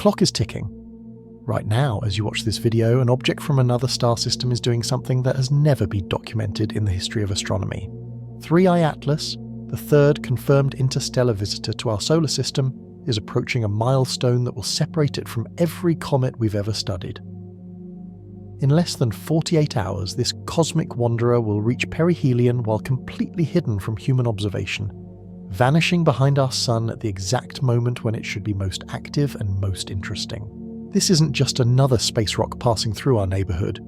clock is ticking. Right now, as you watch this video, an object from another star system is doing something that has never been documented in the history of astronomy. 3I Atlas, the third confirmed interstellar visitor to our solar system, is approaching a milestone that will separate it from every comet we've ever studied. In less than 48 hours, this cosmic wanderer will reach perihelion while completely hidden from human observation, vanishing behind our sun at the exact moment when it should be most active and most interesting. This isn't just another space rock passing through our neighbourhood.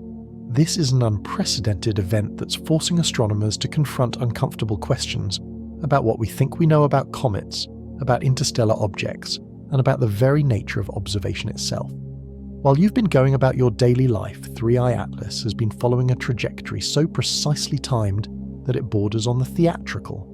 This is an unprecedented event that's forcing astronomers to confront uncomfortable questions about what we think we know about comets, about interstellar objects, and about the very nature of observation itself. While you've been going about your daily life, 3I Atlas has been following a trajectory so precisely timed that it borders on the theatrical.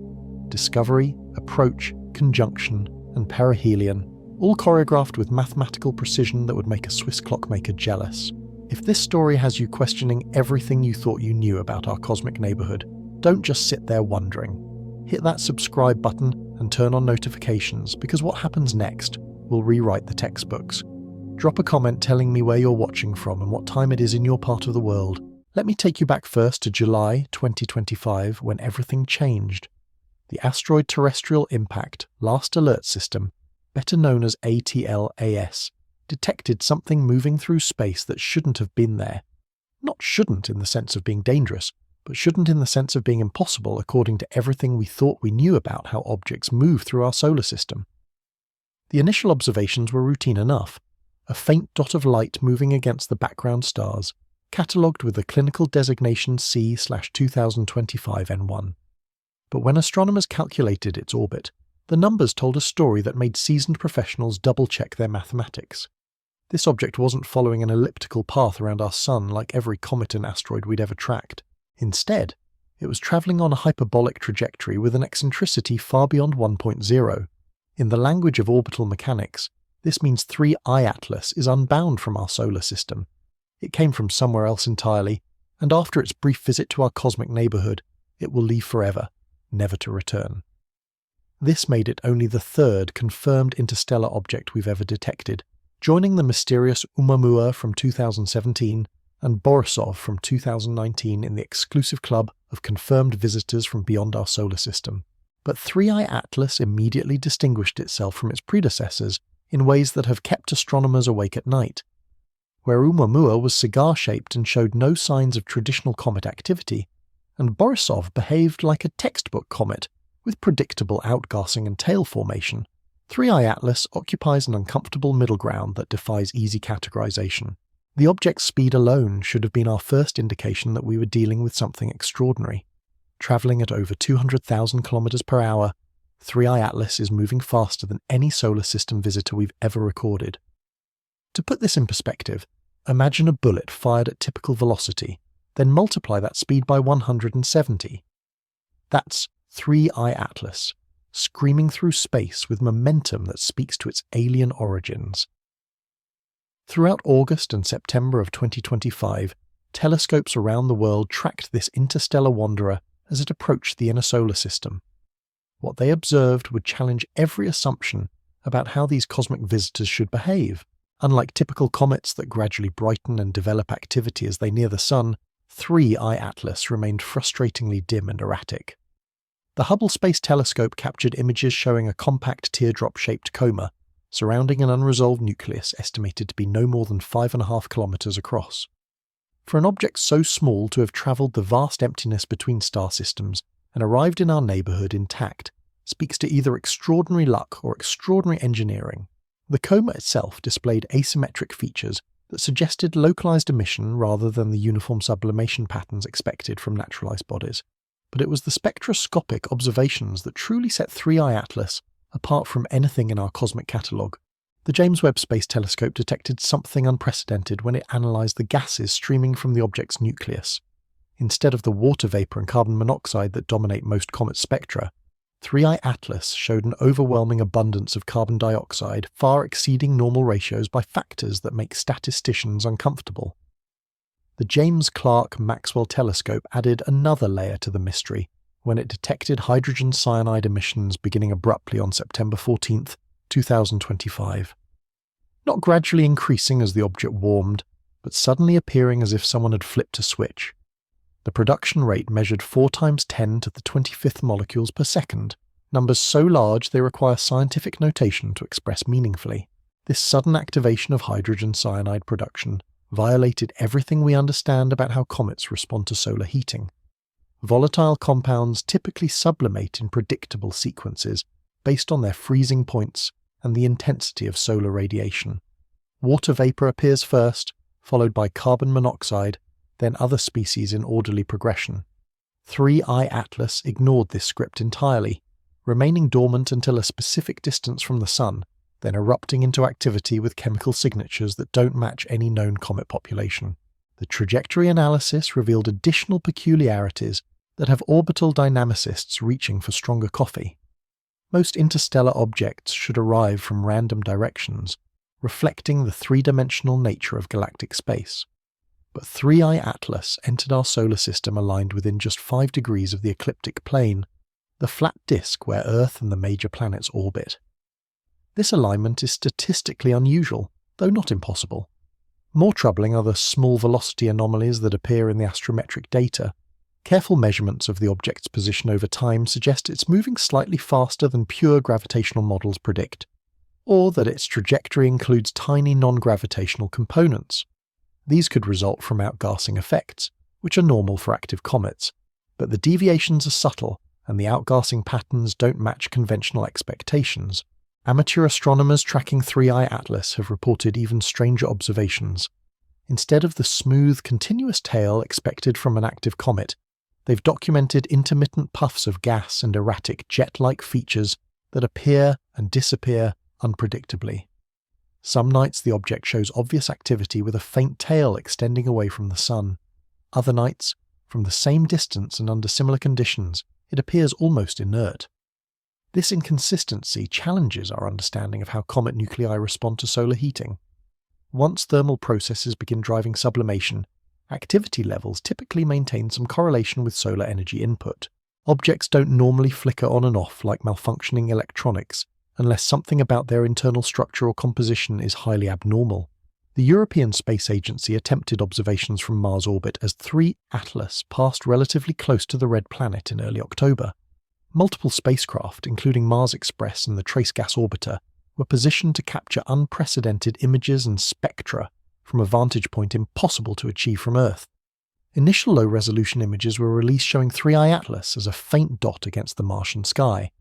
Discovery, approach, conjunction, and perihelion, all choreographed with mathematical precision that would make a Swiss clockmaker jealous. If this story has you questioning everything you thought you knew about our cosmic neighbourhood, don't just sit there wondering. Hit that subscribe button and turn on notifications, because what happens next will rewrite the textbooks. Drop a comment telling me where you're watching from and what time it is in your part of the world. Let me take you back first to July 2025, when everything changed. The Asteroid Terrestrial Impact Last Alert System, better known as ATLAS, detected something moving through space that shouldn't have been there. Not shouldn't in the sense of being dangerous, but shouldn't in the sense of being impossible according to everything we thought we knew about how objects move through our solar system. The initial observations were routine enough. A faint dot of light moving against the background stars, catalogued with the clinical designation C/2025N1. But when astronomers calculated its orbit, the numbers told a story that made seasoned professionals double-check their mathematics. This object wasn't following an elliptical path around our sun like every comet and asteroid we'd ever tracked. Instead, it was travelling on a hyperbolic trajectory with an eccentricity far beyond 1.0. In the language of orbital mechanics, this means 3I Atlas is unbound from our solar system. It came from somewhere else entirely, and after its brief visit to our cosmic neighbourhood, it will leave forever, never to return. This made it only the third confirmed interstellar object we've ever detected, joining the mysterious Oumuamua from 2017 and Borisov from 2019 in the exclusive club of confirmed visitors from beyond our solar system. But 3I Atlas immediately distinguished itself from its predecessors in ways that have kept astronomers awake at night. Where Oumuamua was cigar-shaped and showed no signs of traditional comet activity, and Borisov behaved like a textbook comet with predictable outgassing and tail formation, 3I Atlas occupies an uncomfortable middle ground that defies easy categorization. The object's speed alone should have been our first indication that we were dealing with something extraordinary. Travelling at over 200,000 kilometers per hour, 3I Atlas is moving faster than any solar system visitor we've ever recorded. To put this in perspective, imagine a bullet fired at typical velocity, then multiply that speed by 170. That's 3I Atlas, screaming through space with momentum that speaks to its alien origins. Throughout August and September of 2025, telescopes around the world tracked this interstellar wanderer as it approached the inner solar system. What they observed would challenge every assumption about how these cosmic visitors should behave. Unlike typical comets that gradually brighten and develop activity as they near the sun, 3I Atlas remained frustratingly dim and erratic. The Hubble Space Telescope captured images showing a compact teardrop-shaped coma surrounding an unresolved nucleus estimated to be no more than 5.5 kilometers across. For an object so small to have travelled the vast emptiness between star systems and arrived in our neighbourhood intact speaks to either extraordinary luck or extraordinary engineering. The coma itself displayed asymmetric features that suggested localised emission rather than the uniform sublimation patterns expected from naturalised bodies. But it was the spectroscopic observations that truly set 3I Atlas apart from anything in our cosmic catalogue. The James Webb Space Telescope detected something unprecedented when it analysed the gases streaming from the object's nucleus. Instead of the water vapour and carbon monoxide that dominate most comet spectra, 3I Atlas showed an overwhelming abundance of carbon dioxide, far exceeding normal ratios by factors that make statisticians uncomfortable. The James Clerk Maxwell Telescope added another layer to the mystery when it detected hydrogen cyanide emissions beginning abruptly on September 14, 2025. not gradually increasing as the object warmed, but suddenly appearing as if someone had flipped a switch. The production rate measured 4 times 10 to the 25th molecules per second, numbers so large they require scientific notation to express meaningfully. This sudden activation of hydrogen cyanide production violated everything we understand about how comets respond to solar heating. Volatile compounds typically sublimate in predictable sequences based on their freezing points and the intensity of solar radiation. Water vapor appears first, followed by carbon monoxide, then other species in orderly progression. 3I Atlas ignored this script entirely, remaining dormant until a specific distance from the Sun, then erupting into activity with chemical signatures that don't match any known comet population. The trajectory analysis revealed additional peculiarities that have orbital dynamicists reaching for stronger coffee. Most interstellar objects should arrive from random directions, reflecting the three-dimensional nature of galactic space. But 3I Atlas entered our solar system aligned within just 5 degrees of the ecliptic plane, the flat disk where Earth and the major planets orbit. This alignment is statistically unusual, though not impossible. More troubling are the small velocity anomalies that appear in the astrometric data. Careful measurements of the object's position over time suggest it's moving slightly faster than pure gravitational models predict, or that its trajectory includes tiny non-gravitational components. These could result from outgassing effects, which are normal for active comets, but the deviations are subtle and the outgassing patterns don't match conventional expectations. Amateur astronomers tracking 3I Atlas have reported even stranger observations. Instead of the smooth, continuous tail expected from an active comet, they've documented intermittent puffs of gas and erratic jet-like features that appear and disappear unpredictably. Some nights the object shows obvious activity with a faint tail extending away from the Sun. Other nights, from the same distance and under similar conditions, it appears almost inert. This inconsistency challenges our understanding of how comet nuclei respond to solar heating. Once thermal processes begin driving sublimation, activity levels typically maintain some correlation with solar energy input. Objects don't normally flicker on and off like malfunctioning electronics, unless something about their internal structure or composition is highly abnormal. The European Space Agency attempted observations from Mars orbit as 3 Atlas passed relatively close to the red planet in early October. Multiple spacecraft, including Mars Express and the Trace Gas Orbiter, were positioned to capture unprecedented images and spectra from a vantage point impossible to achieve from Earth. Initial low-resolution images were released showing 3I Atlas as a faint dot against the Martian sky.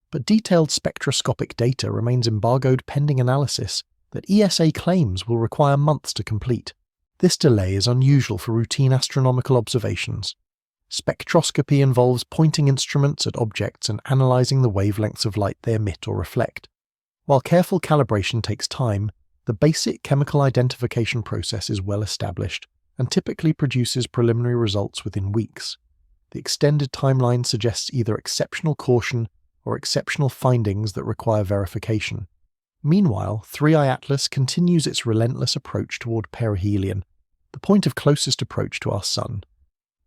But detailed spectroscopic data remains embargoed pending analysis that ESA claims will require months to complete. This delay is unusual for routine astronomical observations. Spectroscopy involves pointing instruments at objects and analysing the wavelengths of light they emit or reflect. While careful calibration takes time, the basic chemical identification process is well established and typically produces preliminary results within weeks. The extended timeline suggests either exceptional caution or exceptional findings that require verification. Meanwhile, 3I Atlas continues its relentless approach toward perihelion, the point of closest approach to our Sun.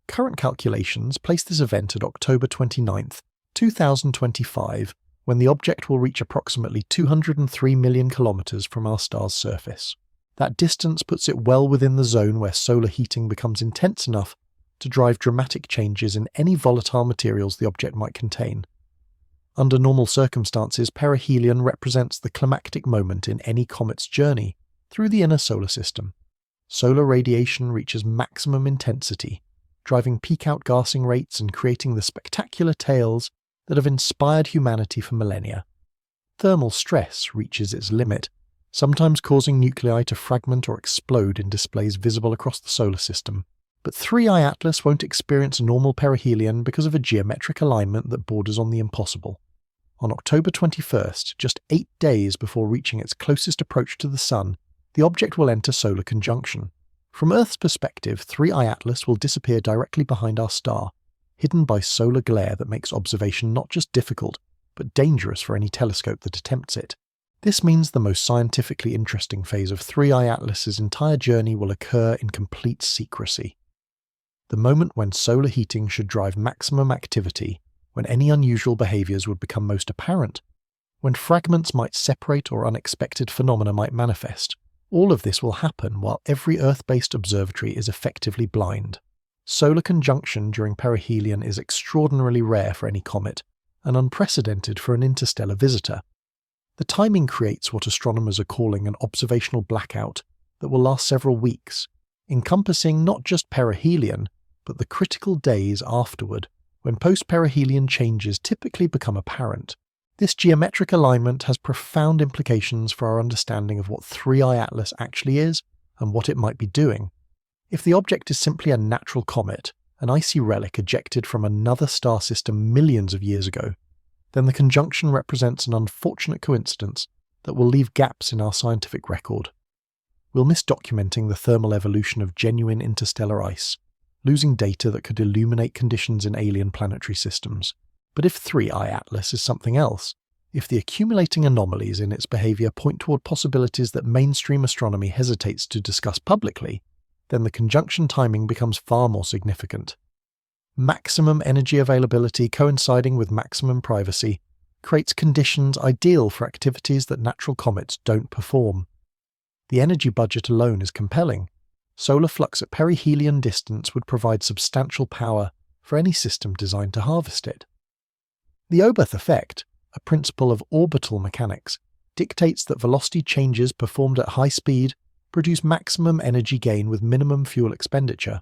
Current calculations place this event at October 29, 2025, when the object will reach approximately 203 million kilometers from our star's surface. That distance puts it well within the zone where solar heating becomes intense enough to drive dramatic changes in any volatile materials the object might contain. Under normal circumstances, perihelion represents the climactic moment in any comet's journey through the inner solar system. Solar radiation reaches maximum intensity, driving peak outgassing rates and creating the spectacular tails that have inspired humanity for millennia. Thermal stress reaches its limit, sometimes causing nuclei to fragment or explode in displays visible across the solar system. But 3I Atlas won't experience normal perihelion because of a geometric alignment that borders on the impossible. On October 21st, just 8 days before reaching its closest approach to the Sun, the object will enter solar conjunction. From Earth's perspective, 3I Atlas will disappear directly behind our star, hidden by solar glare that makes observation not just difficult, but dangerous for any telescope that attempts it. This means the most scientifically interesting phase of 3I Atlas's entire journey will occur in complete secrecy. The moment when solar heating should drive maximum activity, when any unusual behaviors would become most apparent, when fragments might separate or unexpected phenomena might manifest. All of this will happen while every Earth-based observatory is effectively blind. Solar conjunction during perihelion is extraordinarily rare for any comet, and unprecedented for an interstellar visitor. The timing creates what astronomers are calling an observational blackout that will last several weeks, encompassing not just perihelion, but the critical days afterward, when post-perihelion changes typically become apparent. This geometric alignment has profound implications for our understanding of what 3I Atlas actually is and what it might be doing. If the object is simply a natural comet, an icy relic ejected from another star system millions of years ago, then the conjunction represents an unfortunate coincidence that will leave gaps in our scientific record. We'll miss documenting the thermal evolution of genuine interstellar ice, losing data that could illuminate conditions in alien planetary systems. But if 3I Atlas is something else, if the accumulating anomalies in its behavior point toward possibilities that mainstream astronomy hesitates to discuss publicly, then the conjunction timing becomes far more significant. Maximum energy availability coinciding with maximum privacy creates conditions ideal for activities that natural comets don't perform. The energy budget alone is compelling. Solar flux at perihelion distance would provide substantial power for any system designed to harvest it. The Oberth effect, a principle of orbital mechanics, dictates that velocity changes performed at high speed produce maximum energy gain with minimum fuel expenditure.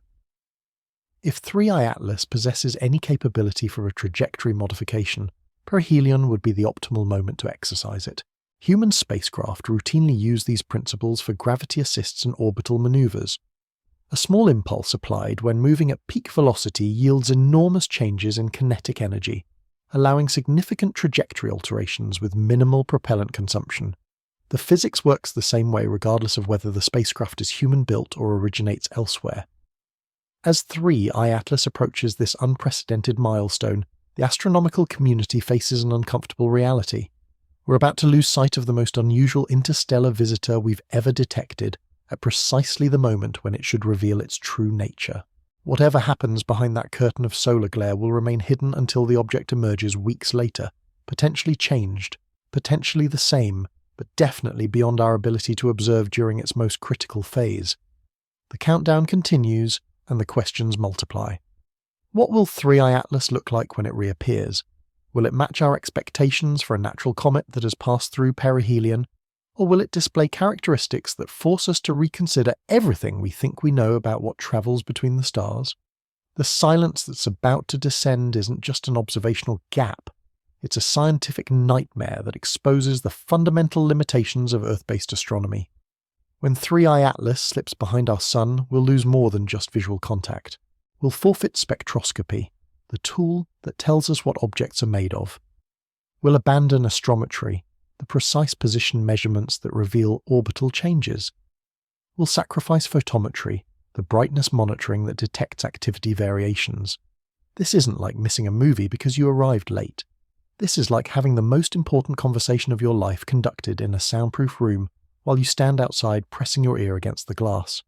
If 3I Atlas possesses any capability for a trajectory modification, perihelion would be the optimal moment to exercise it. Human spacecraft routinely use these principles for gravity assists and orbital maneuvers. A small impulse applied when moving at peak velocity yields enormous changes in kinetic energy, allowing significant trajectory alterations with minimal propellant consumption. The physics works the same way regardless of whether the spacecraft is human-built or originates elsewhere. As 3I Atlas approaches this unprecedented milestone, the astronomical community faces an uncomfortable reality. We're about to lose sight of the most unusual interstellar visitor we've ever detected at precisely the moment when it should reveal its true nature. Whatever happens behind that curtain of solar glare will remain hidden until the object emerges weeks later, potentially changed, potentially the same, but definitely beyond our ability to observe during its most critical phase. The countdown continues, and the questions multiply. What will 3I Atlas look like when it reappears? Will it match our expectations for a natural comet that has passed through perihelion, or will it display characteristics that force us to reconsider everything we think we know about what travels between the stars? The silence that's about to descend isn't just an observational gap, it's a scientific nightmare that exposes the fundamental limitations of Earth-based astronomy. When 3I Atlas slips behind our sun, we'll lose more than just visual contact. We'll forfeit spectroscopy, the tool that tells us what objects are made of. We'll abandon astrometry, the precise position measurements that reveal orbital changes. We'll sacrifice photometry, the brightness monitoring that detects activity variations. This isn't like missing a movie because you arrived late. This is like having the most important conversation of your life conducted in a soundproof room while you stand outside pressing your ear against the glass.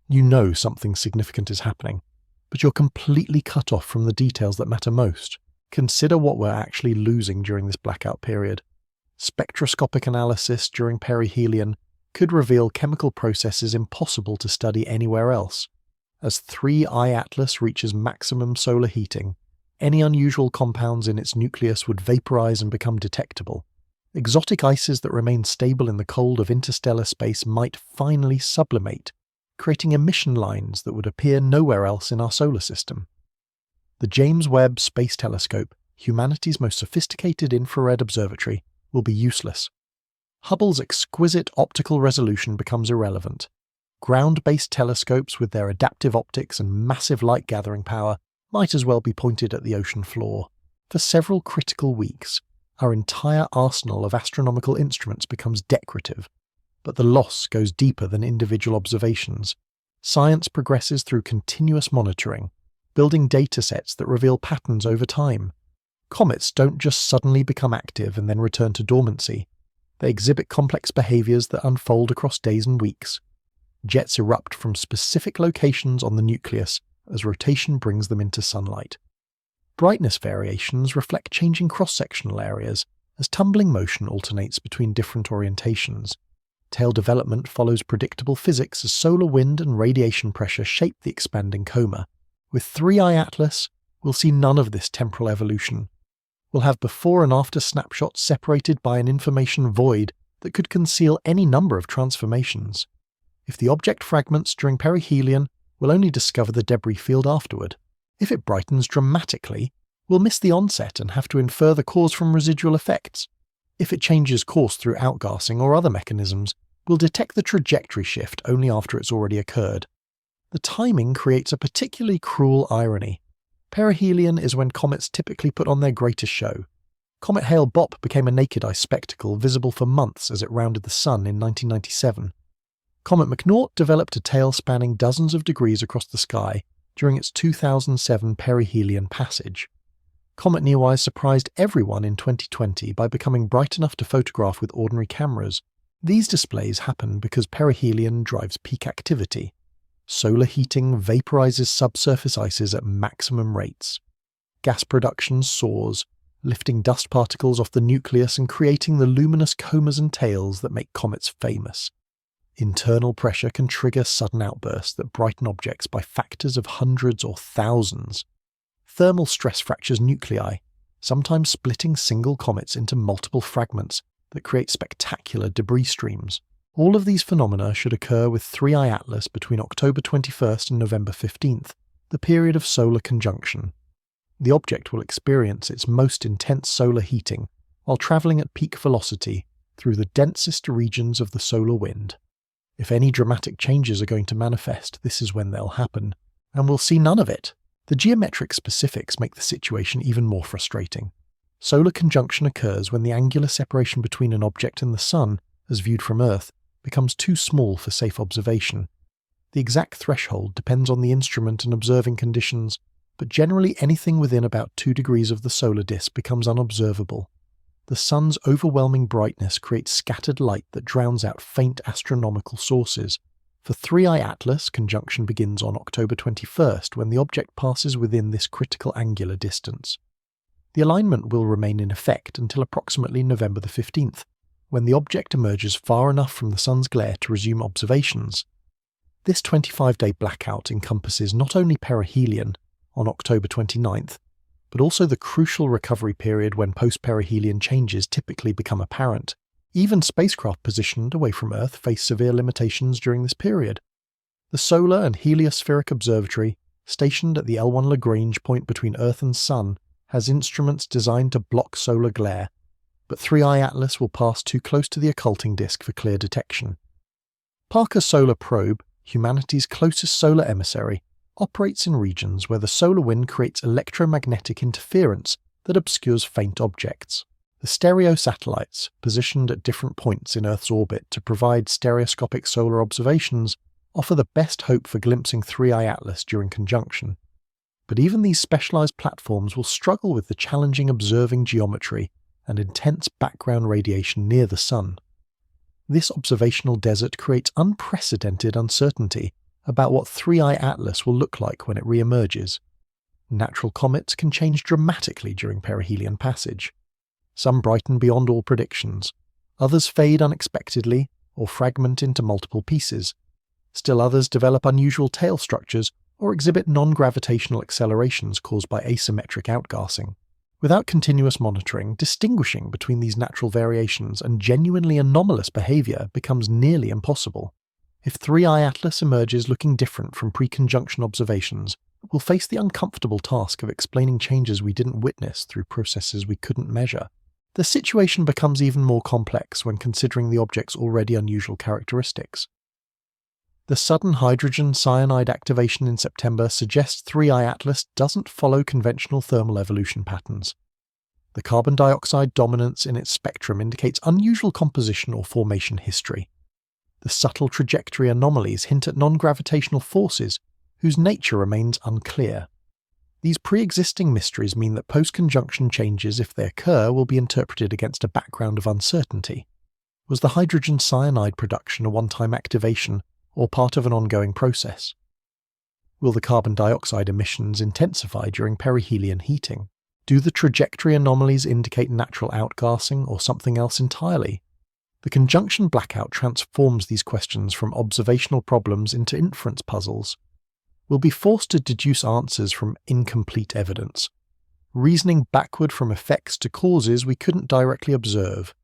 You know something significant is happening, but you're completely cut off from the details that matter most. Consider what we're actually losing during this blackout period. Spectroscopic analysis during perihelion could reveal chemical processes impossible to study anywhere else. As 3I Atlas reaches maximum solar heating, any unusual compounds in its nucleus would vaporize and become detectable. Exotic ices that remain stable in the cold of interstellar space might finally sublimate, creating emission lines that would appear nowhere else in our solar system. The James Webb Space Telescope, humanity's most sophisticated infrared observatory, will be useless. Hubble's exquisite optical resolution becomes irrelevant. Ground-based telescopes with their adaptive optics and massive light-gathering power might as well be pointed at the ocean floor. For several critical weeks, our entire arsenal of astronomical instruments becomes decorative, but the loss goes deeper than individual observations. Science progresses through continuous monitoring, building datasets that reveal patterns over time. Comets don't just suddenly become active and then return to dormancy. They exhibit complex behaviors that unfold across days and weeks. Jets erupt from specific locations on the nucleus as rotation brings them into sunlight. Brightness variations reflect changing cross-sectional areas as tumbling motion alternates between different orientations. Tail development follows predictable physics as solar wind and radiation pressure shape the expanding coma. With 3i Atlas, we'll see none of this temporal evolution. We'll have before and after snapshots separated by an information void that could conceal any number of transformations. If the object fragments during perihelion, we'll only discover the debris field afterward. If it brightens dramatically, we'll miss the onset and have to infer the cause from residual effects. If it changes course through outgassing or other mechanisms, we'll detect the trajectory shift only after it's already occurred. The timing creates a particularly cruel irony. Perihelion is when comets typically put on their greatest show. Comet Hale-Bopp became a naked-eye spectacle visible for months as it rounded the Sun in 1997. Comet McNaught developed a tail spanning dozens of degrees across the sky during its 2007 perihelion passage. Comet Neowise surprised everyone in 2020 by becoming bright enough to photograph with ordinary cameras. These displays happen because perihelion drives peak activity. Solar heating vaporizes subsurface ices at maximum rates. Gas production soars, lifting dust particles off the nucleus and creating the luminous comas and tails that make comets famous. Internal pressure can trigger sudden outbursts that brighten objects by factors of hundreds or thousands. Thermal stress fractures nuclei, sometimes splitting single comets into multiple fragments that create spectacular debris streams. All of these phenomena should occur with 3i Atlas between October 21st and November 15th, the period of solar conjunction. The object will experience its most intense solar heating while travelling at peak velocity through the densest regions of the solar wind. If any dramatic changes are going to manifest, this is when they'll happen, and we'll see none of it. The geometric specifics make the situation even more frustrating. Solar conjunction occurs when the angular separation between an object and the Sun, as viewed from Earth, becomes too small for safe observation. The exact threshold depends on the instrument and observing conditions, but generally anything within about 2 degrees of the solar disk becomes unobservable. The Sun's overwhelming brightness creates scattered light that drowns out faint astronomical sources. For 3i Atlas, conjunction begins on October 21st when the object passes within this critical angular distance. The alignment will remain in effect until approximately November the 15th, when the object emerges far enough from the Sun's glare to resume observations. This 25-day blackout encompasses not only perihelion, on October 29th, but also the crucial recovery period when post-perihelion changes typically become apparent. Even spacecraft positioned away from Earth face severe limitations during this period. The Solar and Heliospheric Observatory, stationed at the L1 Lagrange point between Earth and Sun, has instruments designed to block solar glare, but 3i Atlas will pass too close to the occulting disk for clear detection. Parker Solar Probe, humanity's closest solar emissary, operates in regions where the solar wind creates electromagnetic interference that obscures faint objects. The stereo satellites, positioned at different points in Earth's orbit to provide stereoscopic solar observations, offer the best hope for glimpsing 3i Atlas during conjunction. But even these specialized platforms will struggle with the challenging observing geometry and intense background radiation near the Sun. This observational desert creates unprecedented uncertainty about what 3i Atlas will look like when it reemerges. Natural comets can change dramatically during perihelion passage. Some brighten beyond all predictions, others fade unexpectedly or fragment into multiple pieces. Still others develop unusual tail structures or exhibit non-gravitational accelerations caused by asymmetric outgassing. Without continuous monitoring, distinguishing between these natural variations and genuinely anomalous behavior becomes nearly impossible. If 3i Atlas emerges looking different from pre-conjunction observations, we'll face the uncomfortable task of explaining changes we didn't witness through processes we couldn't measure. The situation becomes even more complex when considering the object's already unusual characteristics. The sudden hydrogen cyanide activation in September suggests 3i Atlas doesn't follow conventional thermal evolution patterns. The carbon dioxide dominance in its spectrum indicates unusual composition or formation history. The subtle trajectory anomalies hint at non-gravitational forces whose nature remains unclear. These pre-existing mysteries mean that post-conjunction changes, if they occur, will be interpreted against a background of uncertainty. Was the hydrogen cyanide production a one-time activation, or part of an ongoing process? Will the carbon dioxide emissions intensify during perihelion heating? Do the trajectory anomalies indicate natural outgassing or something else entirely? The conjunction blackout transforms these questions from observational problems into inference puzzles. We'll be forced to deduce answers from incomplete evidence, reasoning backward from effects to causes we couldn't directly observe.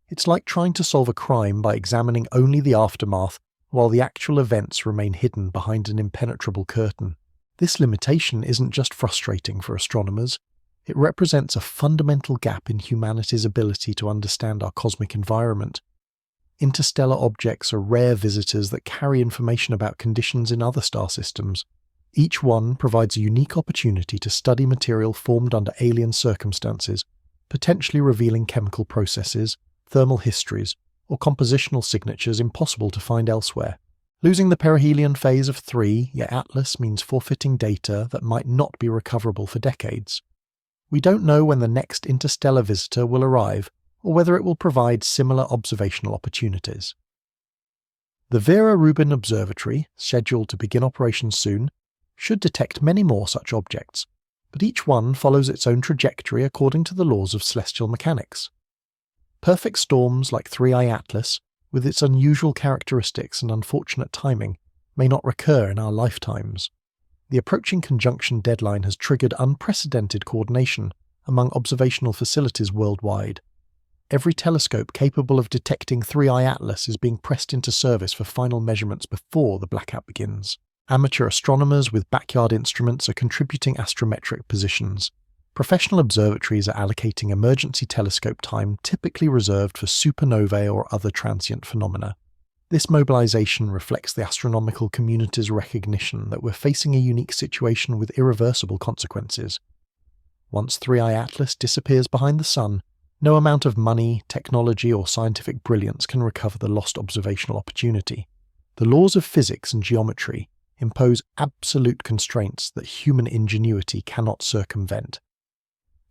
It's like trying to solve a crime by examining only the aftermath while the actual events remain hidden behind an impenetrable curtain. This limitation isn't just frustrating for astronomers, it represents a fundamental gap in humanity's ability to understand our cosmic environment. Interstellar objects are rare visitors that carry information about conditions in other star systems. Each one provides a unique opportunity to study material formed under alien circumstances, potentially revealing chemical processes, thermal histories, or compositional signatures impossible to find elsewhere. Losing the perihelion phase of 3, yet Atlas, means forfeiting data that might not be recoverable for decades. We don't know when the next interstellar visitor will arrive, or whether it will provide similar observational opportunities. The Vera Rubin Observatory, scheduled to begin operations soon, should detect many more such objects, but each one follows its own trajectory according to the laws of celestial mechanics. Perfect storms like 3I Atlas, with its unusual characteristics and unfortunate timing, may not recur in our lifetimes. The approaching conjunction deadline has triggered unprecedented coordination among observational facilities worldwide. Every telescope capable of detecting 3I Atlas is being pressed into service for final measurements before the blackout begins. Amateur astronomers with backyard instruments are contributing astrometric positions. Professional observatories are allocating emergency telescope time typically reserved for supernovae or other transient phenomena. This mobilization reflects the astronomical community's recognition that we're facing a unique situation with irreversible consequences. Once 3I Atlas disappears behind the Sun, no amount of money, technology, or scientific brilliance can recover the lost observational opportunity. The laws of physics and geometry impose absolute constraints that human ingenuity cannot circumvent.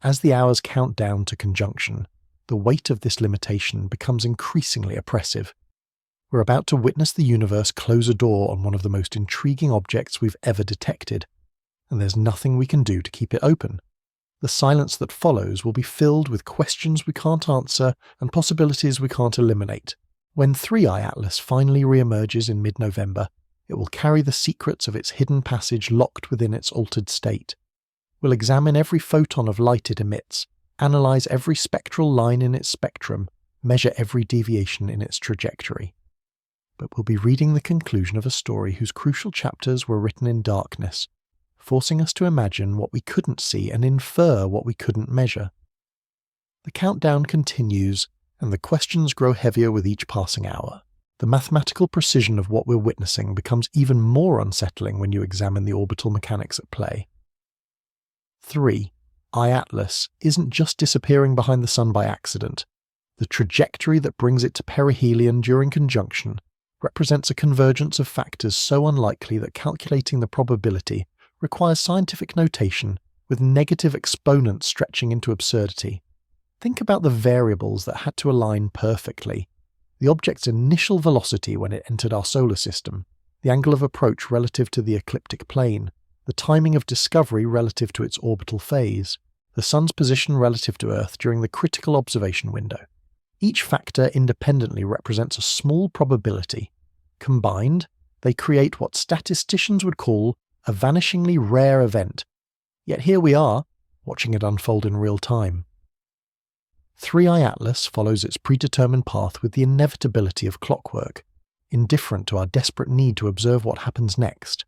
As the hours count down to conjunction, the weight of this limitation becomes increasingly oppressive. We're about to witness the universe close a door on one of the most intriguing objects we've ever detected, and there's nothing we can do to keep it open. The silence that follows will be filled with questions we can't answer and possibilities we can't eliminate. When 3I Atlas finally reemerges in mid-November, it will carry the secrets of its hidden passage locked within its altered state. We'll examine every photon of light it emits, analyze every spectral line in its spectrum, measure every deviation in its trajectory. But we'll be reading the conclusion of a story whose crucial chapters were written in darkness, forcing us to imagine what we couldn't see and infer what we couldn't measure. The countdown continues, and the questions grow heavier with each passing hour. The mathematical precision of what we're witnessing becomes even more unsettling when you examine the orbital mechanics at play. 3I Atlas isn't just disappearing behind the Sun by accident. The trajectory that brings it to perihelion during conjunction represents a convergence of factors so unlikely that calculating the probability requires scientific notation with negative exponents stretching into absurdity. Think about the variables that had to align perfectly. The object's initial velocity when it entered our solar system, the angle of approach relative to the ecliptic plane, the timing of discovery relative to its orbital phase, the Sun's position relative to Earth during the critical observation window. Each factor independently represents a small probability. Combined, they create what statisticians would call a vanishingly rare event. Yet here we are, watching it unfold in real time. 3I Atlas follows its predetermined path with the inevitability of clockwork, indifferent to our desperate need to observe what happens next.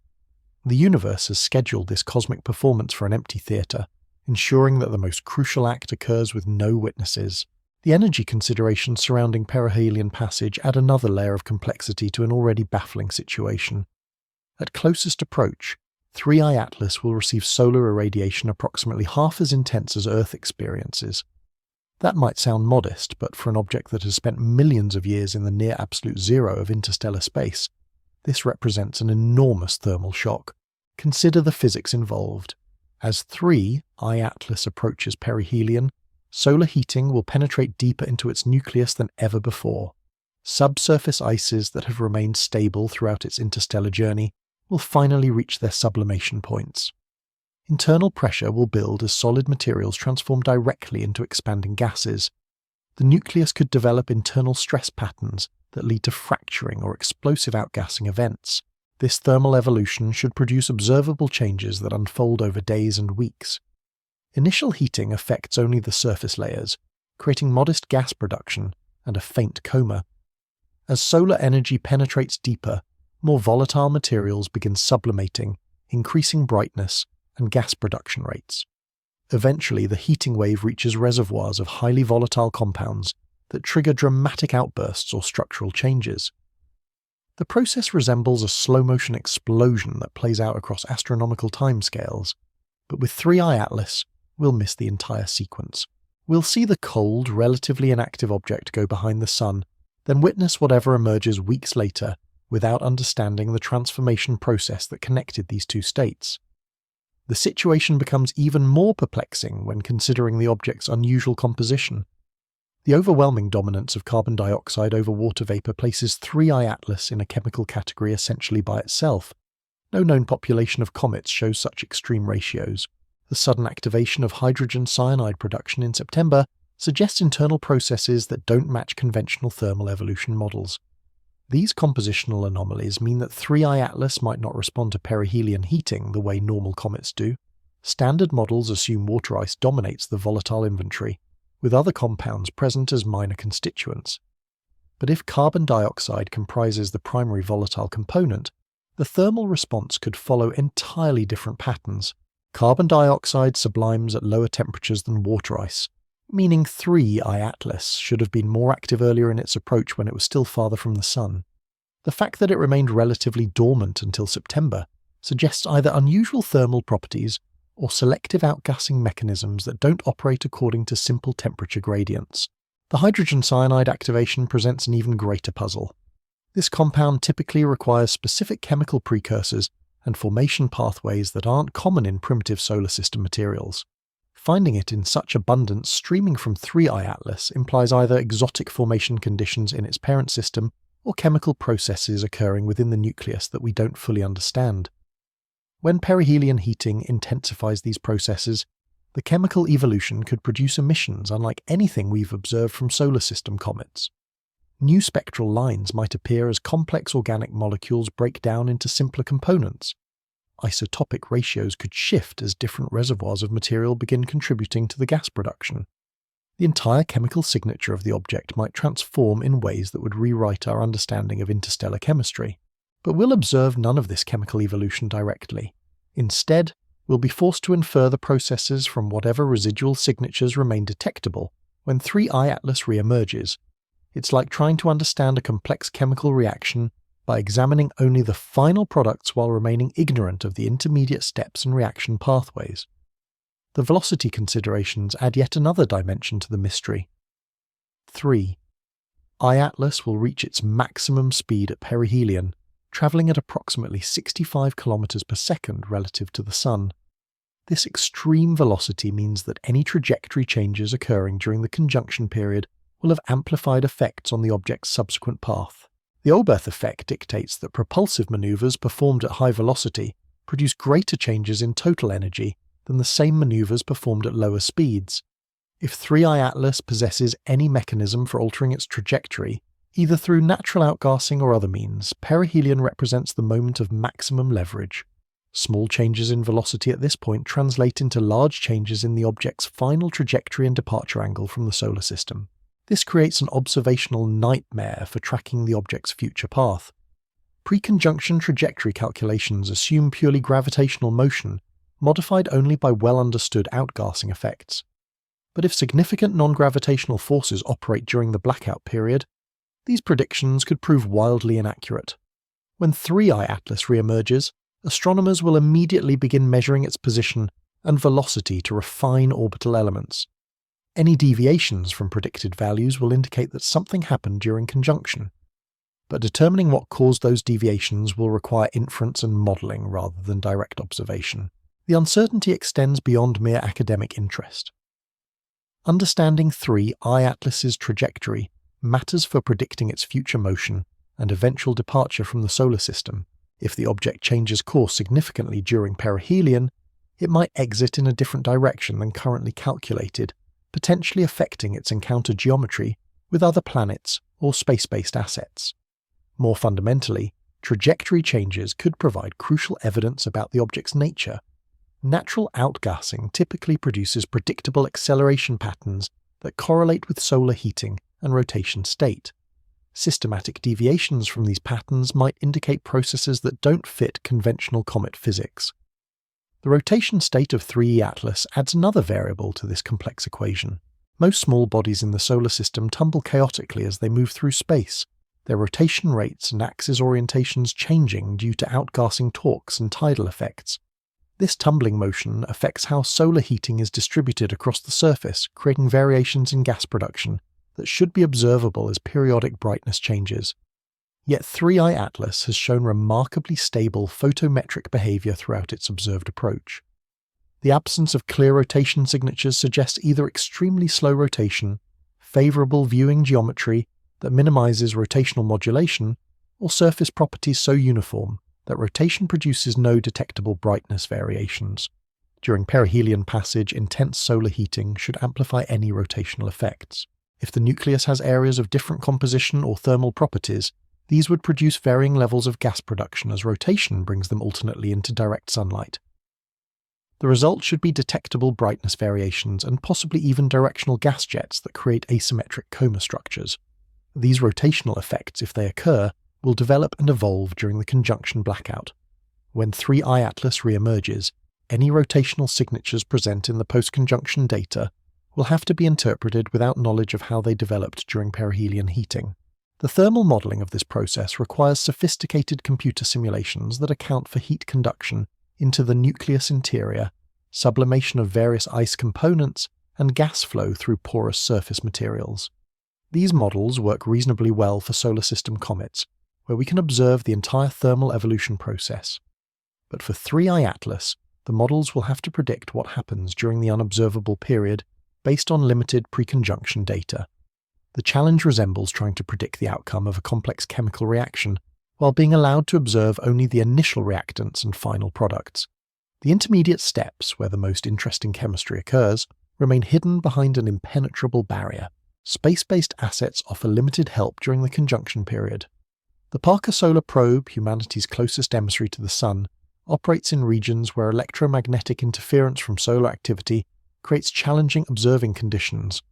The universe has scheduled this cosmic performance for an empty theatre, ensuring that the most crucial act occurs with no witnesses. The energy considerations surrounding perihelion passage add another layer of complexity to an already baffling situation. At closest approach, 3I Atlas will receive solar irradiation approximately half as intense as Earth experiences. That might sound modest, but for an object that has spent millions of years in the near absolute zero of interstellar space, this represents an enormous thermal shock. Consider the physics involved. As 3I Atlas approaches perihelion, solar heating will penetrate deeper into its nucleus than ever before. Subsurface ices that have remained stable throughout its interstellar journey will finally reach their sublimation points. Internal pressure will build as solid materials transform directly into expanding gases. The nucleus could develop internal stress patterns that lead to fracturing or explosive outgassing events. This thermal evolution should produce observable changes that unfold over days and weeks. Initial heating affects only the surface layers, creating modest gas production and a faint coma. As solar energy penetrates deeper, more volatile materials begin sublimating, increasing brightness and gas production rates. Eventually, the heating wave reaches reservoirs of highly volatile compounds that trigger dramatic outbursts or structural changes. The process resembles a slow-motion explosion that plays out across astronomical timescales, but with 3I Atlas, we'll miss the entire sequence. We'll see the cold, relatively inactive object go behind the Sun, then witness whatever emerges weeks later without understanding the transformation process that connected these two states. The situation becomes even more perplexing when considering the object's unusual composition. The overwhelming dominance of carbon dioxide over water vapor places 3I Atlas in a chemical category essentially by itself. No known population of comets shows such extreme ratios. The sudden activation of hydrogen cyanide production in September suggests internal processes that don't match conventional thermal evolution models. These compositional anomalies mean that 3I Atlas might not respond to perihelion heating the way normal comets do. Standard models assume water ice dominates the volatile inventory, with other compounds present as minor constituents. But if carbon dioxide comprises the primary volatile component, the thermal response could follow entirely different patterns. Carbon dioxide sublimes at lower temperatures than water ice, meaning 3I Atlas should have been more active earlier in its approach when it was still farther from the Sun. The fact that it remained relatively dormant until September suggests either unusual thermal properties or selective outgassing mechanisms that don't operate according to simple temperature gradients. The hydrogen cyanide activation presents an even greater puzzle. This compound typically requires specific chemical precursors and formation pathways that aren't common in primitive solar system materials. Finding it in such abundance streaming from 3I Atlas implies either exotic formation conditions in its parent system or chemical processes occurring within the nucleus that we don't fully understand. When perihelion heating intensifies these processes, the chemical evolution could produce emissions unlike anything we've observed from solar system comets. New spectral lines might appear as complex organic molecules break down into simpler components. Isotopic ratios could shift as different reservoirs of material begin contributing to the gas production. The entire chemical signature of the object might transform in ways that would rewrite our understanding of interstellar chemistry. But we'll observe none of this chemical evolution directly. Instead, we'll be forced to infer the processes from whatever residual signatures remain detectable when 3I Atlas reemerges. It's like trying to understand a complex chemical reaction by examining only the final products while remaining ignorant of the intermediate steps and reaction pathways. The velocity considerations add yet another dimension to the mystery. 3. I Atlas will reach its maximum speed at perihelion, travelling at approximately 65 km per second relative to the Sun. This extreme velocity means that any trajectory changes occurring during the conjunction period will have amplified effects on the object's subsequent path. The Oberth effect dictates that propulsive maneuvers performed at high velocity produce greater changes in total energy than the same maneuvers performed at lower speeds. If 3I Atlas possesses any mechanism for altering its trajectory, either through natural outgassing or other means, perihelion represents the moment of maximum leverage. Small changes in velocity at this point translate into large changes in the object's final trajectory and departure angle from the solar system. This creates an observational nightmare for tracking the object's future path. Pre-conjunction trajectory calculations assume purely gravitational motion, modified only by well-understood outgassing effects. But if significant non-gravitational forces operate during the blackout period, these predictions could prove wildly inaccurate. When 3I Atlas reemerges, astronomers will immediately begin measuring its position and velocity to refine orbital elements. Any deviations from predicted values will indicate that something happened during conjunction, but determining what caused those deviations will require inference and modelling rather than direct observation. The uncertainty extends beyond mere academic interest. Understanding 3I Atlas's trajectory matters for predicting its future motion and eventual departure from the solar system. If the object changes course significantly during perihelion, it might exit in a different direction than currently calculated, potentially affecting its encounter geometry with other planets or space-based assets. More fundamentally, trajectory changes could provide crucial evidence about the object's nature. Natural outgassing typically produces predictable acceleration patterns that correlate with solar heating and rotation state. Systematic deviations from these patterns might indicate processes that don't fit conventional comet physics. The rotation state of 3E Atlas adds another variable to this complex equation. Most small bodies in the solar system tumble chaotically as they move through space, their rotation rates and axis orientations changing due to outgassing torques and tidal effects. This tumbling motion affects how solar heating is distributed across the surface, creating variations in gas production that should be observable as periodic brightness changes. Yet 3I Atlas has shown remarkably stable photometric behavior throughout its observed approach. The absence of clear rotation signatures suggests either extremely slow rotation, favorable viewing geometry that minimizes rotational modulation, or surface properties so uniform that rotation produces no detectable brightness variations. During perihelion passage, intense solar heating should amplify any rotational effects. If the nucleus has areas of different composition or thermal properties, these would produce varying levels of gas production as rotation brings them alternately into direct sunlight. The result should be detectable brightness variations and possibly even directional gas jets that create asymmetric coma structures. These rotational effects, if they occur, will develop and evolve during the conjunction blackout. When 3I Atlas reemerges, any rotational signatures present in the post-conjunction data will have to be interpreted without knowledge of how they developed during perihelion heating. The thermal modelling of this process requires sophisticated computer simulations that account for heat conduction into the nucleus interior, sublimation of various ice components, and gas flow through porous surface materials. These models work reasonably well for solar system comets, where we can observe the entire thermal evolution process. But for 3I Atlas, the models will have to predict what happens during the unobservable period based on limited preconjunction data. The challenge resembles trying to predict the outcome of a complex chemical reaction, while being allowed to observe only the initial reactants and final products. The intermediate steps, where the most interesting chemistry occurs, remain hidden behind an impenetrable barrier. Space-based assets offer limited help during the conjunction period. The Parker Solar Probe, humanity's closest emissary to the Sun, operates in regions where electromagnetic interference from solar activity creates challenging observing conditions.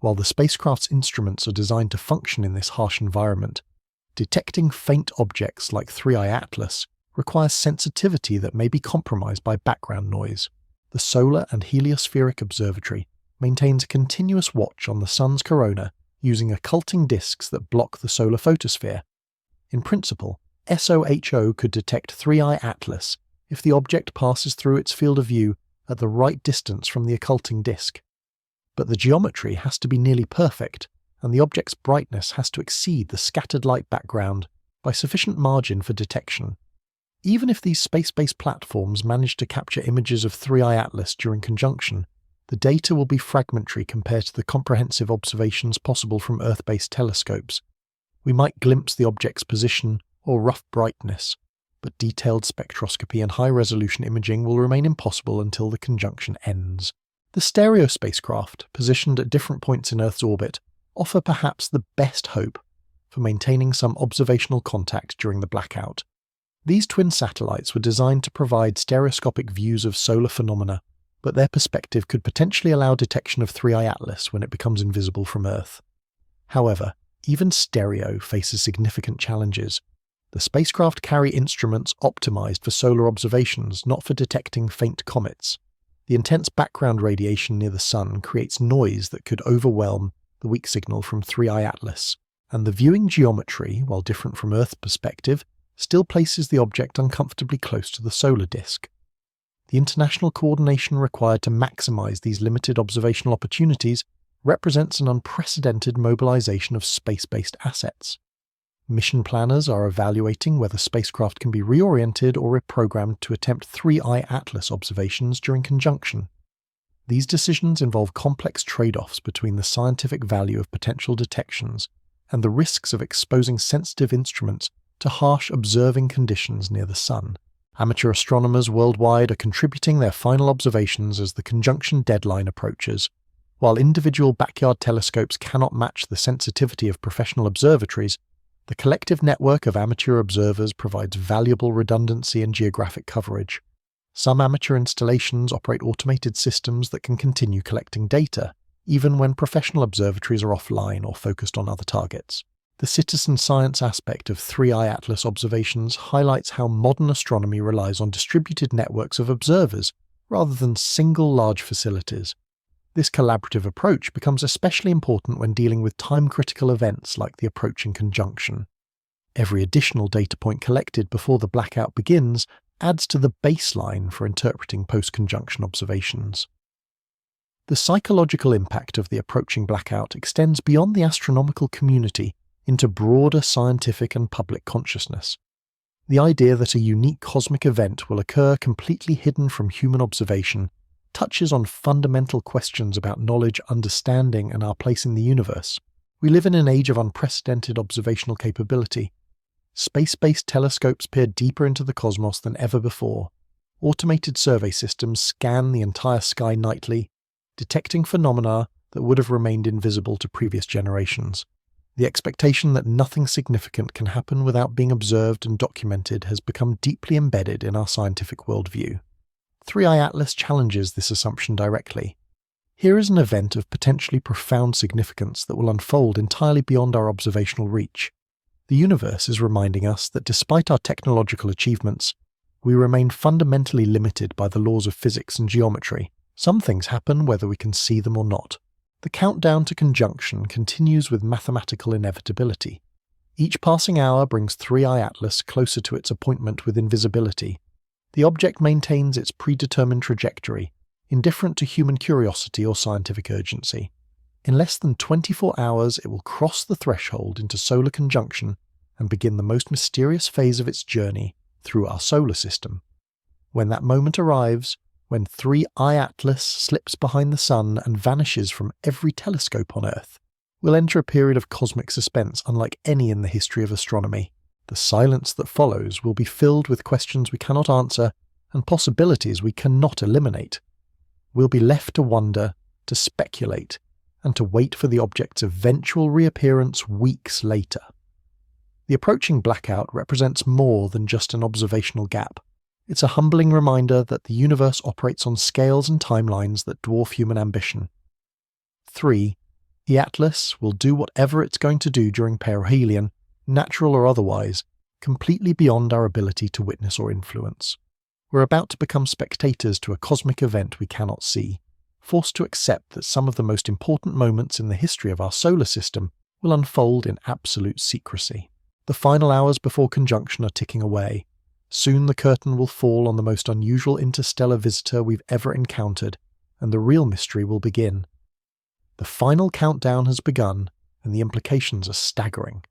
While the spacecraft's instruments are designed to function in this harsh environment, detecting faint objects like 3I Atlas requires sensitivity that may be compromised by background noise. The Solar and Heliospheric Observatory maintains a continuous watch on the Sun's corona using occulting disks that block the solar photosphere. In principle, SOHO could detect 3I Atlas if the object passes through its field of view at the right distance from the occulting disk. But the geometry has to be nearly perfect, and the object's brightness has to exceed the scattered light background by sufficient margin for detection. Even if these space-based platforms manage to capture images of 3I Atlas during conjunction, the data will be fragmentary compared to the comprehensive observations possible from Earth-based telescopes. We might glimpse the object's position or rough brightness, but detailed spectroscopy and high-resolution imaging will remain impossible until the conjunction ends. The stereo spacecraft, positioned at different points in Earth's orbit, offer perhaps the best hope for maintaining some observational contact during the blackout. These twin satellites were designed to provide stereoscopic views of solar phenomena, but their perspective could potentially allow detection of 3I Atlas when it becomes invisible from Earth. However, even stereo faces significant challenges. The spacecraft carry instruments optimized for solar observations, not for detecting faint comets. The intense background radiation near the Sun creates noise that could overwhelm the weak signal from 3I Atlas, and the viewing geometry, while different from Earth's perspective, still places the object uncomfortably close to the solar disk. The international coordination required to maximize these limited observational opportunities represents an unprecedented mobilization of space-based assets. Mission planners are evaluating whether spacecraft can be reoriented or reprogrammed to attempt 3I Atlas observations during conjunction. These decisions involve complex trade-offs between the scientific value of potential detections and the risks of exposing sensitive instruments to harsh observing conditions near the Sun. Amateur astronomers worldwide are contributing their final observations as the conjunction deadline approaches. While individual backyard telescopes cannot match the sensitivity of professional observatories, the collective network of amateur observers provides valuable redundancy and geographic coverage. Some amateur installations operate automated systems that can continue collecting data, even when professional observatories are offline or focused on other targets. The citizen science aspect of 3i Atlas observations highlights how modern astronomy relies on distributed networks of observers rather than single large facilities. This collaborative approach becomes especially important when dealing with time-critical events like the approaching conjunction. Every additional data point collected before the blackout begins adds to the baseline for interpreting post-conjunction observations. The psychological impact of the approaching blackout extends beyond the astronomical community into broader scientific and public consciousness. The idea that a unique cosmic event will occur completely hidden from human observation touches on fundamental questions about knowledge, understanding, and our place in the universe. We live in an age of unprecedented observational capability. Space-based telescopes peer deeper into the cosmos than ever before. Automated survey systems scan the entire sky nightly, detecting phenomena that would have remained invisible to previous generations. The expectation that nothing significant can happen without being observed and documented has become deeply embedded in our scientific worldview. 3i Atlas challenges this assumption directly. Here is an event of potentially profound significance that will unfold entirely beyond our observational reach. The universe is reminding us that despite our technological achievements, we remain fundamentally limited by the laws of physics and geometry. Some things happen whether we can see them or not. The countdown to conjunction continues with mathematical inevitability. Each passing hour brings 3i Atlas closer to its appointment with invisibility. The object maintains its predetermined trajectory, indifferent to human curiosity or scientific urgency. In less than 24 hours, it will cross the threshold into solar conjunction and begin the most mysterious phase of its journey through our solar system. When that moment arrives, when 3i Atlas slips behind the Sun and vanishes from every telescope on Earth, we'll enter a period of cosmic suspense unlike any in the history of astronomy. The silence that follows will be filled with questions we cannot answer and possibilities we cannot eliminate. We'll be left to wonder, to speculate, and to wait for the object's eventual reappearance weeks later. The approaching blackout represents more than just an observational gap. It's a humbling reminder that the universe operates on scales and timelines that dwarf human ambition. 3. The Atlas will do whatever it's going to do during perihelion, natural or otherwise, completely beyond our ability to witness or influence. We're about to become spectators to a cosmic event we cannot see, forced to accept that some of the most important moments in the history of our solar system will unfold in absolute secrecy. The final hours before conjunction are ticking away. Soon the curtain will fall on the most unusual interstellar visitor we've ever encountered, and the real mystery will begin. The final countdown has begun, and the implications are staggering.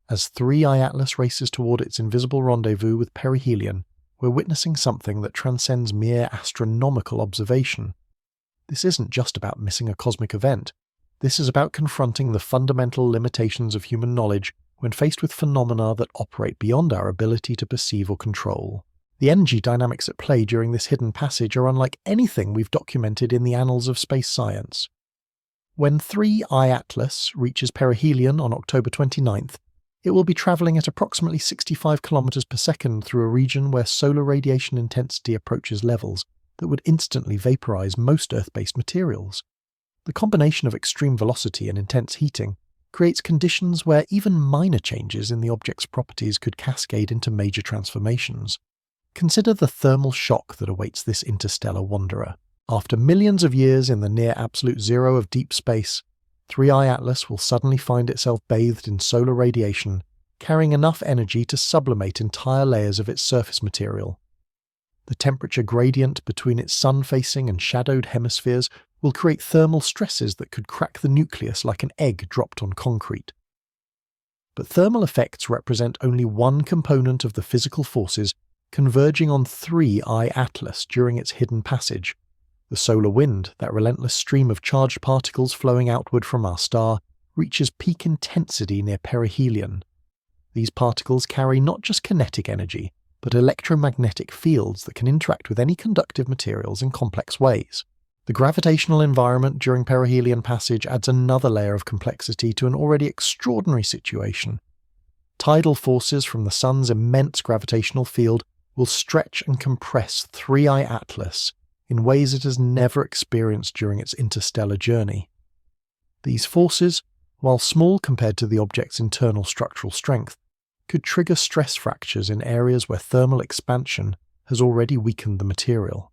As 3i Atlas races toward its invisible rendezvous with perihelion, we're witnessing something that transcends mere astronomical observation. This isn't just about missing a cosmic event. This is about confronting the fundamental limitations of human knowledge when faced with phenomena that operate beyond our ability to perceive or control. The energy dynamics at play during this hidden passage are unlike anything we've documented in the annals of space science. When 3i Atlas reaches perihelion on October 29th, it will be travelling at approximately 65 km per second through a region where solar radiation intensity approaches levels that would instantly vaporize most Earth-based materials. The combination of extreme velocity and intense heating creates conditions where even minor changes in the object's properties could cascade into major transformations. Consider the thermal shock that awaits this interstellar wanderer. After millions of years in the near absolute zero of deep space, 3i Atlas will suddenly find itself bathed in solar radiation, carrying enough energy to sublimate entire layers of its surface material. The temperature gradient between its sun-facing and shadowed hemispheres will create thermal stresses that could crack the nucleus like an egg dropped on concrete. But thermal effects represent only one component of the physical forces converging on 3i Atlas during its hidden passage. The solar wind, that relentless stream of charged particles flowing outward from our star, reaches peak intensity near perihelion. These particles carry not just kinetic energy, but electromagnetic fields that can interact with any conductive materials in complex ways. The gravitational environment during perihelion passage adds another layer of complexity to an already extraordinary situation. Tidal forces from the Sun's immense gravitational field will stretch and compress 3I Atlas in ways it has never experienced during its interstellar journey. These forces, while small compared to the object's internal structural strength, could trigger stress fractures in areas where thermal expansion has already weakened the material.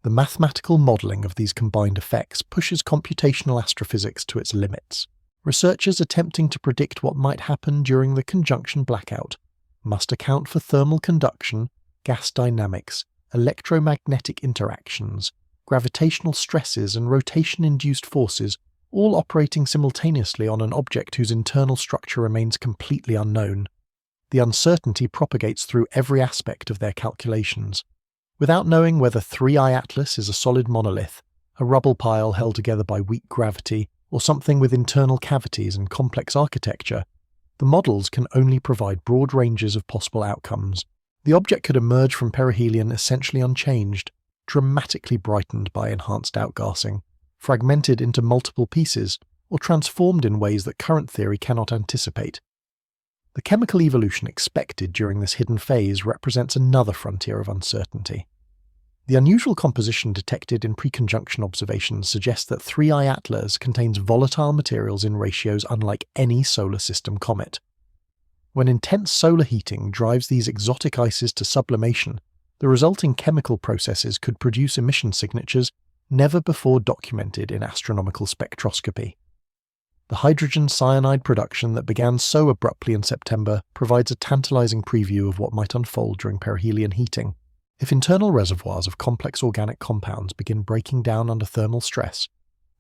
The mathematical modelling of these combined effects pushes computational astrophysics to its limits. Researchers attempting to predict what might happen during the conjunction blackout must account for thermal conduction, gas dynamics, electromagnetic interactions, gravitational stresses and rotation-induced forces, all operating simultaneously on an object whose internal structure remains completely unknown. The uncertainty propagates through every aspect of their calculations. Without knowing whether 3I Atlas is a solid monolith, a rubble pile held together by weak gravity, or something with internal cavities and complex architecture, the models can only provide broad ranges of possible outcomes. The object could emerge from perihelion essentially unchanged, dramatically brightened by enhanced outgassing, fragmented into multiple pieces, or transformed in ways that current theory cannot anticipate. The chemical evolution expected during this hidden phase represents another frontier of uncertainty. The unusual composition detected in preconjunction observations suggests that 3I Atlas contains volatile materials in ratios unlike any solar system comet. When intense solar heating drives these exotic ices to sublimation, the resulting chemical processes could produce emission signatures never before documented in astronomical spectroscopy. The hydrogen cyanide production that began so abruptly in September provides a tantalizing preview of what might unfold during perihelion heating. If internal reservoirs of complex organic compounds begin breaking down under thermal stress,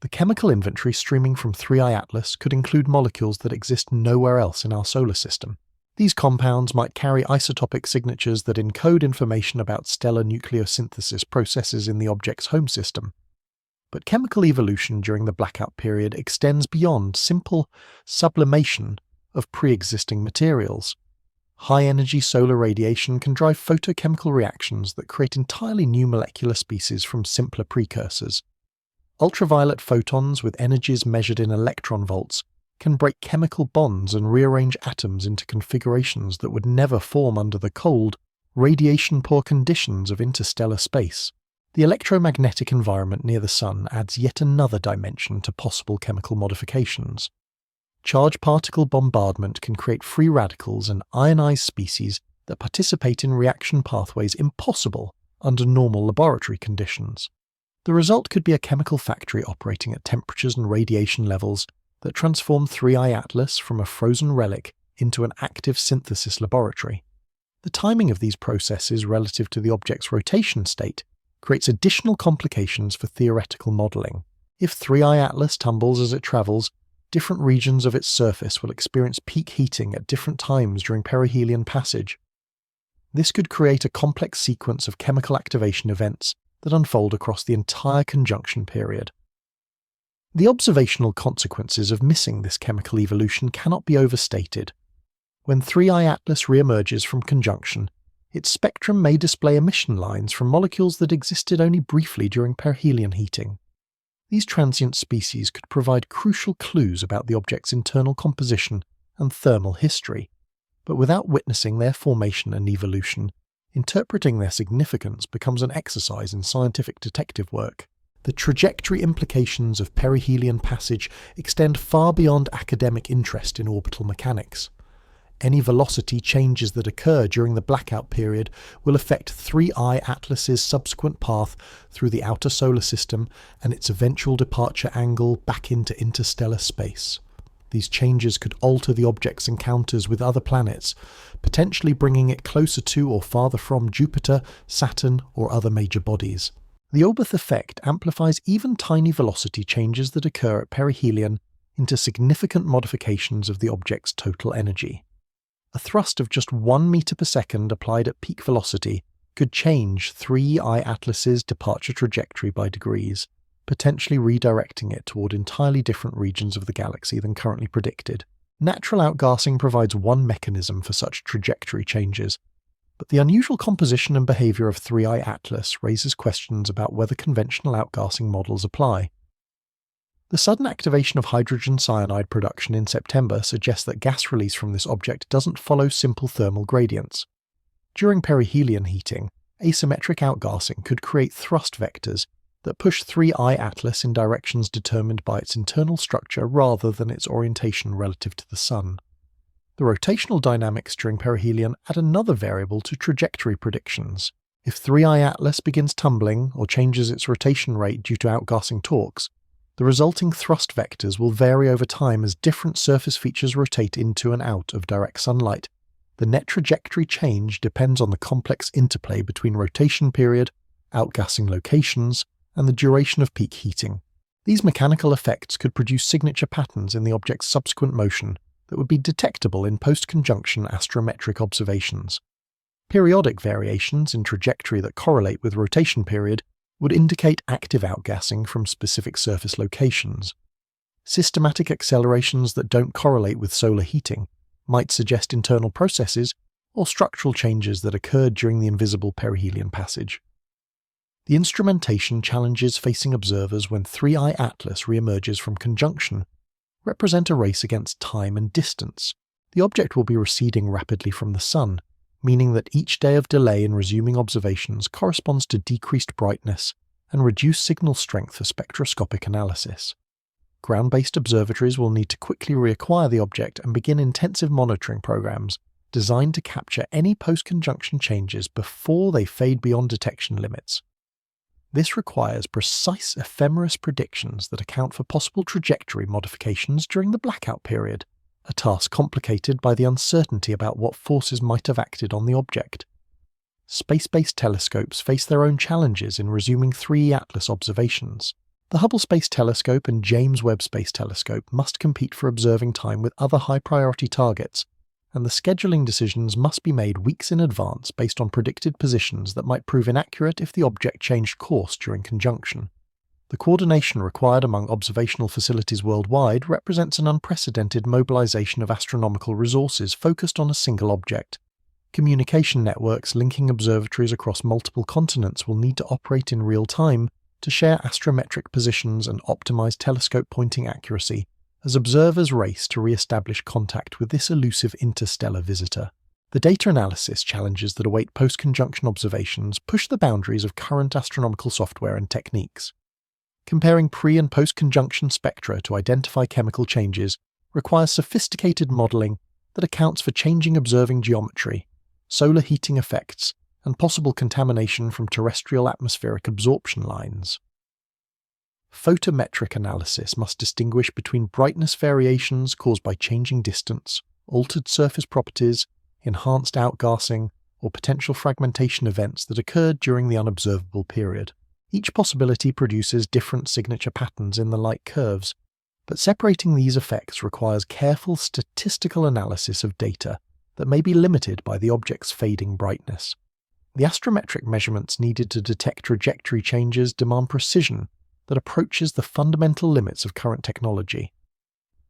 the chemical inventory streaming from 3I Atlas could include molecules that exist nowhere else in our solar system. These compounds might carry isotopic signatures that encode information about stellar nucleosynthesis processes in the object's home system. But chemical evolution during the blackout period extends beyond simple sublimation of pre-existing materials. High-energy solar radiation can drive photochemical reactions that create entirely new molecular species from simpler precursors. Ultraviolet photons with energies measured in electron volts can break chemical bonds and rearrange atoms into configurations that would never form under the cold, radiation-poor conditions of interstellar space. The electromagnetic environment near the Sun adds yet another dimension to possible chemical modifications. Charge particle bombardment can create free radicals and ionized species that participate in reaction pathways impossible under normal laboratory conditions. The result could be a chemical factory operating at temperatures and radiation levels that transform 3I Atlas from a frozen relic into an active synthesis laboratory. The timing of these processes relative to the object's rotation state creates additional complications for theoretical modelling. If 3I Atlas tumbles as it travels, different regions of its surface will experience peak heating at different times during perihelion passage. This could create a complex sequence of chemical activation events that unfold across the entire conjunction period. The observational consequences of missing this chemical evolution cannot be overstated. When 3I Atlas reemerges from conjunction, its spectrum may display emission lines from molecules that existed only briefly during perihelion heating. These transient species could provide crucial clues about the object's internal composition and thermal history, but without witnessing their formation and evolution, interpreting their significance becomes an exercise in scientific detective work. The trajectory implications of perihelion passage extend far beyond academic interest in orbital mechanics. Any velocity changes that occur during the blackout period will affect 3I Atlas's subsequent path through the outer solar system and its eventual departure angle back into interstellar space. These changes could alter the object's encounters with other planets, potentially bringing it closer to or farther from Jupiter, Saturn, or other major bodies. The Oberth effect amplifies even tiny velocity changes that occur at perihelion into significant modifications of the object's total energy. A thrust of just 1 meter per second applied at peak velocity could change 3I Atlas's departure trajectory by degrees, potentially redirecting it toward entirely different regions of the galaxy than currently predicted. Natural outgassing provides one mechanism for such trajectory changes, But the unusual composition and behavior of 3I Atlas raises questions about whether conventional outgassing models apply. The sudden activation of hydrogen cyanide production in September suggests that gas release from this object doesn't follow simple thermal gradients. During perihelion heating, asymmetric outgassing could create thrust vectors that push 3I Atlas in directions determined by its internal structure rather than its orientation relative to the Sun. The rotational dynamics during perihelion add another variable to trajectory predictions. If 3I Atlas begins tumbling or changes its rotation rate due to outgassing torques, the resulting thrust vectors will vary over time as different surface features rotate into and out of direct sunlight. The net trajectory change depends on the complex interplay between rotation period, outgassing locations, and the duration of peak heating. These mechanical effects could produce signature patterns in the object's subsequent motion that would be detectable in post-conjunction astrometric observations. Periodic variations in trajectory that correlate with rotation period would indicate active outgassing from specific surface locations. Systematic accelerations that don't correlate with solar heating might suggest internal processes or structural changes that occurred during the invisible perihelion passage. The instrumentation challenges facing observers when 3I Atlas reemerges from conjunction represent a race against time and distance. The object will be receding rapidly from the Sun, meaning that each day of delay in resuming observations corresponds to decreased brightness and reduced signal strength for spectroscopic analysis. Ground-based observatories will need to quickly reacquire the object and begin intensive monitoring programs designed to capture any post-conjunction changes before they fade beyond detection limits. This requires precise ephemeris predictions that account for possible trajectory modifications during the blackout period, a task complicated by the uncertainty about what forces might have acted on the object. Space-based telescopes face their own challenges in resuming 3I Atlas observations. The Hubble Space Telescope and James Webb Space Telescope must compete for observing time with other high-priority targets, and the scheduling decisions must be made weeks in advance based on predicted positions that might prove inaccurate if the object changed course during conjunction. The coordination required among observational facilities worldwide represents an unprecedented mobilization of astronomical resources focused on a single object. Communication networks linking observatories across multiple continents will need to operate in real time to share astrometric positions and optimize telescope pointing accuracy as observers race to re-establish contact with this elusive interstellar visitor. The data analysis challenges that await post-conjunction observations push the boundaries of current astronomical software and techniques. Comparing pre- and post-conjunction spectra to identify chemical changes requires sophisticated modeling that accounts for changing observing geometry, solar heating effects, and possible contamination from terrestrial atmospheric absorption lines. Photometric analysis must distinguish between brightness variations caused by changing distance, altered surface properties, enhanced outgassing, or potential fragmentation events that occurred during the unobservable period. Each possibility produces different signature patterns in the light curves, but separating these effects requires careful statistical analysis of data that may be limited by the object's fading brightness. The astrometric measurements needed to detect trajectory changes demand precision that approaches the fundamental limits of current technology.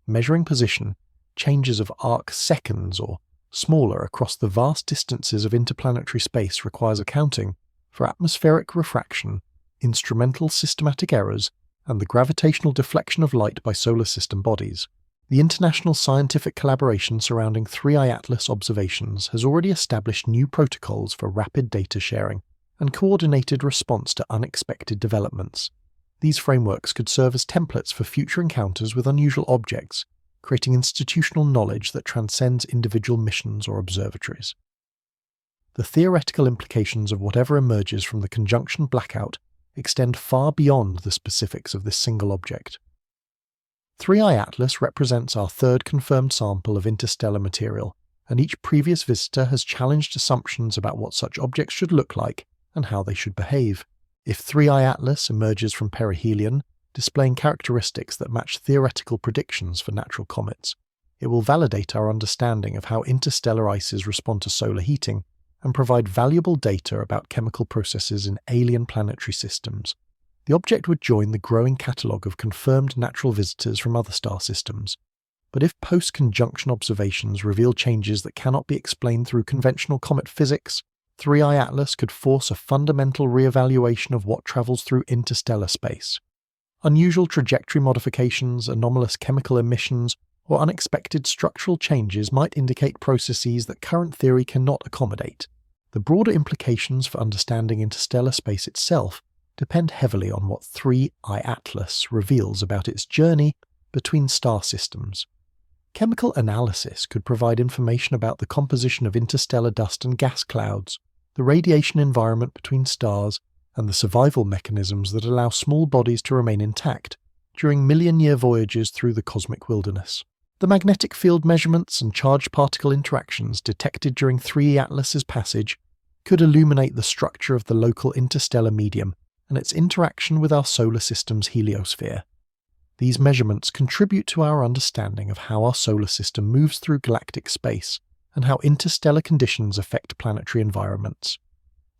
Measuring position, changes of arc seconds or smaller across the vast distances of interplanetary space requires accounting for atmospheric refraction, instrumental systematic errors, and the gravitational deflection of light by solar system bodies. The international scientific collaboration surrounding 3I Atlas observations has already established new protocols for rapid data sharing and coordinated response to unexpected developments. These frameworks could serve as templates for future encounters with unusual objects, creating institutional knowledge that transcends individual missions or observatories. The theoretical implications of whatever emerges from the conjunction blackout extend far beyond the specifics of this single object. 3I Atlas represents our third confirmed sample of interstellar material, and each previous visitor has challenged assumptions about what such objects should look like and how they should behave. If 3I Atlas emerges from perihelion, displaying characteristics that match theoretical predictions for natural comets, it will validate our understanding of how interstellar ices respond to solar heating and provide valuable data about chemical processes in alien planetary systems. The object would join the growing catalogue of confirmed natural visitors from other star systems. But if post-conjunction observations reveal changes that cannot be explained through conventional comet physics, 3i Atlas could force a fundamental re-evaluation of what travels through interstellar space. Unusual trajectory modifications, anomalous chemical emissions, or unexpected structural changes might indicate processes that current theory cannot accommodate. The broader implications for understanding interstellar space itself depend heavily on what 3i Atlas reveals about its journey between star systems. Chemical analysis could provide information about the composition of interstellar dust and gas clouds, the radiation environment between stars, and the survival mechanisms that allow small bodies to remain intact during million-year voyages through the cosmic wilderness. The magnetic field measurements and charged particle interactions detected during 3i Atlas's passage could illuminate the structure of the local interstellar medium and its interaction with our solar system's heliosphere. These measurements contribute to our understanding of how our solar system moves through galactic space and how interstellar conditions affect planetary environments.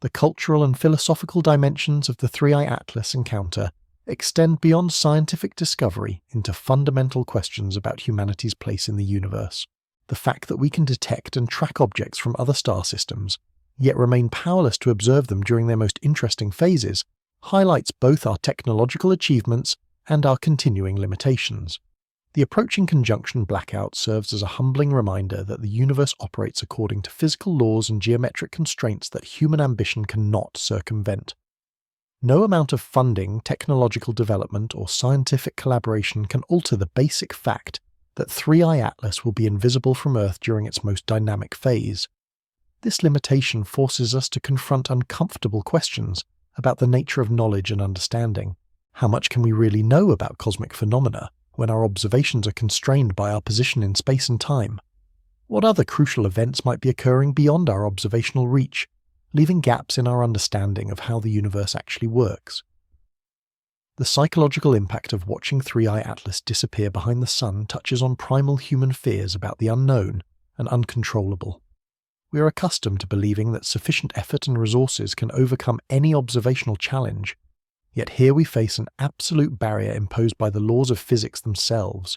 The cultural and philosophical dimensions of the 3i Atlas encounter extend beyond scientific discovery into fundamental questions about humanity's place in the universe. The fact that we can detect and track objects from other star systems, yet remain powerless to observe them during their most interesting phases, highlights both our technological achievements and our continuing limitations. The approaching conjunction blackout serves as a humbling reminder that the universe operates according to physical laws and geometric constraints that human ambition cannot circumvent. No amount of funding, technological development, or scientific collaboration can alter the basic fact that 3i Atlas will be invisible from Earth during its most dynamic phase. This limitation forces us to confront uncomfortable questions about the nature of knowledge and understanding. How much can we really know about cosmic phenomena when our observations are constrained by our position in space and time? What other crucial events might be occurring beyond our observational reach, leaving gaps in our understanding of how the universe actually works? The psychological impact of watching 3i Atlas disappear behind the sun touches on primal human fears about the unknown and uncontrollable. We are accustomed to believing that sufficient effort and resources can overcome any observational challenge, yet here we face an absolute barrier imposed by the laws of physics themselves.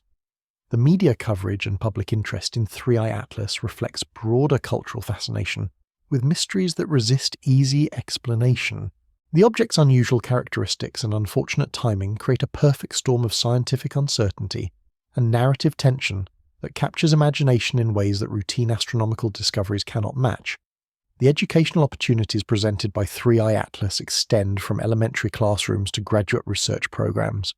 The media coverage and public interest in 3i Atlas reflects broader cultural fascination, with mysteries that resist easy explanation. The object's unusual characteristics and unfortunate timing create a perfect storm of scientific uncertainty and narrative tension that captures imagination in ways that routine astronomical discoveries cannot match. The educational opportunities presented by 3i Atlas extend from elementary classrooms to graduate research programs.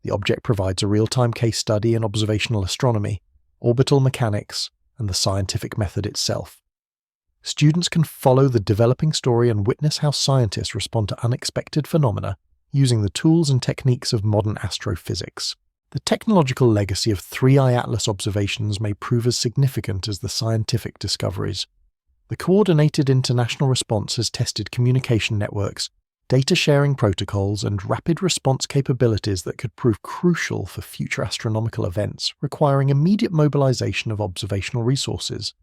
The object provides a real-time case study in observational astronomy, orbital mechanics, and the scientific method itself. Students can follow the developing story and witness how scientists respond to unexpected phenomena using the tools and techniques of modern astrophysics. The technological legacy of 3i Atlas observations may prove as significant as the scientific discoveries. The coordinated international response has tested communication networks, data sharing protocols, and rapid response capabilities that could prove crucial for future astronomical events requiring immediate mobilization of observational resources.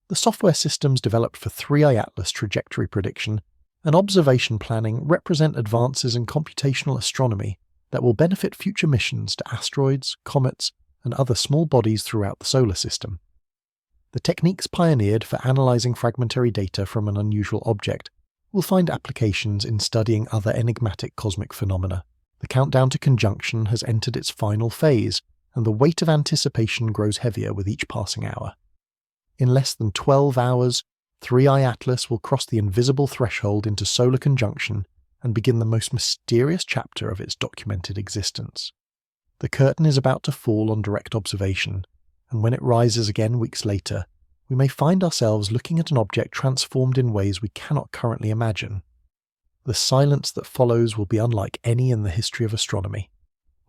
The software systems developed for 3i Atlas trajectory prediction and observation planning represent advances in computational astronomy that will benefit future missions to asteroids, comets, and other small bodies throughout the solar system. The techniques pioneered for analyzing fragmentary data from an unusual object will find applications in studying other enigmatic cosmic phenomena. The countdown to conjunction has entered its final phase, and the weight of anticipation grows heavier with each passing hour. In less than 12 hours, 3i Atlas will cross the invisible threshold into solar conjunction and begin the most mysterious chapter of its documented existence. The curtain is about to fall on direct observation, and when it rises again weeks later, we may find ourselves looking at an object transformed in ways we cannot currently imagine. The silence that follows will be unlike any in the history of astronomy.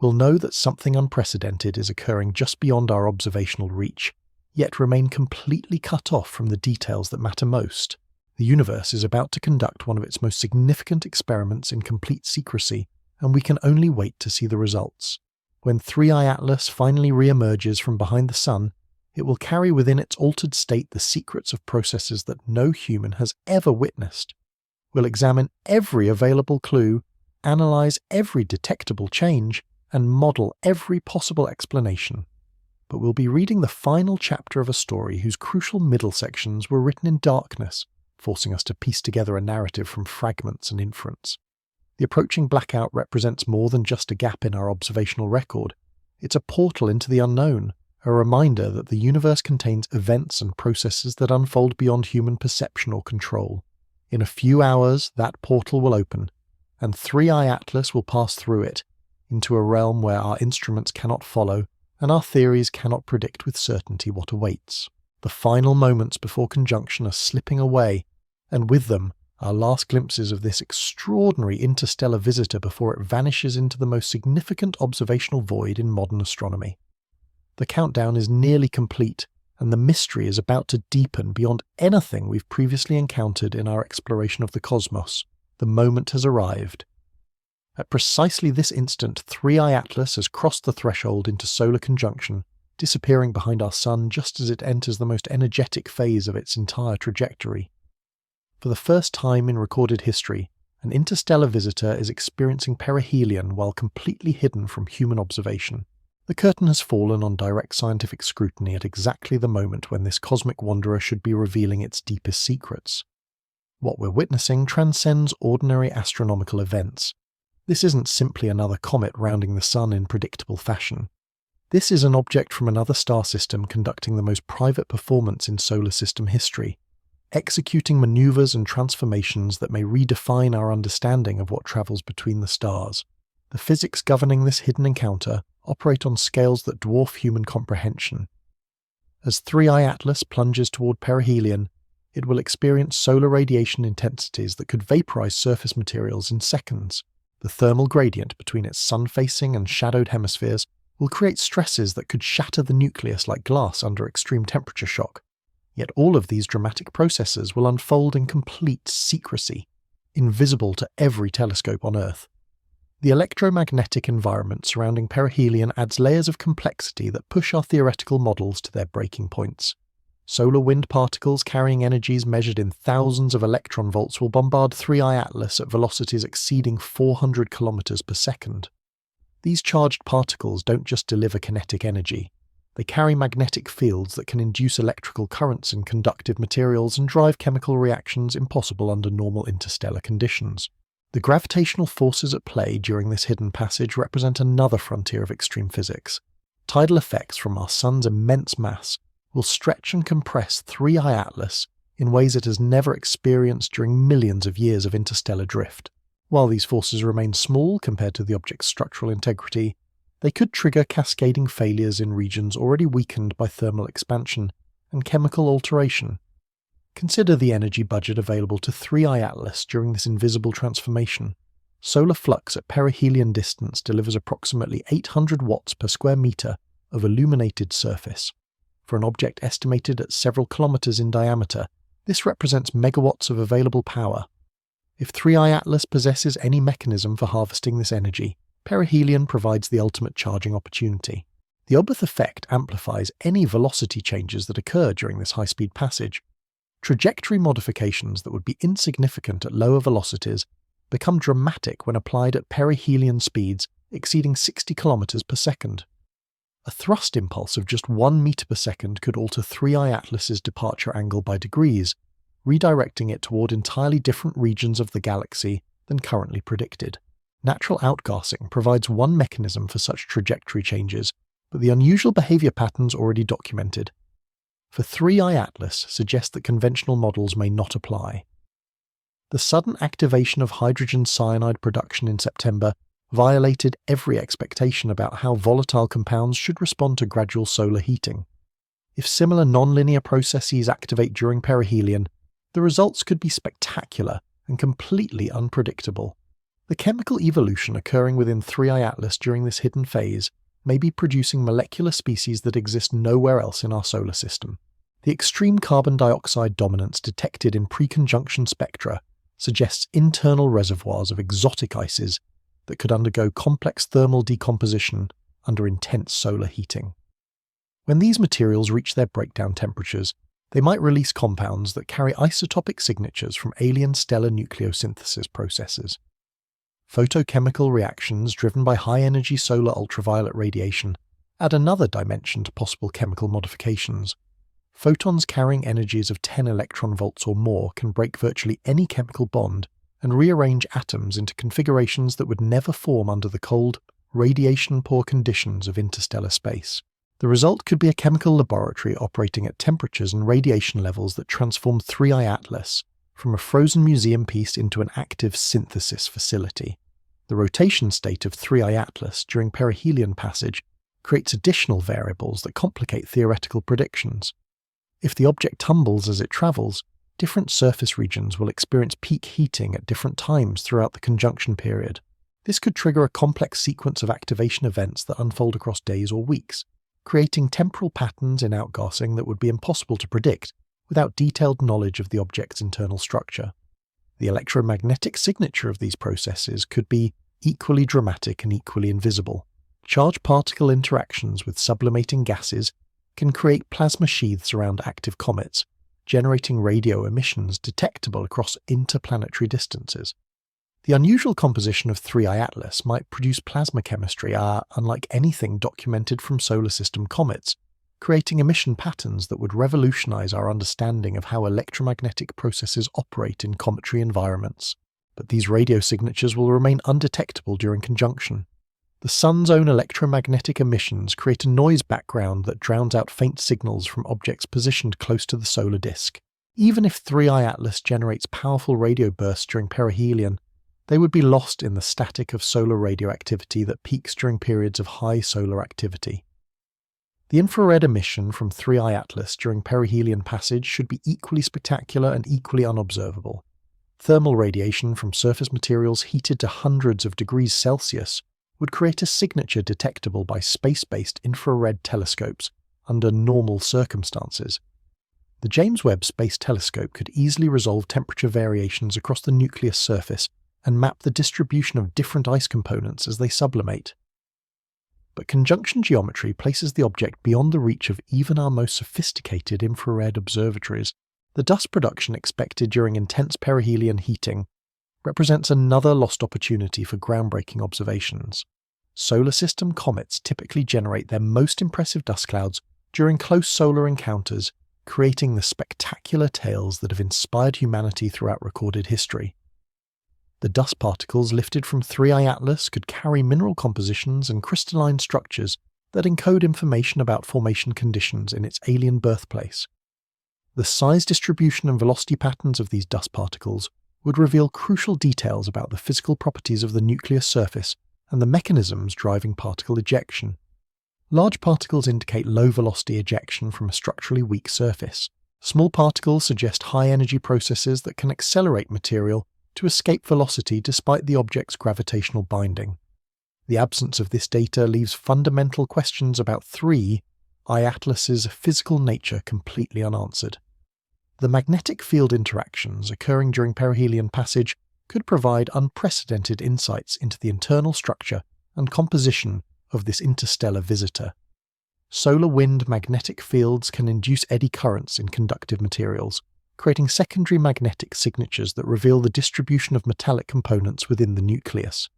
We'll know that something unprecedented is occurring just beyond our observational reach, yet remain completely cut off from the details that matter most. The universe is about to conduct one of its most significant experiments in complete secrecy, and we can only wait to see the results. When 3i Atlas finally re-emerges from behind the sun, it will carry within its altered state the secrets of processes that no human has ever witnessed. We'll examine every available clue, analyze every detectable change, and model every possible explanation. But we'll be reading the final chapter of a story whose crucial middle sections were written in darkness, forcing us to piece together a narrative from fragments and inference. The approaching blackout represents more than just a gap in our observational record. It's a portal into the unknown, a reminder that the universe contains events and processes that unfold beyond human perception or control. In a few hours, that portal will open, and 3i Atlas will pass through it, into a realm where our instruments cannot follow and our theories cannot predict with certainty what awaits. The final moments before conjunction are slipping away, and with them, our last glimpses of this extraordinary interstellar visitor before it vanishes into the most significant observational void in modern astronomy. The countdown is nearly complete, and the mystery is about to deepen beyond anything we've previously encountered in our exploration of the cosmos. The moment has arrived. At precisely this instant, 3i Atlas has crossed the threshold into solar conjunction, disappearing behind our Sun just as it enters the most energetic phase of its entire trajectory. For the first time in recorded history, an interstellar visitor is experiencing perihelion while completely hidden from human observation. The curtain has fallen on direct scientific scrutiny at exactly the moment when this cosmic wanderer should be revealing its deepest secrets. What we're witnessing transcends ordinary astronomical events. This isn't simply another comet rounding the Sun in predictable fashion. This is an object from another star system conducting the most private performance in solar system history, executing maneuvers and transformations that may redefine our understanding of what travels between the stars. The physics governing this hidden encounter operate on scales that dwarf human comprehension. As 3i Atlas plunges toward perihelion, it will experience solar radiation intensities that could vaporize surface materials in seconds. The thermal gradient between its sun-facing and shadowed hemispheres will create stresses that could shatter the nucleus like glass under extreme temperature shock. Yet all of these dramatic processes will unfold in complete secrecy, invisible to every telescope on Earth. The electromagnetic environment surrounding perihelion adds layers of complexity that push our theoretical models to their breaking points. Solar wind particles carrying energies measured in thousands of electron volts will bombard 3i Atlas at velocities exceeding 400 kilometers per second. These charged particles don't just deliver kinetic energy. They carry magnetic fields that can induce electrical currents in conductive materials and drive chemical reactions impossible under normal interstellar conditions. The gravitational forces at play during this hidden passage represent another frontier of extreme physics. Tidal effects from our Sun's immense mass will stretch and compress 3i Atlas in ways it has never experienced during millions of years of interstellar drift. While these forces remain small compared to the object's structural integrity, they could trigger cascading failures in regions already weakened by thermal expansion and chemical alteration. Consider the energy budget available to 3i Atlas during this invisible transformation. Solar flux at perihelion distance delivers approximately 800 watts per square meter of illuminated surface. For an object estimated at several kilometers in diameter, this represents megawatts of available power. If 3i Atlas possesses any mechanism for harvesting this energy, perihelion provides the ultimate charging opportunity. The Obeth effect amplifies any velocity changes that occur during this high-speed passage. Trajectory modifications that would be insignificant at lower velocities become dramatic when applied at perihelion speeds exceeding 60 kilometers per second. A thrust impulse of just 1 meter per second could alter 3i Atlas's departure angle by degrees, redirecting it toward entirely different regions of the galaxy than currently predicted. Natural outgassing provides one mechanism for such trajectory changes, but the unusual behavior patterns already documented for 3i Atlas suggest that conventional models may not apply. The sudden activation of hydrogen cyanide production in September violated every expectation about how volatile compounds should respond to gradual solar heating. If similar nonlinear processes activate during perihelion, the results could be spectacular and completely unpredictable. The chemical evolution occurring within 3i Atlas during this hidden phase may be producing molecular species that exist nowhere else in our solar system. The extreme carbon dioxide dominance detected in pre-conjunction spectra suggests internal reservoirs of exotic ices that could undergo complex thermal decomposition under intense solar heating. When these materials reach their breakdown temperatures, they might release compounds that carry isotopic signatures from alien stellar nucleosynthesis processes. Photochemical reactions driven by high-energy solar ultraviolet radiation add another dimension to possible chemical modifications. Photons carrying energies of 10 electron volts or more can break virtually any chemical bond and rearrange atoms into configurations that would never form under the cold, radiation-poor conditions of interstellar space. The result could be a chemical laboratory operating at temperatures and radiation levels that transform 3I Atlas from a frozen museum piece into an active synthesis facility. The rotation state of 3I Atlas during perihelion passage creates additional variables that complicate theoretical predictions. If the object tumbles as it travels, different surface regions will experience peak heating at different times throughout the conjunction period. This could trigger a complex sequence of activation events that unfold across days or weeks, creating temporal patterns in outgassing that would be impossible to predict without detailed knowledge of the object's internal structure. The electromagnetic signature of these processes could be equally dramatic and equally invisible. Charge-particle interactions with sublimating gases can create plasma sheaths around active comets, generating radio emissions detectable across interplanetary distances. The unusual composition of 3I Atlas might produce plasma chemistry unlike anything documented from solar system comets, creating emission patterns that would revolutionize our understanding of how electromagnetic processes operate in cometary environments. But these radio signatures will remain undetectable during conjunction. The Sun's own electromagnetic emissions create a noise background that drowns out faint signals from objects positioned close to the solar disk. Even if 3I Atlas generates powerful radio bursts during perihelion, they would be lost in the static of solar radioactivity that peaks during periods of high solar activity. The infrared emission from 3I Atlas during perihelion passage should be equally spectacular and equally unobservable. Thermal radiation from surface materials heated to hundreds of degrees Celsius would create a signature detectable by space-based infrared telescopes under normal circumstances. The James Webb Space Telescope could easily resolve temperature variations across the nucleus surface and map the distribution of different ice components as they sublimate. But conjunction geometry places the object beyond the reach of even our most sophisticated infrared observatories. The dust production expected during intense perihelion heating represents another lost opportunity for groundbreaking observations. Solar system comets typically generate their most impressive dust clouds during close solar encounters, creating the spectacular tales that have inspired humanity throughout recorded history. The dust particles lifted from 3I Atlas could carry mineral compositions and crystalline structures that encode information about formation conditions in its alien birthplace. The size distribution and velocity patterns of these dust particles would reveal crucial details about the physical properties of the nucleus surface and the mechanisms driving particle ejection. Large particles indicate low-velocity ejection from a structurally weak surface. Small particles suggest high-energy processes that can accelerate material to escape velocity despite the object's gravitational binding. The absence of this data leaves fundamental questions about 3I Atlas's physical nature completely unanswered. The magnetic field interactions occurring during perihelion passage could provide unprecedented insights into the internal structure and composition of this interstellar visitor. Solar wind magnetic fields can induce eddy currents in conductive materials, creating secondary magnetic signatures that reveal the distribution of metallic components within the nucleus.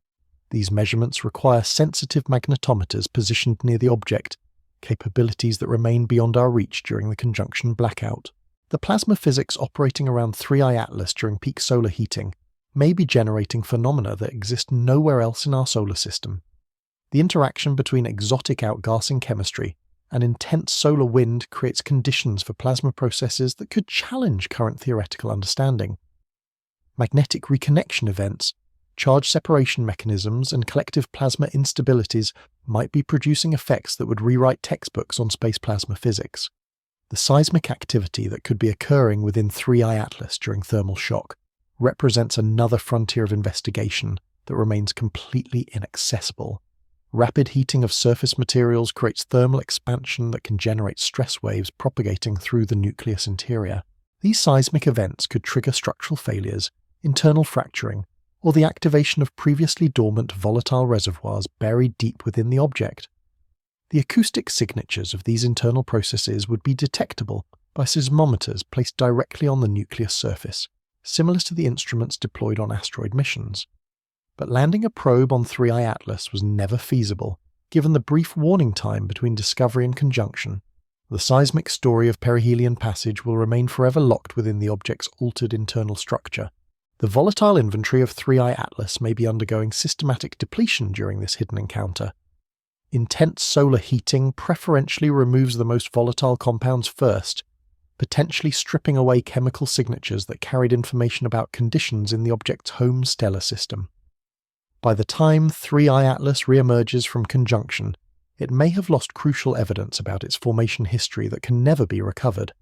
These measurements require sensitive magnetometers positioned near the object, capabilities that remain beyond our reach during the conjunction blackout. The plasma physics operating around 3I Atlas during peak solar heating may be generating phenomena that exist nowhere else in our solar system. The interaction between exotic outgassing chemistry and intense solar wind creates conditions for plasma processes that could challenge current theoretical understanding. Magnetic reconnection events, charge separation mechanisms, and collective plasma instabilities might be producing effects that would rewrite textbooks on space plasma physics. The seismic activity that could be occurring within 3I Atlas during thermal shock represents another frontier of investigation that remains completely inaccessible. Rapid heating of surface materials creates thermal expansion that can generate stress waves propagating through the nucleus interior. These seismic events could trigger structural failures, internal fracturing, or the activation of previously dormant volatile reservoirs buried deep within the object. The acoustic signatures of these internal processes would be detectable by seismometers placed directly on the nucleus surface, similar to the instruments deployed on asteroid missions. But landing a probe on 3I Atlas was never feasible, given the brief warning time between discovery and conjunction. The seismic story of perihelion passage will remain forever locked within the object's altered internal structure. The volatile inventory of 3I Atlas may be undergoing systematic depletion during this hidden encounter. Intense solar heating preferentially removes the most volatile compounds first, potentially stripping away chemical signatures that carried information about conditions in the object's home stellar system. By the time 3I Atlas reemerges from conjunction, it may have lost crucial evidence about its formation history that can never be recovered.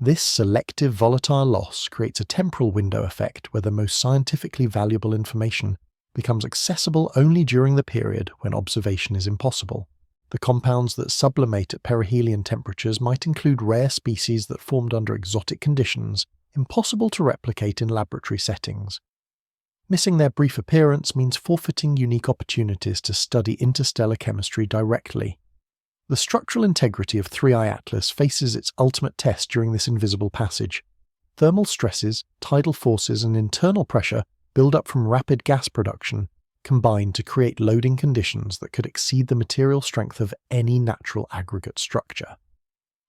This selective volatile loss creates a temporal window effect where the most scientifically valuable information becomes accessible only during the period when observation is impossible. The compounds that sublimate at perihelion temperatures might include rare species that formed under exotic conditions, impossible to replicate in laboratory settings. Missing their brief appearance means forfeiting unique opportunities to study interstellar chemistry directly. The structural integrity of 3I Atlas faces its ultimate test during this invisible passage. Thermal stresses, tidal forces, and internal pressure build up from rapid gas production, combine to create loading conditions that could exceed the material strength of any natural aggregate structure.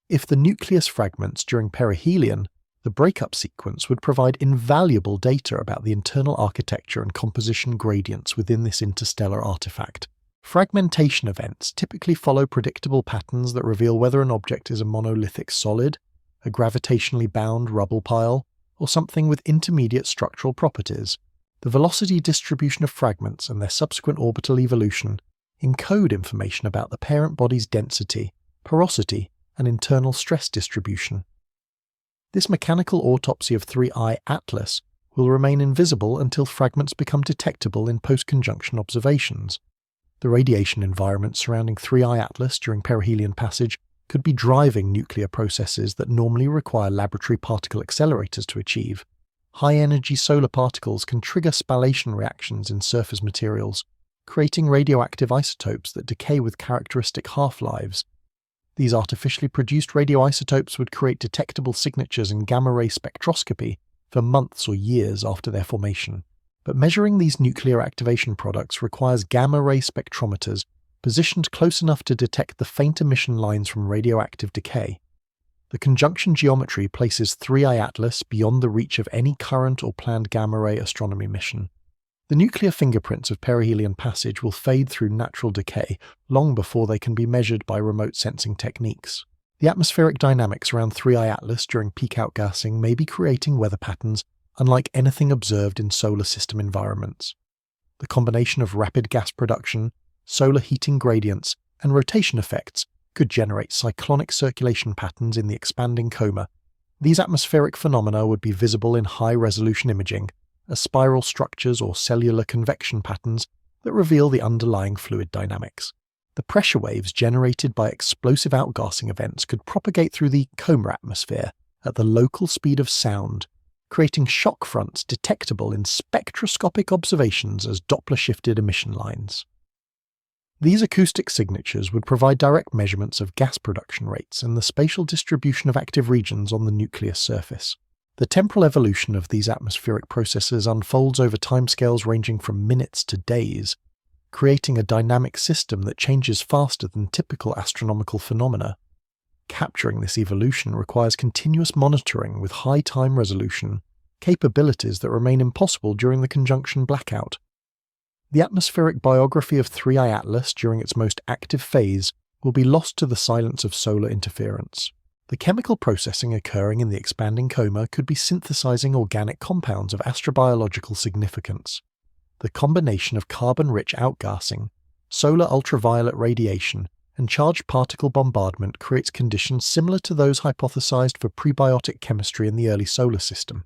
If the nucleus fragments during perihelion, the breakup sequence would provide invaluable data about the internal architecture and composition gradients within this interstellar artifact. Fragmentation events typically follow predictable patterns that reveal whether an object is a monolithic solid, a gravitationally bound rubble pile, or something with intermediate structural properties. The velocity distribution of fragments and their subsequent orbital evolution encode information about the parent body's density, porosity, and internal stress distribution. This mechanical autopsy of 3I Atlas will remain invisible until fragments become detectable in post-conjunction observations. The radiation environment surrounding 3I Atlas during perihelion passage could be driving nuclear processes that normally require laboratory particle accelerators to achieve. High-energy solar particles can trigger spallation reactions in surface materials, creating radioactive isotopes that decay with characteristic half-lives. These artificially produced radioisotopes would create detectable signatures in gamma-ray spectroscopy for months or years after their formation. But measuring these nuclear activation products requires gamma-ray spectrometers positioned close enough to detect the faint emission lines from radioactive decay. The conjunction geometry places 3I Atlas beyond the reach of any current or planned gamma-ray astronomy mission. The nuclear fingerprints of perihelion passage will fade through natural decay long before they can be measured by remote sensing techniques. The atmospheric dynamics around 3I Atlas during peak outgassing may be creating weather patterns unlike anything observed in solar system environments. The combination of rapid gas production, solar heating gradients, and rotation effects could generate cyclonic circulation patterns in the expanding coma. These atmospheric phenomena would be visible in high-resolution imaging as spiral structures or cellular convection patterns that reveal the underlying fluid dynamics. The pressure waves generated by explosive outgassing events could propagate through the coma atmosphere at the local speed of sound, creating shock fronts detectable in spectroscopic observations as Doppler-shifted emission lines. These acoustic signatures would provide direct measurements of gas production rates and the spatial distribution of active regions on the nucleus surface. The temporal evolution of these atmospheric processes unfolds over timescales ranging from minutes to days, creating a dynamic system that changes faster than typical astronomical phenomena. Capturing this evolution requires continuous monitoring with high time resolution, capabilities that remain impossible during the conjunction blackout. The atmospheric biography of 3I Atlas during its most active phase will be lost to the silence of solar interference. The chemical processing occurring in the expanding coma could be synthesizing organic compounds of astrobiological significance. The combination of carbon-rich outgassing, solar ultraviolet radiation, and charged particle bombardment creates conditions similar to those hypothesized for prebiotic chemistry in the early solar system.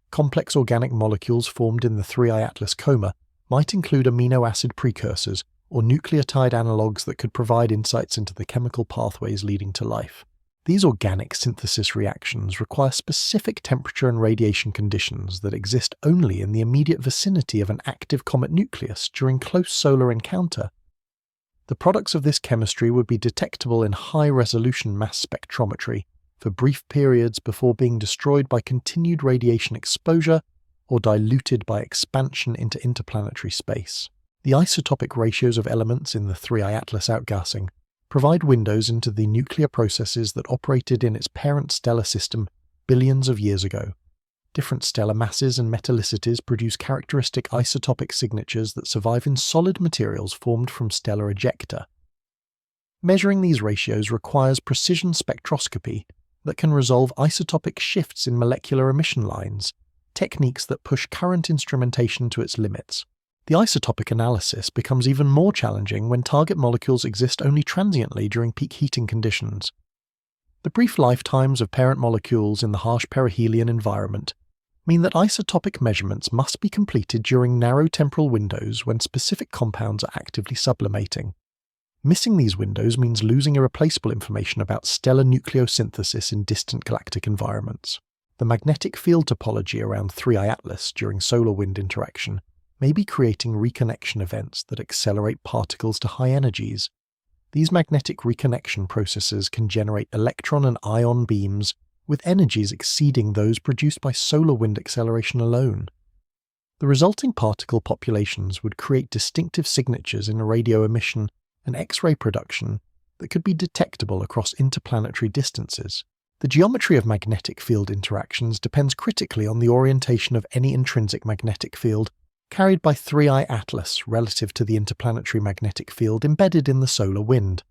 Complex organic molecules formed in the 3I Atlas coma might include amino acid precursors or nucleotide analogues that could provide insights into the chemical pathways leading to life. These organic synthesis reactions require specific temperature and radiation conditions that exist only in the immediate vicinity of an active comet nucleus during close solar encounter. The products of this chemistry would be detectable in high-resolution mass spectrometry for brief periods before being destroyed by continued radiation exposure or diluted by expansion into interplanetary space. The isotopic ratios of elements in the 3I Atlas outgassing provide windows into the nuclear processes that operated in its parent stellar system billions of years ago. Different stellar masses and metallicities produce characteristic isotopic signatures that survive in solid materials formed from stellar ejecta. Measuring these ratios requires precision spectroscopy that can resolve isotopic shifts in molecular emission lines, techniques that push current instrumentation to its limits. The isotopic analysis becomes even more challenging when target molecules exist only transiently during peak heating conditions. The brief lifetimes of parent molecules in the harsh perihelion environment mean that isotopic measurements must be completed during narrow temporal windows when specific compounds are actively sublimating. Missing these windows means losing irreplaceable information about stellar nucleosynthesis in distant galactic environments. The magnetic field topology around 3I Atlas during solar-wind interaction may be creating reconnection events that accelerate particles to high energies. These magnetic reconnection processes can generate electron and ion beams with energies exceeding those produced by solar wind acceleration alone. The resulting particle populations would create distinctive signatures in radio emission and X-ray production that could be detectable across interplanetary distances. The geometry of magnetic field interactions depends critically on the orientation of any intrinsic magnetic field carried by 3I Atlas relative to the interplanetary magnetic field embedded in the solar wind.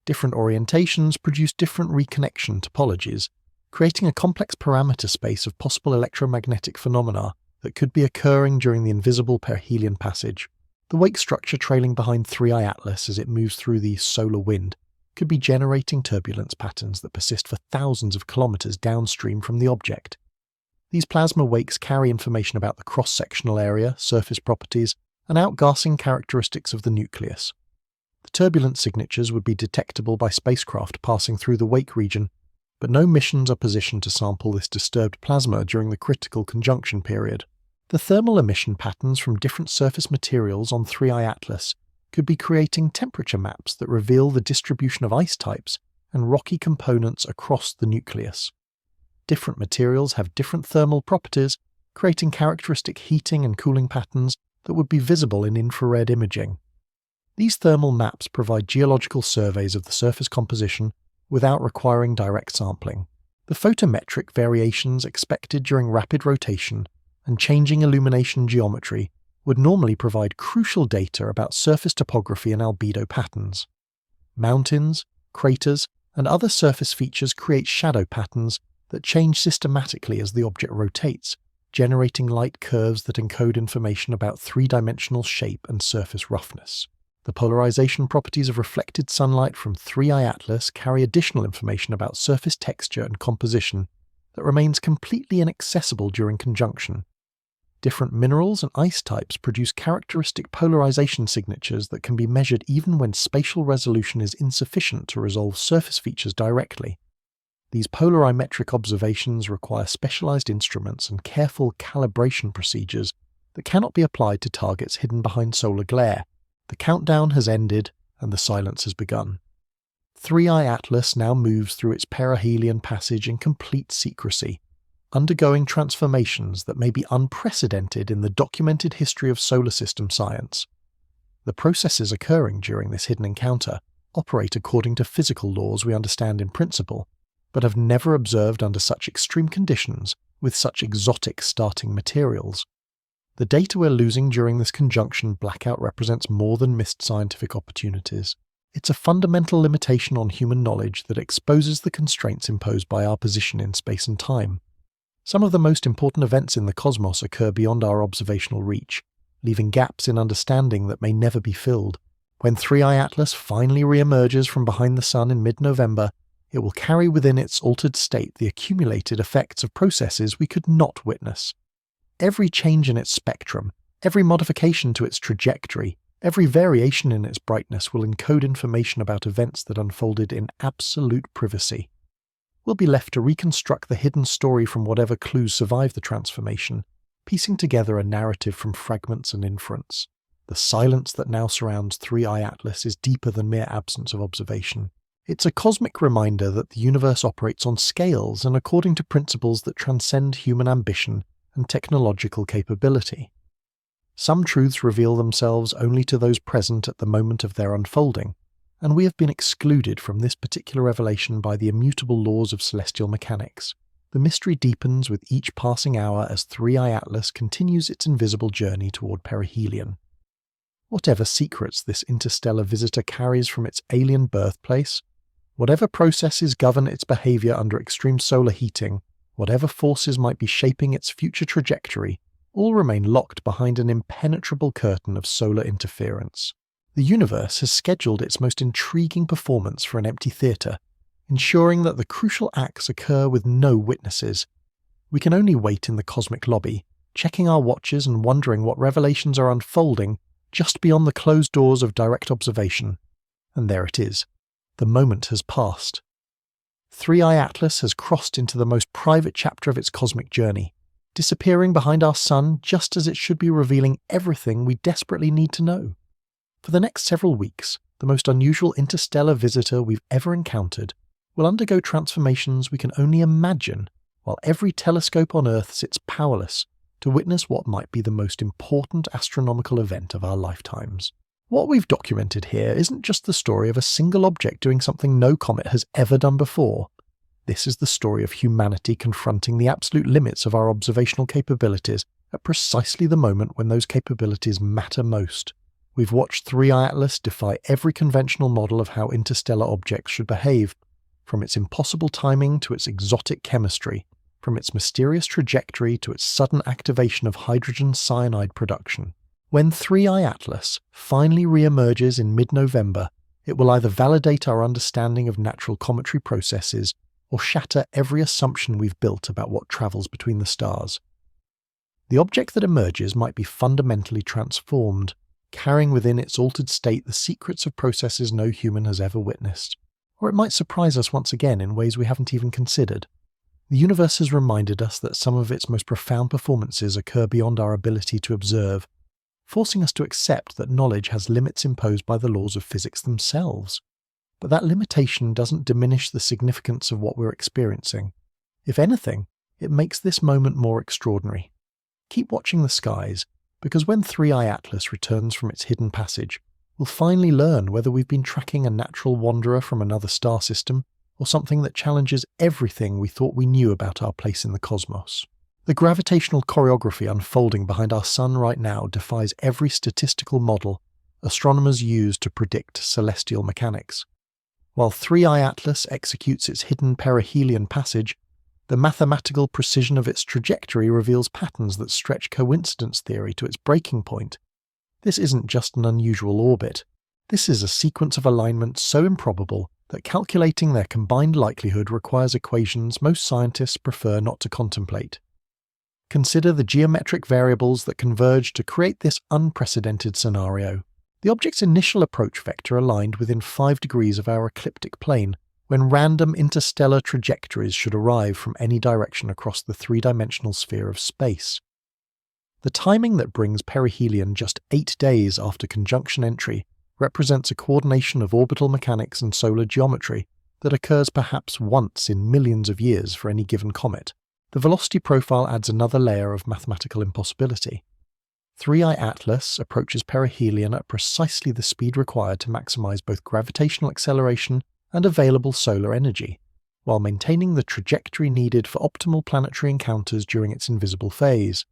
Different orientations produce different reconnection topologies, creating a complex parameter space of possible electromagnetic phenomena that could be occurring during the invisible perihelion passage. The wake structure trailing behind 3I Atlas as it moves through the solar wind could be generating turbulence patterns that persist for thousands of kilometers downstream from the object. These plasma wakes carry information about the cross-sectional area, surface properties, and outgassing characteristics of the nucleus. The turbulence signatures would be detectable by spacecraft passing through the wake region, but no missions are positioned to sample this disturbed plasma during the critical conjunction period. The thermal emission patterns from different surface materials on 3I Atlas could be creating temperature maps that reveal the distribution of ice types and rocky components across the nucleus. Different materials have different thermal properties, creating characteristic heating and cooling patterns that would be visible in infrared imaging. These thermal maps provide geological surveys of the surface composition without requiring direct sampling. The photometric variations expected during rapid rotation and changing illumination geometry would normally provide crucial data about surface topography and albedo patterns. Mountains, craters, and other surface features create shadow patterns that change systematically as the object rotates, generating light curves that encode information about three-dimensional shape and surface roughness. The polarization properties of reflected sunlight from 3I Atlas carry additional information about surface texture and composition that remains completely inaccessible during conjunction. Different minerals and ice types produce characteristic polarization signatures that can be measured even when spatial resolution is insufficient to resolve surface features directly. These polarimetric observations require specialized instruments and careful calibration procedures that cannot be applied to targets hidden behind solar glare. The countdown has ended and the silence has begun. 3I Atlas now moves through its perihelion passage in complete secrecy, undergoing transformations that may be unprecedented in the documented history of solar system science. The processes occurring during this hidden encounter operate according to physical laws we understand in principle, but have never observed under such extreme conditions with such exotic starting materials. The data we're losing during this conjunction blackout represents more than missed scientific opportunities. It's a fundamental limitation on human knowledge that exposes the constraints imposed by our position in space and time. Some of the most important events in the cosmos occur beyond our observational reach, leaving gaps in understanding that may never be filled. When 3I Atlas finally reemerges from behind the Sun in mid-November, it will carry within its altered state the accumulated effects of processes we could not witness. Every change in its spectrum, every modification to its trajectory, every variation in its brightness will encode information about events that unfolded in absolute privacy. We'll be left to reconstruct the hidden story from whatever clues survive the transformation, piecing together a narrative from fragments and inference. The silence that now surrounds 3I Atlas is deeper than mere absence of observation. It's a cosmic reminder that the universe operates on scales and according to principles that transcend human ambition and technological capability. Some truths reveal themselves only to those present at the moment of their unfolding, and we have been excluded from this particular revelation by the immutable laws of celestial mechanics. The mystery deepens with each passing hour as 3i Atlas continues its invisible journey toward perihelion. Whatever secrets this interstellar visitor carries from its alien birthplace, whatever processes govern its behavior under extreme solar heating, whatever forces might be shaping its future trajectory, all remain locked behind an impenetrable curtain of solar interference. The universe has scheduled its most intriguing performance for an empty theatre, ensuring that the crucial acts occur with no witnesses. We can only wait in the cosmic lobby, checking our watches and wondering what revelations are unfolding just beyond the closed doors of direct observation. And there it is. The moment has passed. 3i Atlas has crossed into the most private chapter of its cosmic journey, disappearing behind our sun just as it should be revealing everything we desperately need to know. For the next several weeks, the most unusual interstellar visitor we've ever encountered will undergo transformations we can only imagine, while every telescope on Earth sits powerless to witness what might be the most important astronomical event of our lifetimes. What we've documented here isn't just the story of a single object doing something no comet has ever done before. This is the story of humanity confronting the absolute limits of our observational capabilities at precisely the moment when those capabilities matter most. We've watched 3i Atlas defy every conventional model of how interstellar objects should behave, from its impossible timing to its exotic chemistry, from its mysterious trajectory to its sudden activation of hydrogen cyanide production. When 3i Atlas finally reemerges in mid-November, it will either validate our understanding of natural cometary processes or shatter every assumption we've built about what travels between the stars. The object that emerges might be fundamentally transformed, carrying within its altered state the secrets of processes no human has ever witnessed. Or it might surprise us once again in ways we haven't even considered. The universe has reminded us that some of its most profound performances occur beyond our ability to observe, forcing us to accept that knowledge has limits imposed by the laws of physics themselves. But that limitation doesn't diminish the significance of what we're experiencing. If anything, it makes this moment more extraordinary. Keep watching the skies, because when 3i Atlas returns from its hidden passage, we'll finally learn whether we've been tracking a natural wanderer from another star system, or something that challenges everything we thought we knew about our place in the cosmos. The gravitational choreography unfolding behind our sun right now defies every statistical model astronomers use to predict celestial mechanics. While 3i Atlas executes its hidden perihelion passage, the mathematical precision of its trajectory reveals patterns that stretch coincidence theory to its breaking point. This isn't just an unusual orbit. This is a sequence of alignments so improbable that calculating their combined likelihood requires equations most scientists prefer not to contemplate. Consider the geometric variables that converge to create this unprecedented scenario. The object's initial approach vector aligned within 5 degrees of our ecliptic plane, when random interstellar trajectories should arrive from any direction across the three-dimensional sphere of space. The timing that brings perihelion just 8 days after conjunction entry represents a coordination of orbital mechanics and solar geometry that occurs perhaps once in millions of years for any given comet. The velocity profile adds another layer of mathematical impossibility. 3i Atlas approaches perihelion at precisely the speed required to maximize both gravitational acceleration and available solar energy, while maintaining the trajectory needed for optimal planetary encounters during its invisible phase.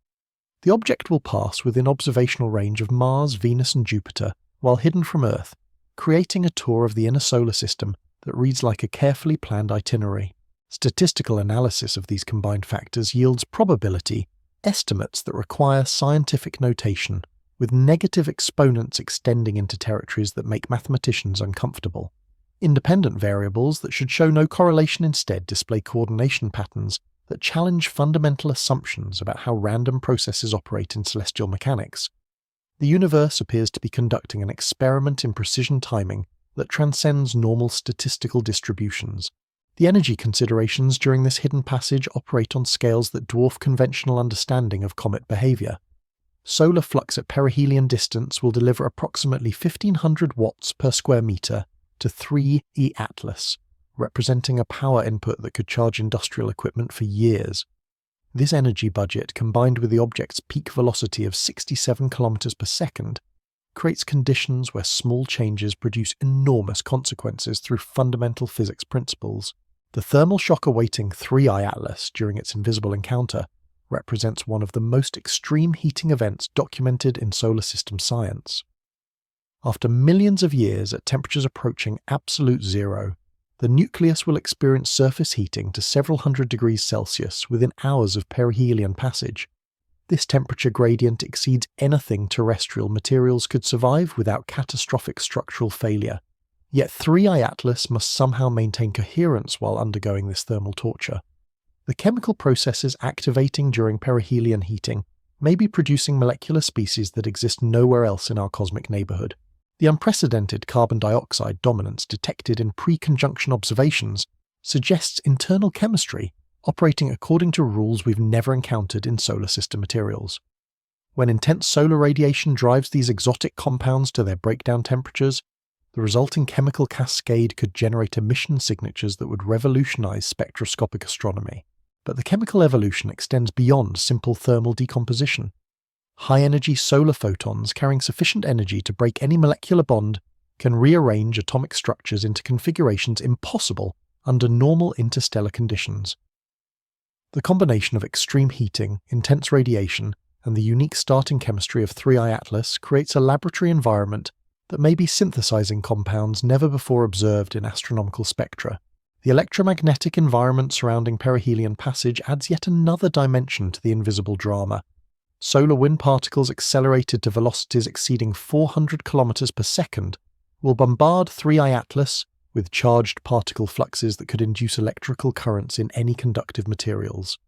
The object will pass within observational range of Mars, Venus and Jupiter while hidden from Earth, creating a tour of the inner solar system that reads like a carefully planned itinerary. Statistical analysis of these combined factors yields probability estimates that require scientific notation, with negative exponents extending into territories that make mathematicians uncomfortable. Independent variables that should show no correlation instead display coordination patterns that challenge fundamental assumptions about how random processes operate in celestial mechanics. The universe appears to be conducting an experiment in precision timing that transcends normal statistical distributions. The energy considerations during this hidden passage operate on scales that dwarf conventional understanding of comet behavior. Solar flux at perihelion distance will deliver approximately 1500 watts per square meter to 3e Atlas, representing a power input that could charge industrial equipment for years. This energy budget, combined with the object's peak velocity of 67 km per second, creates conditions where small changes produce enormous consequences through fundamental physics principles. The thermal shock awaiting 3I Atlas during its invisible encounter represents one of the most extreme heating events documented in solar system science. After millions of years at temperatures approaching absolute zero, the nucleus will experience surface heating to several hundred degrees Celsius within hours of perihelion passage. This temperature gradient exceeds anything terrestrial materials could survive without catastrophic structural failure. Yet 3I Atlas must somehow maintain coherence while undergoing this thermal torture. The chemical processes activating during perihelion heating may be producing molecular species that exist nowhere else in our cosmic neighborhood. The unprecedented carbon dioxide dominance detected in pre-conjunction observations suggests internal chemistry operating according to rules we've never encountered in solar system materials. When intense solar radiation drives these exotic compounds to their breakdown temperatures, the resulting chemical cascade could generate emission signatures that would revolutionize spectroscopic astronomy. But the chemical evolution extends beyond simple thermal decomposition. High-energy solar photons carrying sufficient energy to break any molecular bond can rearrange atomic structures into configurations impossible under normal interstellar conditions. The combination of extreme heating, intense radiation, and the unique starting chemistry of 3I Atlas creates a laboratory environment that may be synthesizing compounds never before observed in astronomical spectra. The electromagnetic environment surrounding perihelion passage adds yet another dimension to the invisible drama. Solar wind particles accelerated to velocities exceeding 400 km per second will bombard 3I Atlas with charged particle fluxes that could induce electrical currents in any conductive materials.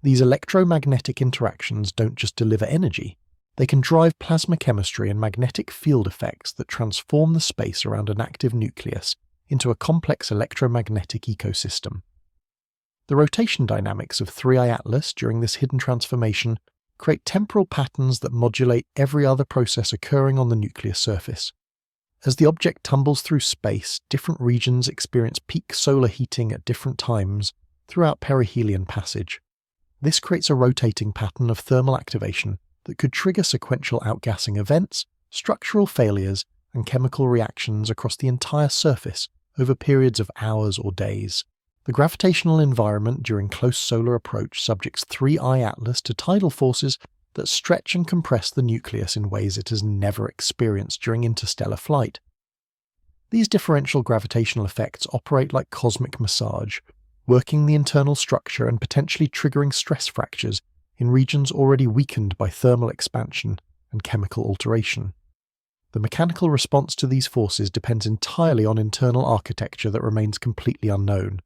These electromagnetic interactions don't just deliver energy, they can drive plasma chemistry and magnetic field effects that transform the space around an active nucleus into a complex electromagnetic ecosystem. The rotation dynamics of 3I Atlas during this hidden transformation create temporal patterns that modulate every other process occurring on the nucleus surface. As the object tumbles through space, different regions experience peak solar heating at different times throughout perihelion passage. This creates a rotating pattern of thermal activation that could trigger sequential outgassing events, structural failures, and chemical reactions across the entire surface over periods of hours or days. The gravitational environment during close solar approach subjects 3I Atlas to tidal forces that stretch and compress the nucleus in ways it has never experienced during interstellar flight. These differential gravitational effects operate like cosmic massage, working the internal structure and potentially triggering stress fractures in regions already weakened by thermal expansion and chemical alteration. The mechanical response to these forces depends entirely on internal architecture that remains completely unknown.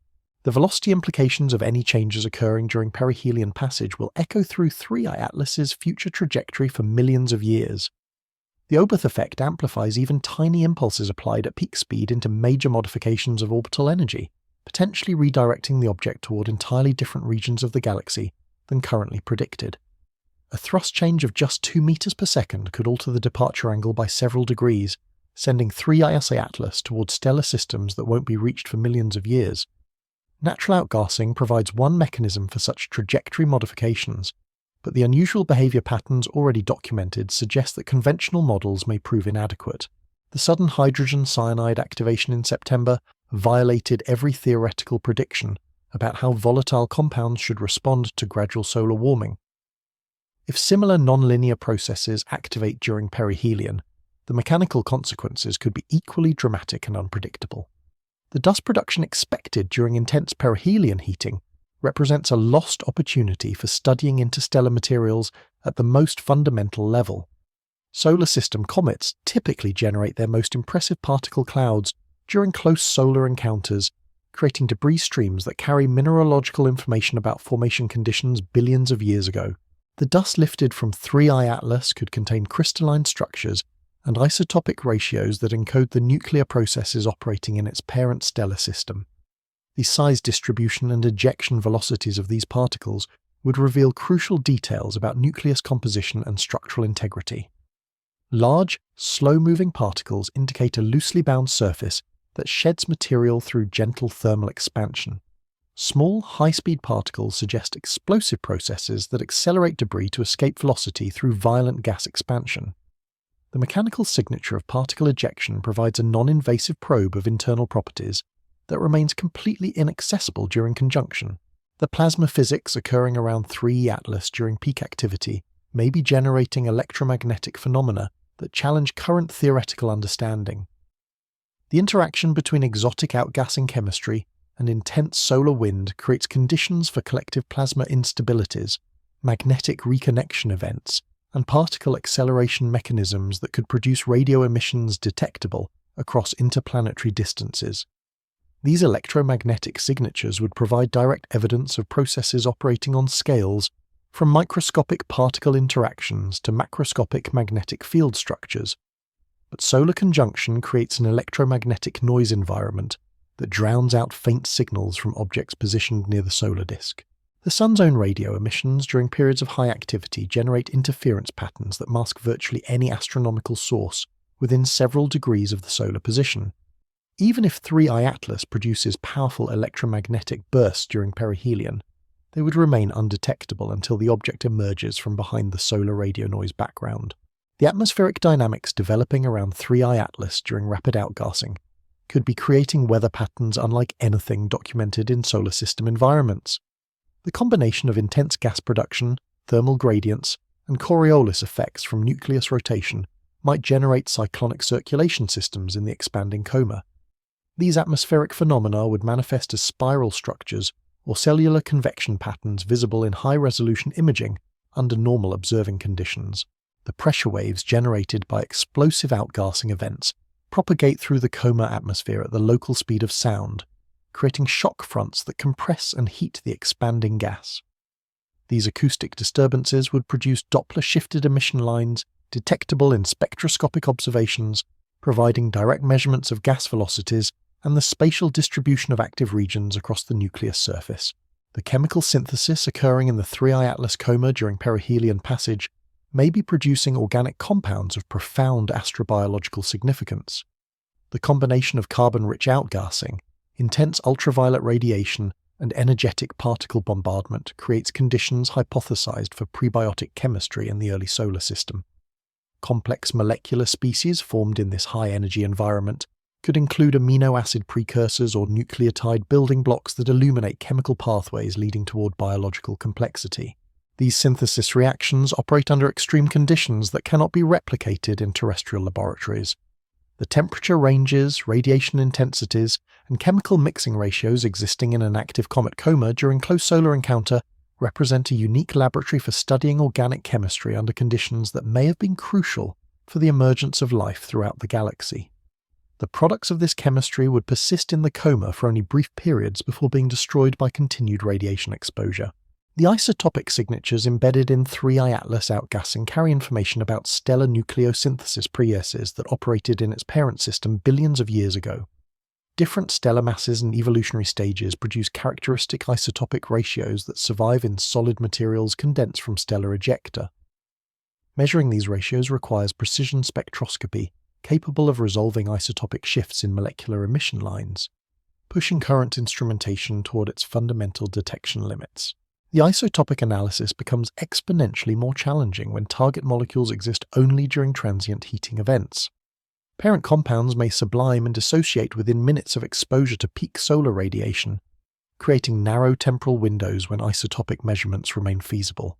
The velocity implications of any changes occurring during perihelion passage will echo through 3I Atlas's future trajectory for millions of years. The Oberth effect amplifies even tiny impulses applied at peak speed into major modifications of orbital energy, potentially redirecting the object toward entirely different regions of the galaxy than currently predicted. A thrust change of just 2 meters per second could alter the departure angle by several degrees, sending 3I Atlas towards stellar systems that won't be reached for millions of years. Natural outgassing provides one mechanism for such trajectory modifications, but the unusual behavior patterns already documented suggest that conventional models may prove inadequate. The sudden hydrogen cyanide activation in September violated every theoretical prediction about how volatile compounds should respond to gradual solar warming. If similar nonlinear processes activate during perihelion, the mechanical consequences could be equally dramatic and unpredictable. The dust production expected during intense perihelion heating represents a lost opportunity for studying interstellar materials at the most fundamental level. Solar system comets typically generate their most impressive particle clouds during close solar encounters, creating debris streams that carry mineralogical information about formation conditions billions of years ago. The dust lifted from 3I Atlas could contain crystalline structures and isotopic ratios that encode the nuclear processes operating in its parent stellar system. The size distribution and ejection velocities of these particles would reveal crucial details about nucleus composition and structural integrity. Large, slow-moving particles indicate a loosely bound surface that sheds material through gentle thermal expansion. Small, high-speed particles suggest explosive processes that accelerate debris to escape velocity through violent gas expansion. The mechanical signature of particle ejection provides a non-invasive probe of internal properties that remains completely inaccessible during conjunction. The plasma physics occurring around 3E Atlas during peak activity may be generating electromagnetic phenomena that challenge current theoretical understanding. The interaction between exotic outgassing chemistry and intense solar wind creates conditions for collective plasma instabilities, magnetic reconnection events, and particle acceleration mechanisms that could produce radio emissions detectable across interplanetary distances. These electromagnetic signatures would provide direct evidence of processes operating on scales from microscopic particle interactions to macroscopic magnetic field structures. But solar conjunction creates an electromagnetic noise environment that drowns out faint signals from objects positioned near the solar disk. The Sun's own radio emissions during periods of high activity generate interference patterns that mask virtually any astronomical source within several degrees of the solar position. Even if 3I Atlas produces powerful electromagnetic bursts during perihelion, they would remain undetectable until the object emerges from behind the solar radio noise background. The atmospheric dynamics developing around 3I Atlas during rapid outgassing could be creating weather patterns unlike anything documented in solar system environments. The combination of intense gas production, thermal gradients, and Coriolis effects from nucleus rotation might generate cyclonic circulation systems in the expanding coma. These atmospheric phenomena would manifest as spiral structures or cellular convection patterns visible in high-resolution imaging under normal observing conditions. The pressure waves generated by explosive outgassing events propagate through the coma atmosphere at the local speed of sound, creating shock fronts that compress and heat the expanding gas. These acoustic disturbances would produce Doppler-shifted emission lines detectable in spectroscopic observations, providing direct measurements of gas velocities and the spatial distribution of active regions across the nucleus surface. The chemical synthesis occurring in the 3I Atlas coma during perihelion passage may be producing organic compounds of profound astrobiological significance. The combination of carbon-rich outgassing, intense ultraviolet radiation, and energetic particle bombardment creates conditions hypothesized for prebiotic chemistry in the early solar system. Complex molecular species formed in this high-energy environment could include amino acid precursors or nucleotide building blocks that illuminate chemical pathways leading toward biological complexity. These synthesis reactions operate under extreme conditions that cannot be replicated in terrestrial laboratories. The temperature ranges, radiation intensities, and chemical mixing ratios existing in an active comet coma during close solar encounter represent a unique laboratory for studying organic chemistry under conditions that may have been crucial for the emergence of life throughout the galaxy. The products of this chemistry would persist in the coma for only brief periods before being destroyed by continued radiation exposure. The isotopic signatures embedded in 3I Atlas outgassing carry information about stellar nucleosynthesis processes that operated in its parent system billions of years ago. Different stellar masses and evolutionary stages produce characteristic isotopic ratios that survive in solid materials condensed from stellar ejecta. Measuring these ratios requires precision spectroscopy, capable of resolving isotopic shifts in molecular emission lines, pushing current instrumentation toward its fundamental detection limits. The isotopic analysis becomes exponentially more challenging when target molecules exist only during transient heating events. Parent compounds may sublime and dissociate within minutes of exposure to peak solar radiation, creating narrow temporal windows when isotopic measurements remain feasible.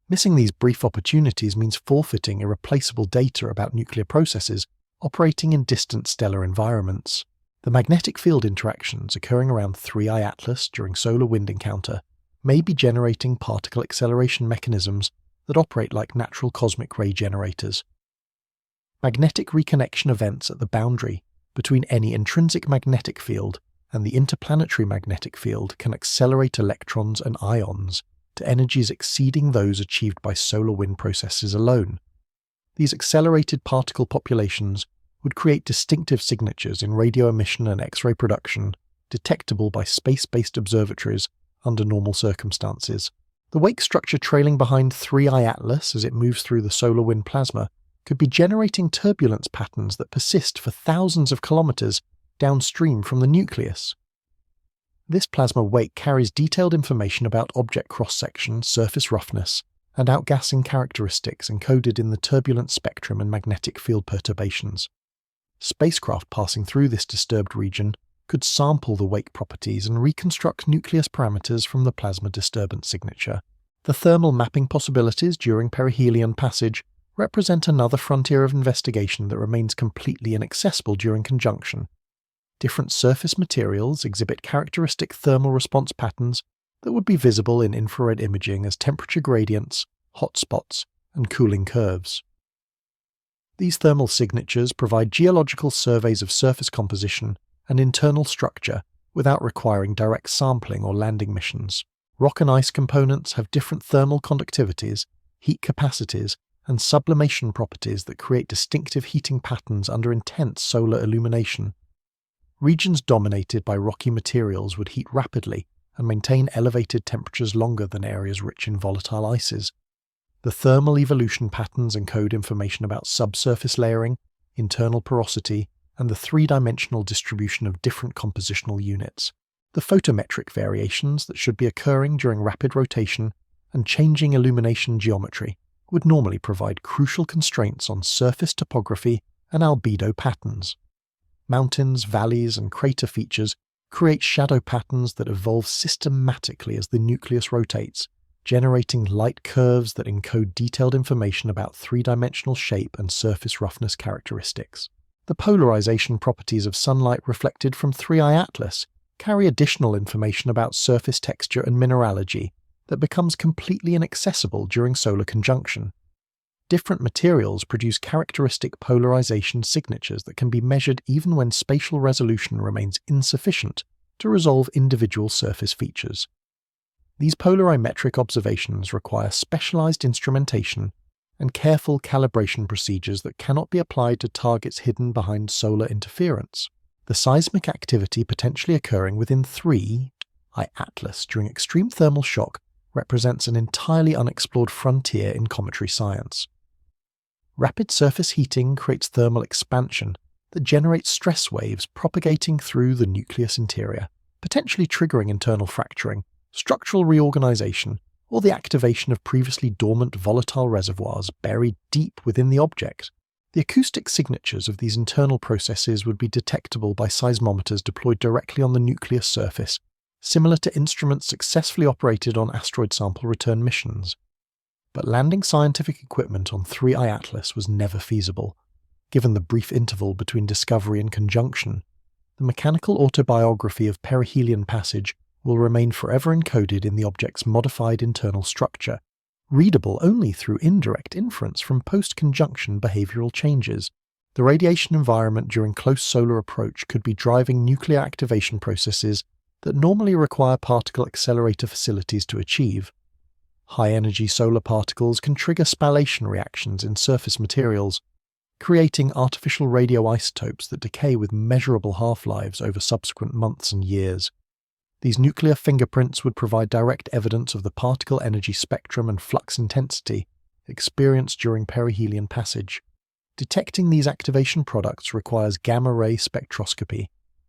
Missing these brief opportunities means forfeiting irreplaceable data about nuclear processes operating in distant stellar environments. The magnetic field interactions occurring around 3I Atlas during solar wind encounter may be generating particle acceleration mechanisms that operate like natural cosmic ray generators. Magnetic reconnection events at the boundary between any intrinsic magnetic field and the interplanetary magnetic field can accelerate electrons and ions to energies exceeding those achieved by solar wind processes alone. These accelerated particle populations would create distinctive signatures in radio emission and X-ray production, detectable by space-based observatories under normal circumstances. The wake structure trailing behind 3I Atlas as it moves through the solar wind plasma could be generating turbulence patterns that persist for thousands of kilometers downstream from the nucleus. This plasma wake carries detailed information about object cross-section, surface roughness, and outgassing characteristics encoded in the turbulent spectrum and magnetic field perturbations. Spacecraft passing through this disturbed region could sample the wake properties and reconstruct nucleus parameters from the plasma disturbance signature. The thermal mapping possibilities during perihelion passage represent another frontier of investigation that remains completely inaccessible during conjunction. Different surface materials exhibit characteristic thermal response patterns that would be visible in infrared imaging as temperature gradients, hotspots, and cooling curves. These thermal signatures provide geological surveys of surface composition and internal structure without requiring direct sampling or landing missions. Rock and ice components have different thermal conductivities, heat capacities, and sublimation properties that create distinctive heating patterns under intense solar illumination. Regions dominated by rocky materials would heat rapidly and maintain elevated temperatures longer than areas rich in volatile ices. The thermal evolution patterns encode information about subsurface layering, internal porosity, and the three-dimensional distribution of different compositional units. The photometric variations that should be occurring during rapid rotation and changing illumination geometry would normally provide crucial constraints on surface topography and albedo patterns. Mountains, valleys, and crater features create shadow patterns that evolve systematically as the nucleus rotates, generating light curves that encode detailed information about three-dimensional shape and surface roughness characteristics. The polarization properties of sunlight reflected from 3I Atlas carry additional information about surface texture and mineralogy that becomes completely inaccessible during solar conjunction. Different materials produce characteristic polarization signatures that can be measured even when spatial resolution remains insufficient to resolve individual surface features. These polarimetric observations require specialized instrumentation and careful calibration procedures that cannot be applied to targets hidden behind solar interference. The seismic activity potentially occurring within 3I Atlas during extreme thermal shock represents an entirely unexplored frontier in cometary science. Rapid surface heating creates thermal expansion that generates stress waves propagating through the nucleus interior, potentially triggering internal fracturing, structural reorganization, or the activation of previously dormant volatile reservoirs buried deep within the object. The acoustic signatures of these internal processes would be detectable by seismometers deployed directly on the nucleus surface, similar to instruments successfully operated on asteroid sample return missions. But landing scientific equipment on 3I Atlas was never feasible. Given the brief interval between discovery and conjunction, the mechanical autobiography of perihelion passage will remain forever encoded in the object's modified internal structure, readable only through indirect inference from post-conjunction behavioral changes. The radiation environment during close solar approach could be driving nuclear activation processes that normally require particle accelerator facilities to achieve. High-energy solar particles can trigger spallation reactions in surface materials, creating artificial radioisotopes that decay with measurable half-lives over subsequent months and years. These nuclear fingerprints would provide direct evidence of the particle energy spectrum and flux intensity experienced during perihelion passage. Detecting these activation products requires gamma-ray spectroscopy,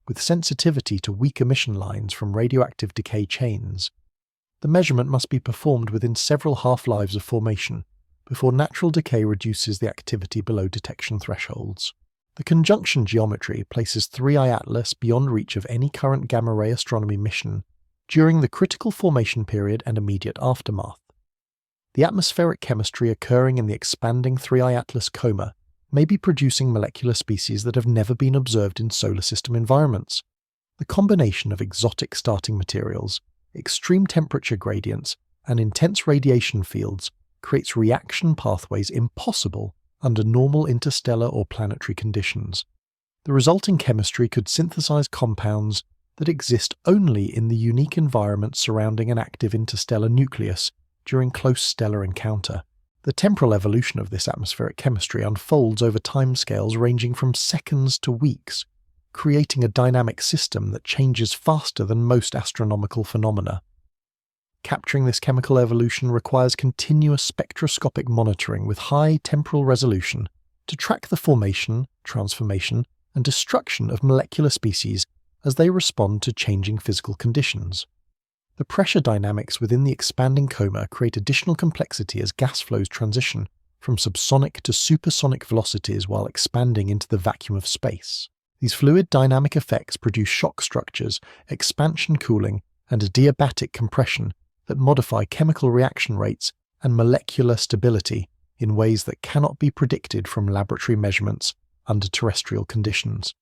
with sensitivity to weak emission lines from radioactive decay chains. The measurement must be performed within several half-lives of formation, before natural decay reduces the activity below detection thresholds. The conjunction geometry places 3I Atlas beyond reach of any current gamma-ray astronomy mission during the critical formation period and immediate aftermath. The atmospheric chemistry occurring in the expanding 3I Atlas coma may be producing molecular species that have never been observed in solar system environments. The combination of exotic starting materials, extreme temperature gradients, and intense radiation fields creates reaction pathways impossible under normal interstellar or planetary conditions. The resulting chemistry could synthesize compounds that exist only in the unique environment surrounding an active interstellar nucleus during close stellar encounter. The temporal evolution of this atmospheric chemistry unfolds over timescales ranging from seconds to weeks, creating a dynamic system that changes faster than most astronomical phenomena. Capturing this chemical evolution requires continuous spectroscopic monitoring with high temporal resolution to track the formation, transformation, and destruction of molecular species as they respond to changing physical conditions. The pressure dynamics within the expanding coma create additional complexity as gas flows transition from subsonic to supersonic velocities while expanding into the vacuum of space. These fluid dynamic effects produce shock structures, expansion cooling, and adiabatic compression that modify chemical reaction rates and molecular stability in ways that cannot be predicted from laboratory measurements under terrestrial conditions.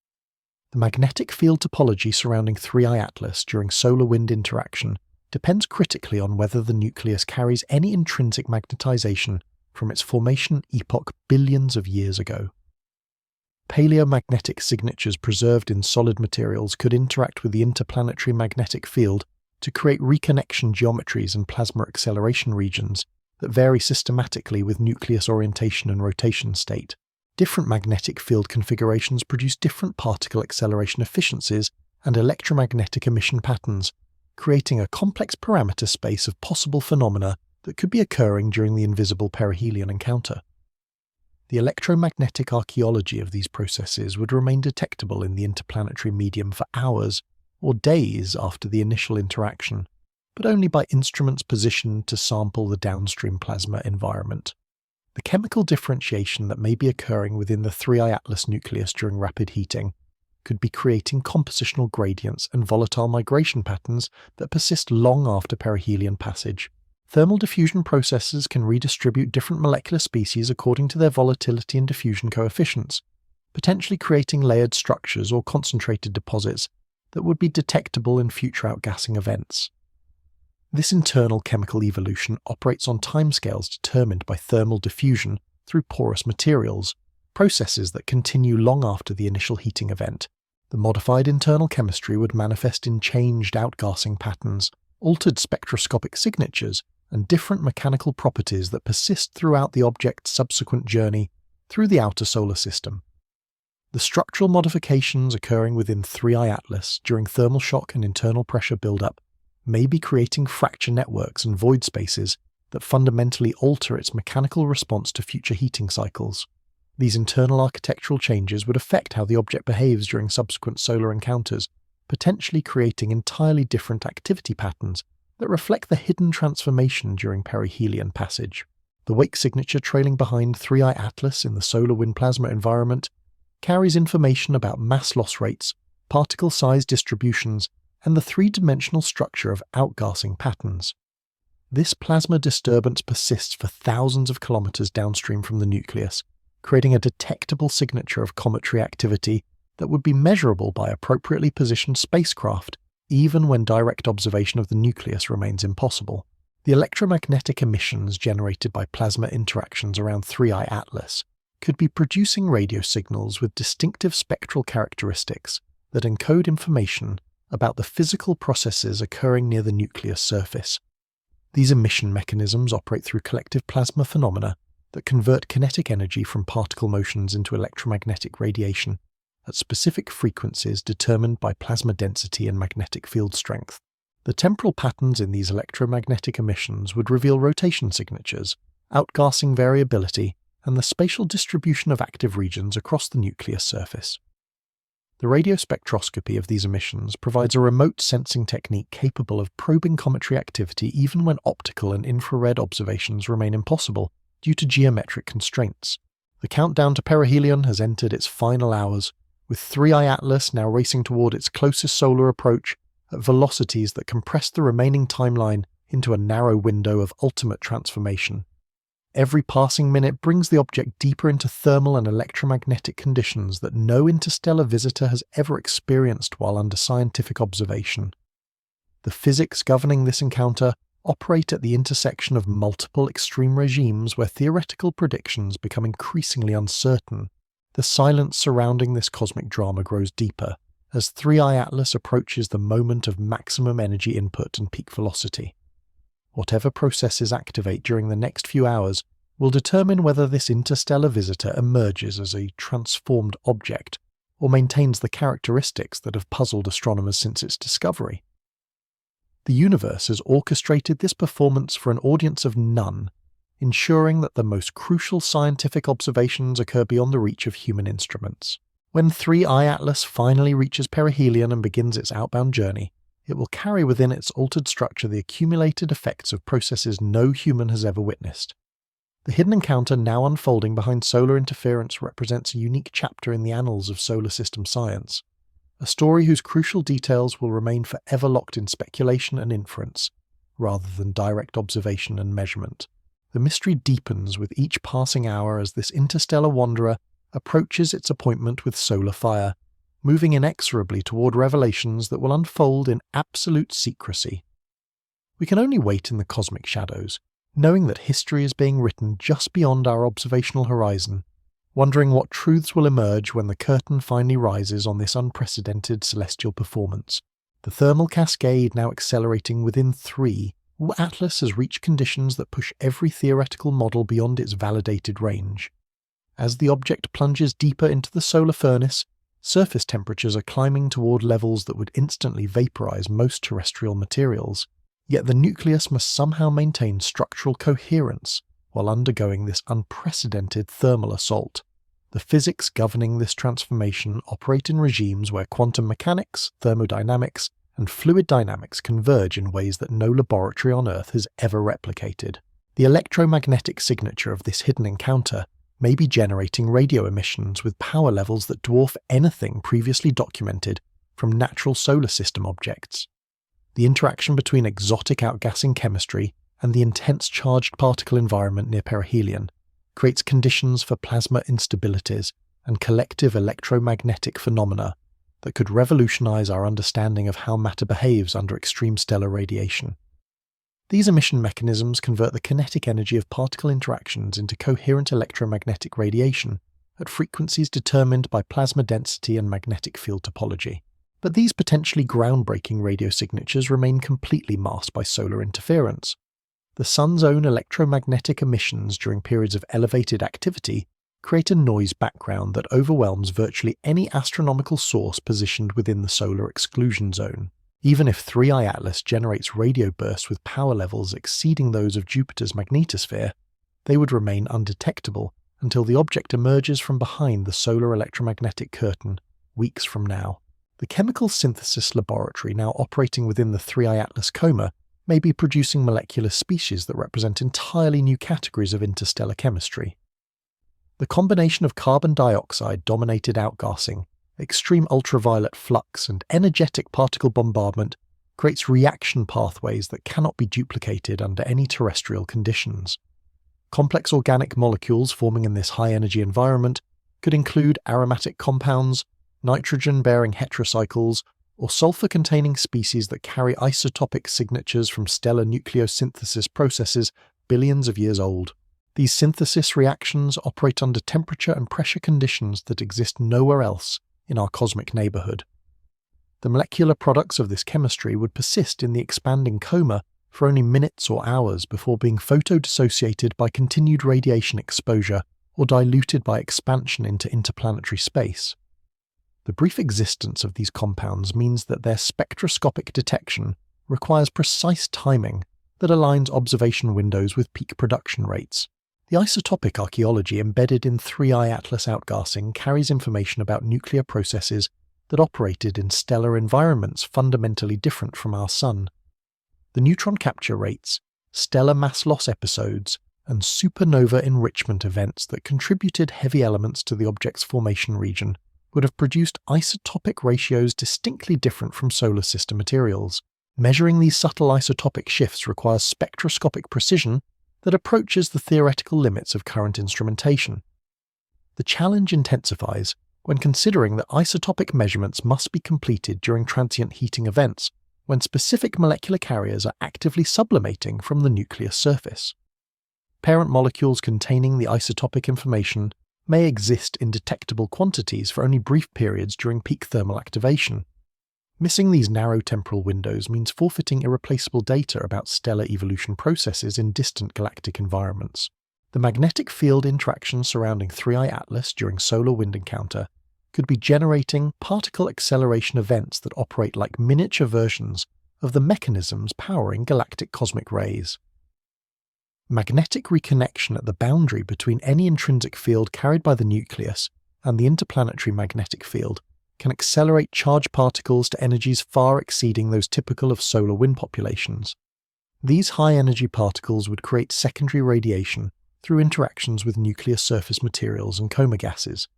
The magnetic field topology surrounding 3I Atlas during solar-wind interaction depends critically on whether the nucleus carries any intrinsic magnetization from its formation epoch billions of years ago. Paleomagnetic signatures preserved in solid materials could interact with the interplanetary magnetic field to create reconnection geometries and plasma acceleration regions that vary systematically with nucleus orientation and rotation state. Different magnetic field configurations produce different particle acceleration efficiencies and electromagnetic emission patterns, creating a complex parameter space of possible phenomena that could be occurring during the invisible perihelion encounter. The electromagnetic archaeology of these processes would remain detectable in the interplanetary medium for hours or days after the initial interaction, but only by instruments positioned to sample the downstream plasma environment. The chemical differentiation that may be occurring within the 3I Atlas nucleus during rapid heating could be creating compositional gradients and volatile migration patterns that persist long after perihelion passage. Thermal diffusion processes can redistribute different molecular species according to their volatility and diffusion coefficients, potentially creating layered structures or concentrated deposits that would be detectable in future outgassing events. This internal chemical evolution operates on timescales determined by thermal diffusion through porous materials, processes that continue long after the initial heating event. The modified internal chemistry would manifest in changed outgassing patterns, altered spectroscopic signatures, and different mechanical properties that persist throughout the object's subsequent journey through the outer solar system. The structural modifications occurring within 3I Atlas during thermal shock and internal pressure buildup may be creating fracture networks and void spaces that fundamentally alter its mechanical response to future heating cycles. These internal architectural changes would affect how the object behaves during subsequent solar encounters, potentially creating entirely different activity patterns that reflect the hidden transformation during perihelion passage. The wake signature trailing behind 3I Atlas in the solar wind plasma environment carries information about mass loss rates, particle size distributions, and the three-dimensional structure of outgassing patterns. This plasma disturbance persists for thousands of kilometers downstream from the nucleus, creating a detectable signature of cometary activity that would be measurable by appropriately positioned spacecraft, even when direct observation of the nucleus remains impossible. The electromagnetic emissions generated by plasma interactions around 3I Atlas could be producing radio signals with distinctive spectral characteristics that encode information about the physical processes occurring near the nucleus surface. These emission mechanisms operate through collective plasma phenomena that convert kinetic energy from particle motions into electromagnetic radiation at specific frequencies determined by plasma density and magnetic field strength. The temporal patterns in these electromagnetic emissions would reveal rotation signatures, outgassing variability, and the spatial distribution of active regions across the nucleus surface. The radiospectroscopy of these emissions provides a remote sensing technique capable of probing cometary activity even when optical and infrared observations remain impossible due to geometric constraints. The countdown to perihelion has entered its final hours, with 3I Atlas now racing toward its closest solar approach at velocities that compress the remaining timeline into a narrow window of ultimate transformation. Every passing minute brings the object deeper into thermal and electromagnetic conditions that no interstellar visitor has ever experienced while under scientific observation. The physics governing this encounter operate at the intersection of multiple extreme regimes where theoretical predictions become increasingly uncertain. The silence surrounding this cosmic drama grows deeper as 3I Atlas approaches the moment of maximum energy input and peak velocity. Whatever processes activate during the next few hours will determine whether this interstellar visitor emerges as a transformed object or maintains the characteristics that have puzzled astronomers since its discovery. The universe has orchestrated this performance for an audience of none, ensuring that the most crucial scientific observations occur beyond the reach of human instruments. When 3I Atlas finally reaches perihelion and begins its outbound journey, it will carry within its altered structure the accumulated effects of processes no human has ever witnessed. The hidden encounter now unfolding behind solar interference represents a unique chapter in the annals of solar system science, a story whose crucial details will remain forever locked in speculation and inference, rather than direct observation and measurement. The mystery deepens with each passing hour as this interstellar wanderer approaches its appointment with solar fire, moving inexorably toward revelations that will unfold in absolute secrecy. We can only wait in the cosmic shadows, knowing that history is being written just beyond our observational horizon, wondering what truths will emerge when the curtain finally rises on this unprecedented celestial performance. The thermal cascade now accelerating within 3, Atlas has reached conditions that push every theoretical model beyond its validated range. As the object plunges deeper into the solar furnace, surface temperatures are climbing toward levels that would instantly vaporize most terrestrial materials. Yet the nucleus must somehow maintain structural coherence while undergoing this unprecedented thermal assault. The physics governing this transformation operate in regimes where quantum mechanics, thermodynamics, and fluid dynamics converge in ways that no laboratory on Earth has ever replicated. The electromagnetic signature of this hidden encounter may be generating radio emissions with power levels that dwarf anything previously documented from natural solar system objects. The interaction between exotic outgassing chemistry and the intense charged particle environment near perihelion creates conditions for plasma instabilities and collective electromagnetic phenomena that could revolutionize our understanding of how matter behaves under extreme stellar radiation. These emission mechanisms convert the kinetic energy of particle interactions into coherent electromagnetic radiation at frequencies determined by plasma density and magnetic field topology. But these potentially groundbreaking radio signatures remain completely masked by solar interference. The Sun's own electromagnetic emissions during periods of elevated activity create a noise background that overwhelms virtually any astronomical source positioned within the solar exclusion zone. Even if 3I Atlas generates radio bursts with power levels exceeding those of Jupiter's magnetosphere, they would remain undetectable until the object emerges from behind the solar electromagnetic curtain weeks from now. The chemical synthesis laboratory now operating within the 3I Atlas coma may be producing molecular species that represent entirely new categories of interstellar chemistry. The combination of carbon dioxide-dominated outgassing, extreme ultraviolet flux, and energetic particle bombardment creates reaction pathways that cannot be duplicated under any terrestrial conditions. Complex organic molecules forming in this high-energy environment could include aromatic compounds, nitrogen-bearing heterocycles, or sulfur-containing species that carry isotopic signatures from stellar nucleosynthesis processes billions of years old. These synthesis reactions operate under temperature and pressure conditions that exist nowhere else in our cosmic neighborhood. The molecular products of this chemistry would persist in the expanding coma for only minutes or hours before being photodissociated by continued radiation exposure or diluted by expansion into interplanetary space. The brief existence of these compounds means that their spectroscopic detection requires precise timing that aligns observation windows with peak production rates. The isotopic archaeology embedded in 3I Atlas outgassing carries information about nuclear processes that operated in stellar environments fundamentally different from our Sun. The neutron capture rates, stellar mass loss episodes, and supernova enrichment events that contributed heavy elements to the object's formation region would have produced isotopic ratios distinctly different from solar system materials. Measuring these subtle isotopic shifts requires spectroscopic precision that approaches the theoretical limits of current instrumentation. The challenge intensifies when considering that isotopic measurements must be completed during transient heating events when specific molecular carriers are actively sublimating from the nucleus surface. Parent molecules containing the isotopic information may exist in detectable quantities for only brief periods during peak thermal activation. Missing these narrow temporal windows means forfeiting irreplaceable data about stellar evolution processes in distant galactic environments. The magnetic field interactions surrounding 3I Atlas during solar wind encounter could be generating particle acceleration events that operate like miniature versions of the mechanisms powering galactic cosmic rays. Magnetic reconnection at the boundary between any intrinsic field carried by the nucleus and the interplanetary magnetic field can accelerate charged particles to energies far exceeding those typical of solar wind populations. These high-energy particles would create secondary radiation through interactions with nuclear surface materials and coma gases.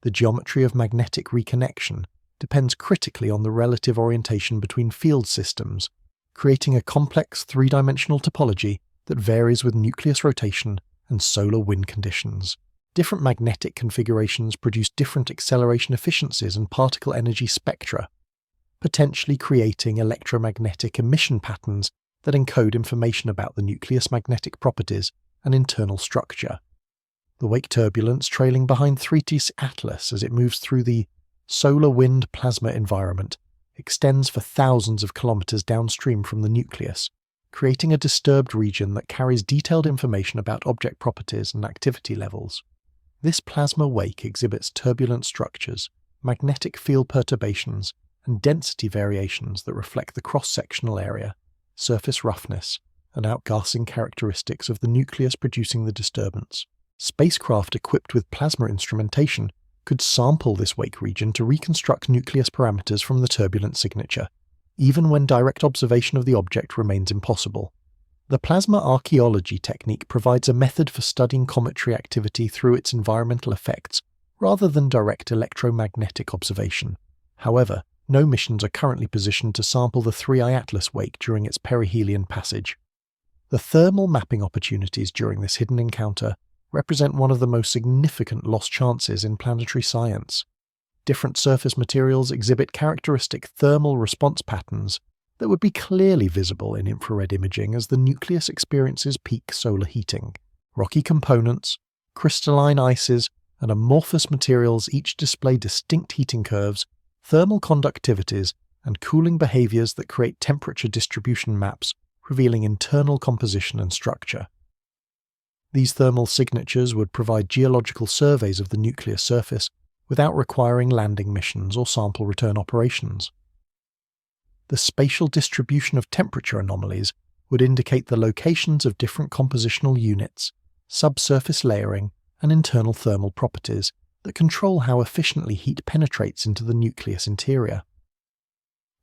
The geometry of magnetic reconnection depends critically on the relative orientation between field systems, creating a complex three-dimensional topology that varies with nucleus rotation and solar wind conditions. Different magnetic configurations produce different acceleration efficiencies and particle energy spectra, potentially creating electromagnetic emission patterns that encode information about the nucleus' magnetic properties and internal structure. The wake turbulence trailing behind 3T's Atlas as it moves through the solar wind plasma environment extends for thousands of kilometers downstream from the nucleus, creating a disturbed region that carries detailed information about object properties and activity levels. This plasma wake exhibits turbulent structures, magnetic field perturbations, and density variations that reflect the cross-sectional area, surface roughness, and outgassing characteristics of the nucleus producing the disturbance. Spacecraft equipped with plasma instrumentation could sample this wake region to reconstruct nucleus parameters from the turbulent signature, even when direct observation of the object remains impossible. The plasma archaeology technique provides a method for studying cometary activity through its environmental effects, rather than direct electromagnetic observation. However, no missions are currently positioned to sample the 3I Atlas wake during its perihelion passage. The thermal mapping opportunities during this hidden encounter represent one of the most significant lost chances in planetary science. Different surface materials exhibit characteristic thermal response patterns that would be clearly visible in infrared imaging as the nucleus experiences peak solar heating. Rocky components, crystalline ices, and amorphous materials each display distinct heating curves, thermal conductivities, and cooling behaviors that create temperature distribution maps, revealing internal composition and structure. These thermal signatures would provide geological surveys of the nuclear surface without requiring landing missions or sample return operations. The spatial distribution of temperature anomalies would indicate the locations of different compositional units, subsurface layering, and internal thermal properties that control how efficiently heat penetrates into the nucleus interior.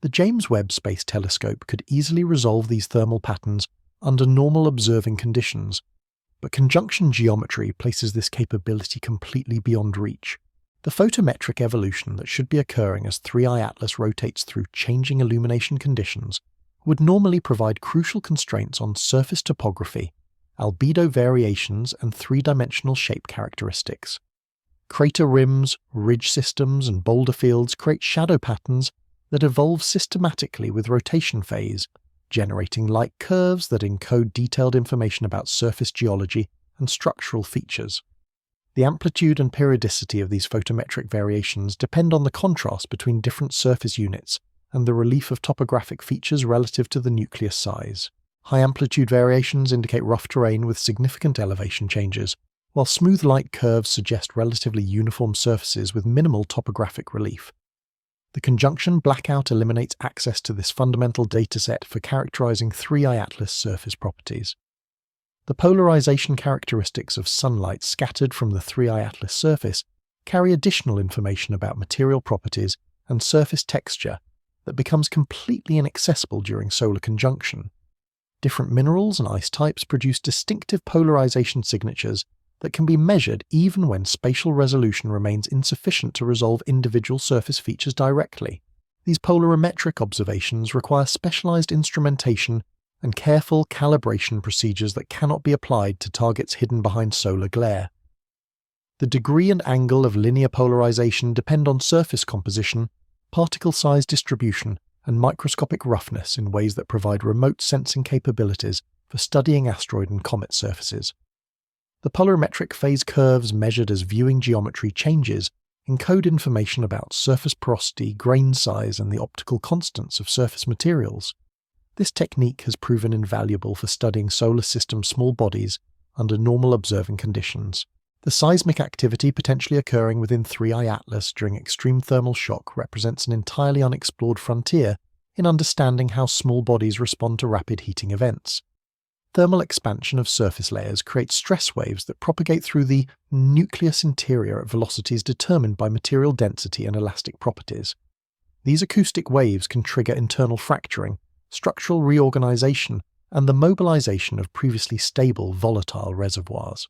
The James Webb Space Telescope could easily resolve these thermal patterns under normal observing conditions, but conjunction geometry places this capability completely beyond reach. The photometric evolution that should be occurring as 3I Atlas rotates through changing illumination conditions would normally provide crucial constraints on surface topography, albedo variations, and three-dimensional shape characteristics. Crater rims, ridge systems, and boulder fields create shadow patterns that evolve systematically with rotation phase, generating light curves that encode detailed information about surface geology and structural features. The amplitude and periodicity of these photometric variations depend on the contrast between different surface units and the relief of topographic features relative to the nucleus size. High-amplitude variations indicate rough terrain with significant elevation changes, while smooth light curves suggest relatively uniform surfaces with minimal topographic relief. The conjunction blackout eliminates access to this fundamental dataset for characterizing 3I Atlas surface properties. The polarization characteristics of sunlight scattered from the 3I Atlas surface carry additional information about material properties and surface texture that becomes completely inaccessible during solar conjunction. Different minerals and ice types produce distinctive polarization signatures that can be measured even when spatial resolution remains insufficient to resolve individual surface features directly. These polarimetric observations require specialized instrumentation and careful calibration procedures that cannot be applied to targets hidden behind solar glare. The degree and angle of linear polarization depend on surface composition, particle size distribution, and microscopic roughness in ways that provide remote sensing capabilities for studying asteroid and comet surfaces. The polarimetric phase curves measured as viewing geometry changes encode information about surface porosity, grain size, and the optical constants of surface materials. This technique has proven invaluable for studying solar system small bodies under normal observing conditions. The seismic activity potentially occurring within 3I Atlas during extreme thermal shock represents an entirely unexplored frontier in understanding how small bodies respond to rapid heating events. Thermal expansion of surface layers creates stress waves that propagate through the nucleus interior at velocities determined by material density and elastic properties. These acoustic waves can trigger internal fracturing, structural reorganization, and the mobilization of previously stable volatile reservoirs.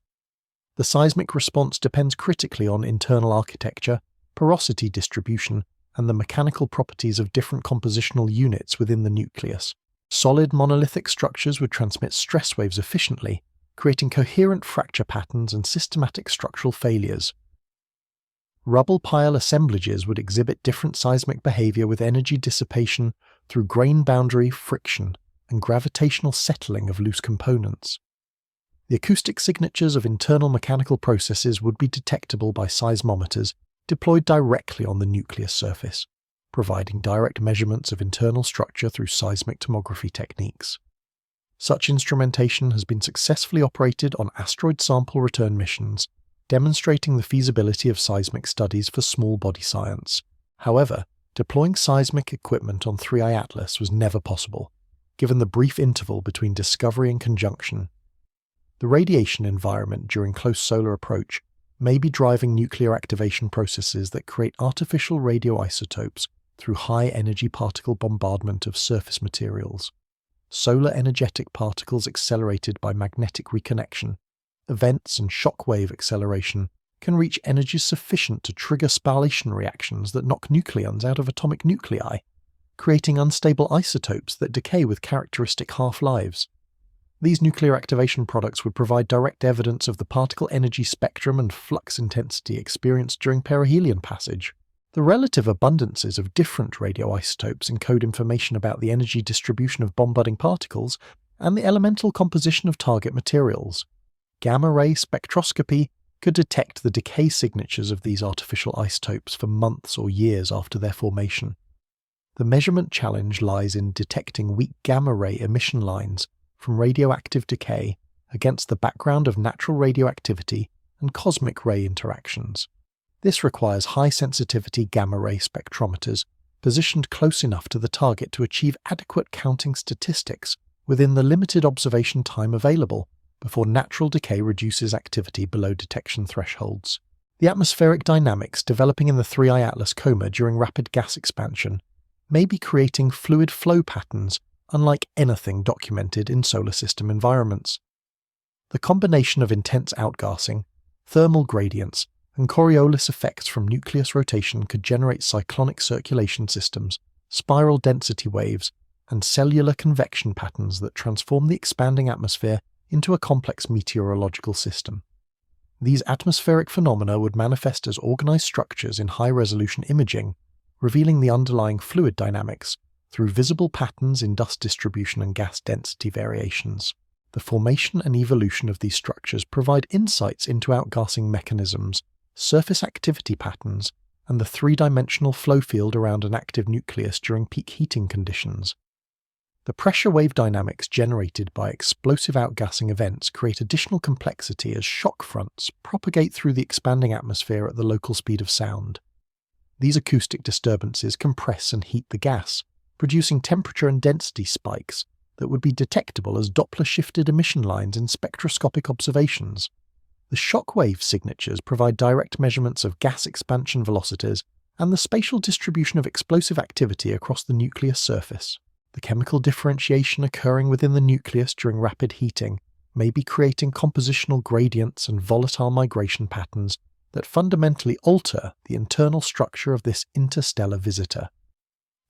The seismic response depends critically on internal architecture, porosity distribution, and the mechanical properties of different compositional units within the nucleus. Solid monolithic structures would transmit stress waves efficiently, creating coherent fracture patterns and systematic structural failures. Rubble pile assemblages would exhibit different seismic behavior with energy dissipation through grain boundary friction and gravitational settling of loose components. The acoustic signatures of internal mechanical processes would be detectable by seismometers deployed directly on the nucleus surface, providing direct measurements of internal structure through seismic tomography techniques. Such instrumentation has been successfully operated on asteroid sample return missions, demonstrating the feasibility of seismic studies for small body science. However, deploying seismic equipment on 3I Atlas was never possible, given the brief interval between discovery and conjunction. The radiation environment during close solar approach may be driving nuclear activation processes that create artificial radioisotopes through high-energy particle bombardment of surface materials. Solar energetic particles accelerated by magnetic reconnection, events and shock-wave acceleration can reach energies sufficient to trigger spallation reactions that knock nucleons out of atomic nuclei, creating unstable isotopes that decay with characteristic half-lives. These nuclear activation products would provide direct evidence of the particle energy spectrum and flux intensity experienced during perihelion passage. The relative abundances of different radioisotopes encode information about the energy distribution of bombarding particles and the elemental composition of target materials. Gamma-ray spectroscopy could detect the decay signatures of these artificial isotopes for months or years after their formation. The measurement challenge lies in detecting weak gamma-ray emission lines from radioactive decay against the background of natural radioactivity and cosmic ray interactions. This requires high-sensitivity gamma-ray spectrometers positioned close enough to the target to achieve adequate counting statistics within the limited observation time available before natural decay reduces activity below detection thresholds. The atmospheric dynamics developing in the 3I Atlas coma during rapid gas expansion may be creating fluid flow patterns unlike anything documented in solar system environments. The combination of intense outgassing, thermal gradients, and Coriolis effects from nucleus rotation could generate cyclonic circulation systems, spiral density waves, and cellular convection patterns that transform the expanding atmosphere into a complex meteorological system. These atmospheric phenomena would manifest as organized structures in high-resolution imaging, revealing the underlying fluid dynamics through visible patterns in dust distribution and gas density variations. The formation and evolution of these structures provide insights into outgassing mechanisms, surface activity patterns, and the three-dimensional flow field around an active nucleus during peak heating conditions. The pressure wave dynamics generated by explosive outgassing events create additional complexity as shock fronts propagate through the expanding atmosphere at the local speed of sound. These acoustic disturbances compress and heat the gas, producing temperature and density spikes that would be detectable as Doppler-shifted emission lines in spectroscopic observations. The shock wave signatures provide direct measurements of gas expansion velocities and the spatial distribution of explosive activity across the nucleus surface. The chemical differentiation occurring within the nucleus during rapid heating may be creating compositional gradients and volatile migration patterns that fundamentally alter the internal structure of this interstellar visitor.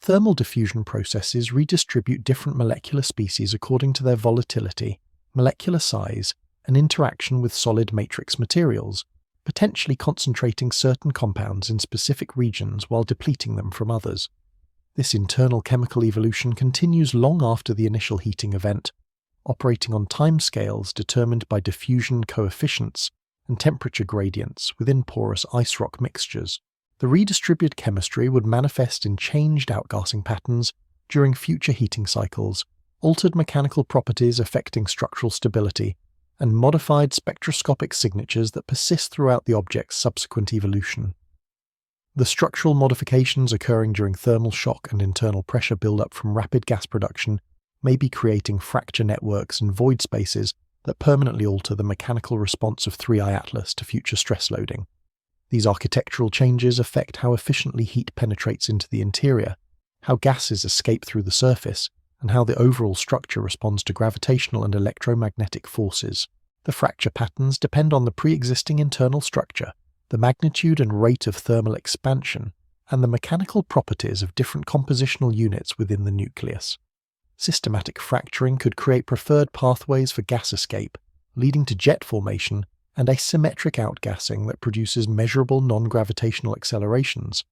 Thermal diffusion processes redistribute different molecular species according to their volatility, molecular size, and interaction with solid matrix materials, potentially concentrating certain compounds in specific regions while depleting them from others. This internal chemical evolution continues long after the initial heating event, operating on timescales determined by diffusion coefficients and temperature gradients within porous ice rock mixtures. The redistributed chemistry would manifest in changed outgassing patterns during future heating cycles, altered mechanical properties affecting structural stability, and modified spectroscopic signatures that persist throughout the object's subsequent evolution. The structural modifications occurring during thermal shock and internal pressure buildup from rapid gas production may be creating fracture networks and void spaces that permanently alter the mechanical response of 3I Atlas to future stress loading. These architectural changes affect how efficiently heat penetrates into the interior, how gases escape through the surface, and how the overall structure responds to gravitational and electromagnetic forces. The fracture patterns depend on the pre-existing internal structure, the magnitude and rate of thermal expansion, and the mechanical properties of different compositional units within the nucleus. Systematic fracturing could create preferred pathways for gas escape, leading to jet formation and asymmetric outgassing that produces measurable non-gravitational accelerations.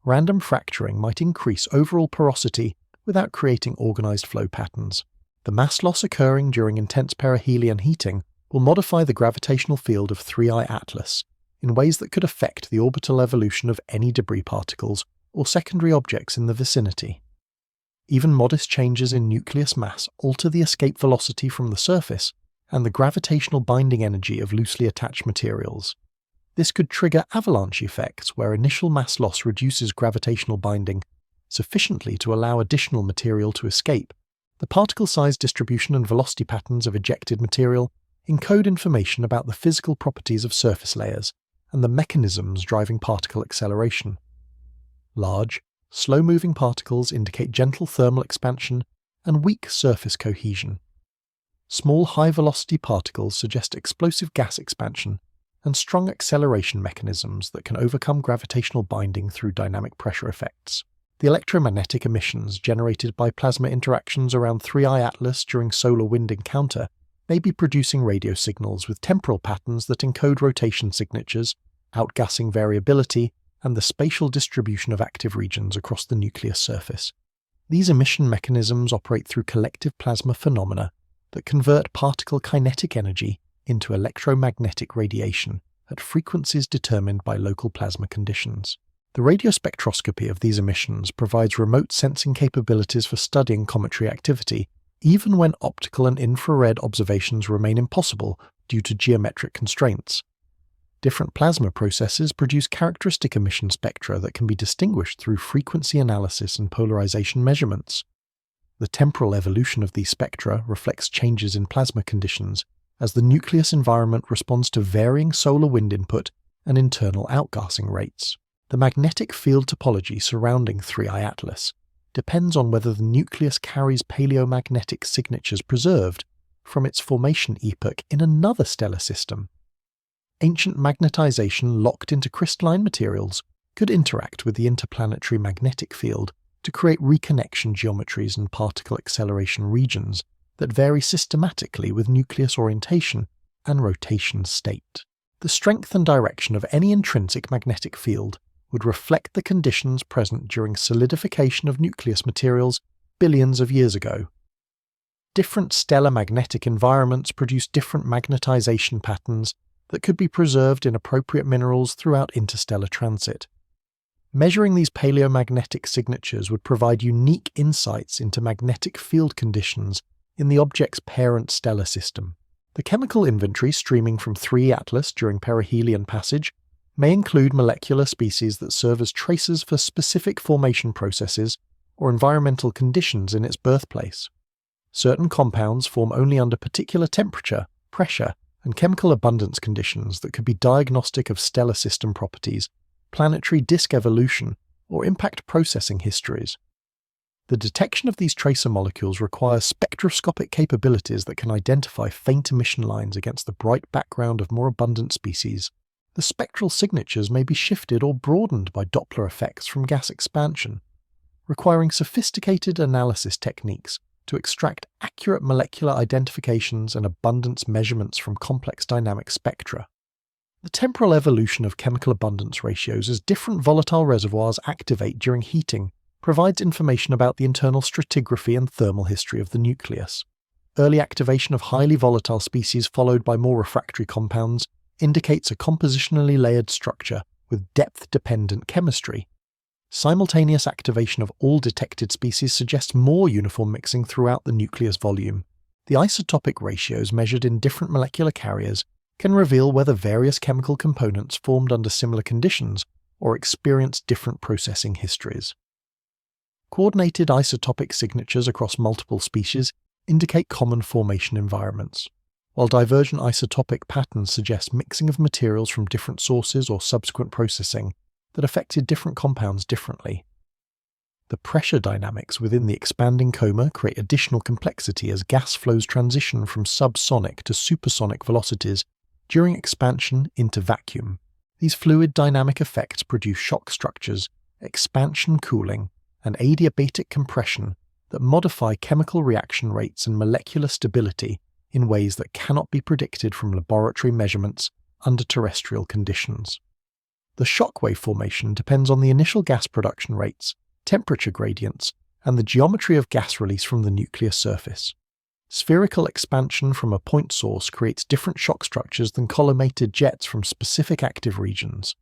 Random fracturing might increase overall porosity without creating organized flow patterns. The mass loss occurring during intense perihelion heating will modify the gravitational field of 3I Atlas in ways that could affect the orbital evolution of any debris particles or secondary objects in the vicinity. Even modest changes in nucleus mass alter the escape velocity from the surface and the gravitational binding energy of loosely attached materials. This could trigger avalanche effects where initial mass loss reduces gravitational binding sufficiently to allow additional material to escape. The particle size distribution and velocity patterns of ejected material encode information about the physical properties of surface layers and the mechanisms driving particle acceleration. Large, slow-moving particles indicate gentle thermal expansion and weak surface cohesion. Small, high-velocity particles suggest explosive gas expansion and strong acceleration mechanisms that can overcome gravitational binding through dynamic pressure effects. The electromagnetic emissions generated by plasma interactions around 3I Atlas during solar-wind encounter may be producing radio signals with temporal patterns that encode rotation signatures, outgassing variability, and the spatial distribution of active regions across the nucleus surface. These emission mechanisms operate through collective plasma phenomena that convert particle kinetic energy into electromagnetic radiation at frequencies determined by local plasma conditions. The radiospectroscopy of these emissions provides remote sensing capabilities for studying cometary activity, even when optical and infrared observations remain impossible due to geometric constraints. Different plasma processes produce characteristic emission spectra that can be distinguished through frequency analysis and polarization measurements. The temporal evolution of these spectra reflects changes in plasma conditions as the nucleus environment responds to varying solar wind input and internal outgassing rates. The magnetic field topology surrounding 3I Atlas depends on whether the nucleus carries paleomagnetic signatures preserved from its formation epoch in another stellar system. Ancient magnetization locked into crystalline materials could interact with the interplanetary magnetic field to create reconnection geometries and particle acceleration regions that vary systematically with nucleus orientation and rotation state. The strength and direction of any intrinsic magnetic field would reflect the conditions present during solidification of nucleus materials billions of years ago. Different stellar magnetic environments produce different magnetization patterns that could be preserved in appropriate minerals throughout interstellar transit. Measuring these paleomagnetic signatures would provide unique insights into magnetic field conditions in the object's parent stellar system. The chemical inventory streaming from 3 Atlas during perihelion passage may include molecular species that serve as traces for specific formation processes or environmental conditions in its birthplace. Certain compounds form only under particular temperature, pressure, and chemical abundance conditions that could be diagnostic of stellar system properties, planetary disk evolution, or impact processing histories. The detection of these tracer molecules requires spectroscopic capabilities that can identify faint emission lines against the bright background of more abundant species. The spectral signatures may be shifted or broadened by Doppler effects from gas expansion, requiring sophisticated analysis techniques to extract accurate molecular identifications and abundance measurements from complex dynamic spectra. The temporal evolution of chemical abundance ratios as different volatile reservoirs activate during heating provides information about the internal stratigraphy and thermal history of the nucleus. Early activation of highly volatile species followed by more refractory compounds indicates a compositionally layered structure with depth-dependent chemistry. Simultaneous activation of all detected species suggests more uniform mixing throughout the nucleus volume. The isotopic ratios measured in different molecular carriers can reveal whether various chemical components formed under similar conditions or experienced different processing histories. Coordinated isotopic signatures across multiple species indicate common formation environments, while divergent isotopic patterns suggest mixing of materials from different sources or subsequent processing that affected different compounds differently. The pressure dynamics within the expanding coma create additional complexity as gas flows transition from subsonic to supersonic velocities during expansion into vacuum. These fluid dynamic effects produce shock structures, expansion cooling, and adiabatic compression that modify chemical reaction rates and molecular stability in ways that cannot be predicted from laboratory measurements under terrestrial conditions. The shockwave formation depends on the initial gas production rates, temperature gradients, and the geometry of gas release from the nuclear surface. Spherical expansion from a point source creates different shock structures than collimated jets from specific active regions.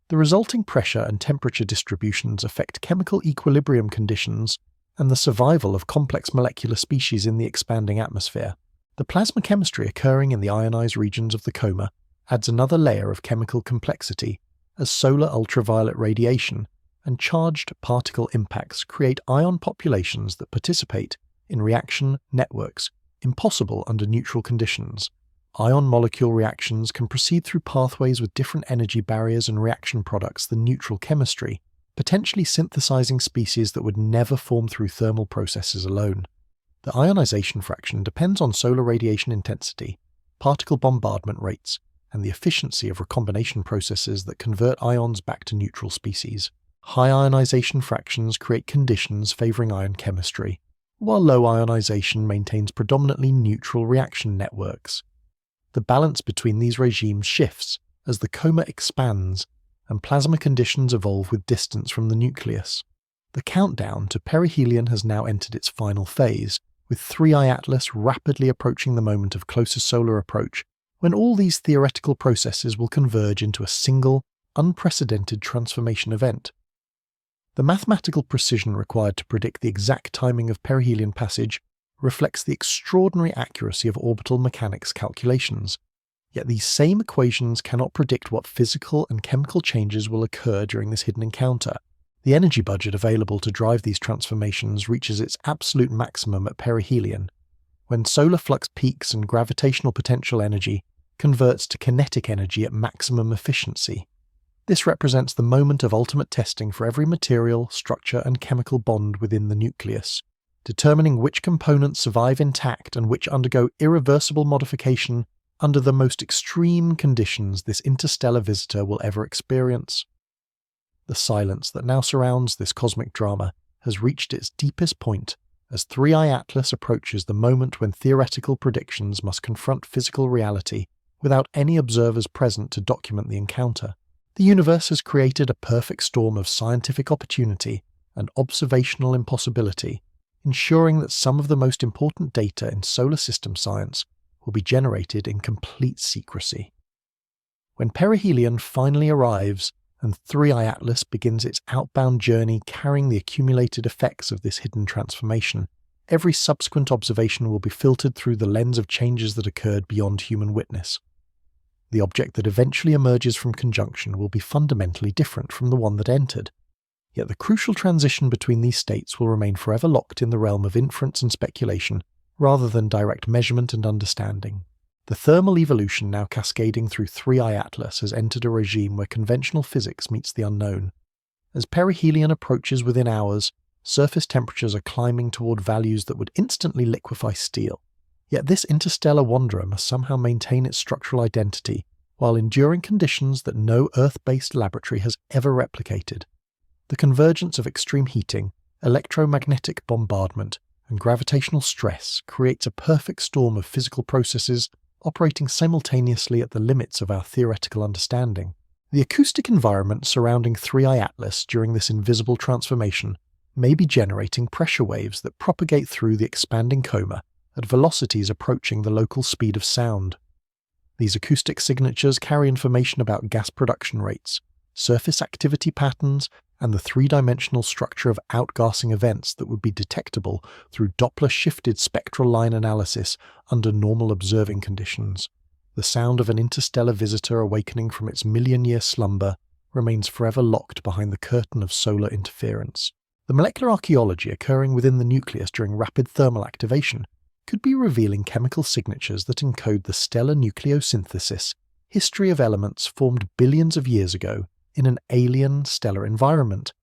The resulting pressure and temperature distributions affect chemical equilibrium conditions and the survival of complex molecular species in the expanding atmosphere. The plasma chemistry occurring in the ionized regions of the coma adds another layer of chemical complexity, as solar ultraviolet radiation and charged particle impacts create ion populations that participate in reaction networks impossible under neutral conditions. Ion molecule reactions can proceed through pathways with different energy barriers and reaction products than neutral chemistry, potentially synthesizing species that would never form through thermal processes alone. The ionization fraction depends on solar radiation intensity, particle bombardment rates, and the efficiency of recombination processes that convert ions back to neutral species. High ionization fractions create conditions favoring ion chemistry, while low ionization maintains predominantly neutral reaction networks. The balance between these regimes shifts as the coma expands and plasma conditions evolve with distance from the nucleus. The countdown to perihelion has now entered its final phase, with 3I Atlas rapidly approaching the moment of closest solar approach, when all these theoretical processes will converge into a single, unprecedented transformation event. The mathematical precision required to predict the exact timing of perihelion passage reflects the extraordinary accuracy of orbital mechanics calculations. Yet these same equations cannot predict what physical and chemical changes will occur during this hidden encounter. The energy budget available to drive these transformations reaches its absolute maximum at perihelion, when solar flux peaks and gravitational potential energy converts to kinetic energy at maximum efficiency. This represents the moment of ultimate testing for every material, structure, and chemical bond within the nucleus, determining which components survive intact and which undergo irreversible modification under the most extreme conditions this interstellar visitor will ever experience. The silence that now surrounds this cosmic drama has reached its deepest point as 3I Atlas approaches the moment when theoretical predictions must confront physical reality without any observers present to document the encounter. The universe has created a perfect storm of scientific opportunity and observational impossibility, ensuring that some of the most important data in solar system science will be generated in complete secrecy. When perihelion finally arrives and 3I Atlas begins its outbound journey carrying the accumulated effects of this hidden transformation, every subsequent observation will be filtered through the lens of changes that occurred beyond human witness. The object that eventually emerges from conjunction will be fundamentally different from the one that entered. Yet the crucial transition between these states will remain forever locked in the realm of inference and speculation, rather than direct measurement and understanding. The thermal evolution now cascading through 3I Atlas has entered a regime where conventional physics meets the unknown. As perihelion approaches within hours, surface temperatures are climbing toward values that would instantly liquefy steel. Yet this interstellar wanderer must somehow maintain its structural identity while enduring conditions that no Earth-based laboratory has ever replicated. The convergence of extreme heating, electromagnetic bombardment, and gravitational stress creates a perfect storm of physical processes operating simultaneously at the limits of our theoretical understanding. The acoustic environment surrounding 3I Atlas during this invisible transformation may be generating pressure waves that propagate through the expanding coma at velocities approaching the local speed of sound. These acoustic signatures carry information about gas production rates, surface activity patterns, and the three-dimensional structure of outgassing events that would be detectable through Doppler-shifted spectral line analysis under normal observing conditions. The sound of an interstellar visitor awakening from its million-year slumber remains forever locked behind the curtain of solar interference. The molecular archaeology occurring within the nucleus during rapid thermal activation could be revealing chemical signatures that encode the stellar nucleosynthesis history of elements formed billions of years ago in an alien stellar environment.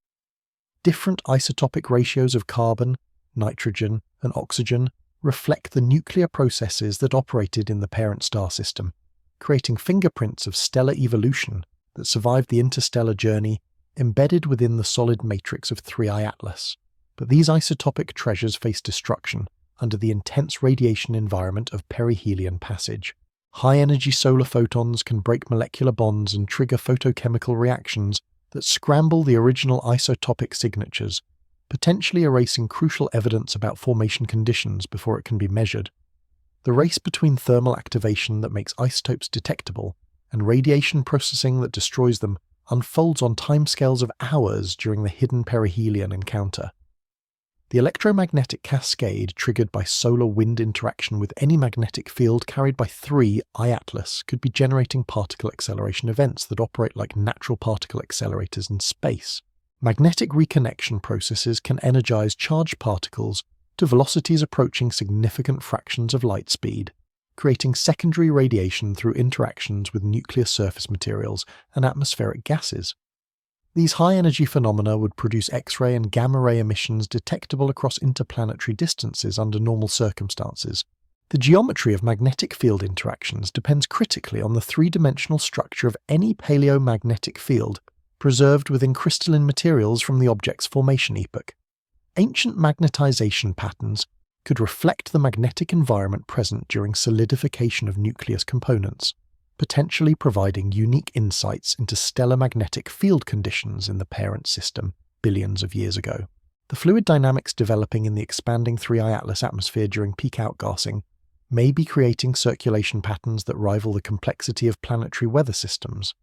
Different isotopic ratios of carbon, nitrogen, and oxygen reflect the nuclear processes that operated in the parent star system, creating fingerprints of stellar evolution that survived the interstellar journey embedded within the solid matrix of 3I Atlas. But these isotopic treasures face destruction under the intense radiation environment of perihelion passage. High-energy solar photons can break molecular bonds and trigger photochemical reactions that scramble the original isotopic signatures, potentially erasing crucial evidence about formation conditions before it can be measured. The race between thermal activation that makes isotopes detectable and radiation processing that destroys them unfolds on timescales of hours during the hidden perihelion encounter. The electromagnetic cascade triggered by solar-wind interaction with any magnetic field carried by 3I Atlas could be generating particle acceleration events that operate like natural particle accelerators in space. Magnetic reconnection processes can energize charged particles to velocities approaching significant fractions of light speed, creating secondary radiation through interactions with nuclear surface materials and atmospheric gases. These high-energy phenomena would produce X-ray and gamma-ray emissions detectable across interplanetary distances under normal circumstances. The geometry of magnetic field interactions depends critically on the three-dimensional structure of any paleomagnetic field preserved within crystalline materials from the object's formation epoch. Ancient magnetization patterns could reflect the magnetic environment present during solidification of nucleus components, potentially providing unique insights into stellar magnetic field conditions in the parent system billions of years ago. The fluid dynamics developing in the expanding 3I Atlas atmosphere during peak outgassing may be creating circulation patterns that rival the complexity of planetary weather systems.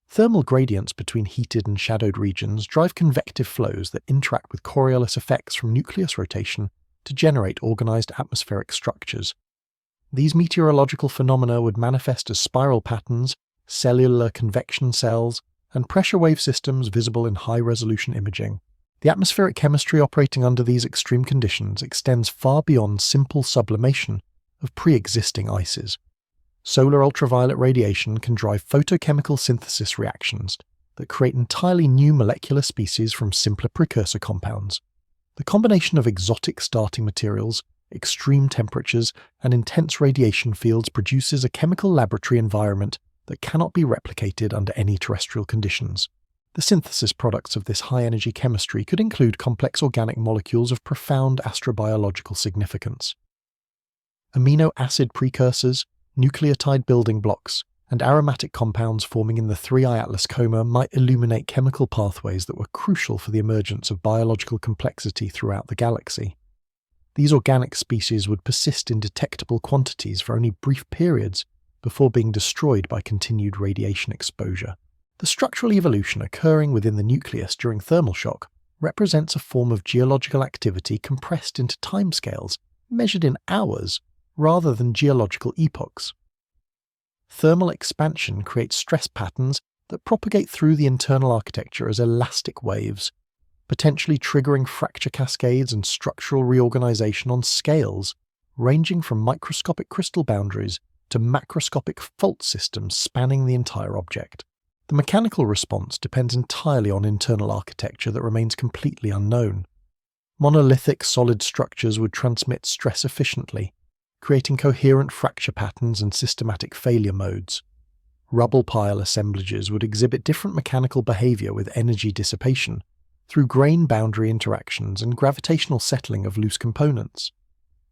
Thermal gradients between heated and shadowed regions drive convective flows that interact with Coriolis effects from nucleus rotation to generate organized atmospheric structures. These meteorological phenomena would manifest as spiral patterns, cellular convection cells, and pressure wave systems visible in high-resolution imaging. The atmospheric chemistry operating under these extreme conditions extends far beyond simple sublimation of pre-existing ices. Solar ultraviolet radiation can drive photochemical synthesis reactions that create entirely new molecular species from simpler precursor compounds. The combination of exotic starting materials, extreme temperatures, and intense radiation fields produces a chemical laboratory environment that cannot be replicated under any terrestrial conditions. The synthesis products of this high-energy chemistry could include complex organic molecules of profound astrobiological significance. Amino acid precursors, nucleotide building blocks, and aromatic compounds forming in the 3I Atlas coma might illuminate chemical pathways that were crucial for the emergence of biological complexity throughout the galaxy. These organic species would persist in detectable quantities for only brief periods before being destroyed by continued radiation exposure. The structural evolution occurring within the nucleus during thermal shock represents a form of geological activity compressed into timescales measured in hours rather than geological epochs. Thermal expansion creates stress patterns that propagate through the internal architecture as elastic waves, potentially triggering fracture cascades and structural reorganization on scales ranging from microscopic crystal boundaries to macroscopic fault systems spanning the entire object. The mechanical response depends entirely on internal architecture that remains completely unknown. Monolithic solid structures would transmit stress efficiently, creating coherent fracture patterns and systematic failure modes. Rubble pile assemblages would exhibit different mechanical behavior with energy dissipation through grain boundary interactions and gravitational settling of loose components.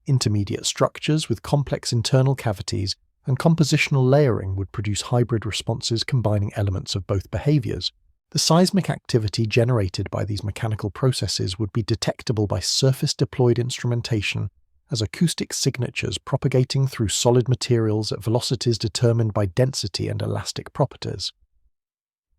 Intermediate structures with complex internal cavities and compositional layering would produce hybrid responses combining elements of both behaviors. The seismic activity generated by these mechanical processes would be detectable by surface-deployed instrumentation as acoustic signatures propagating through solid materials at velocities determined by density and elastic properties.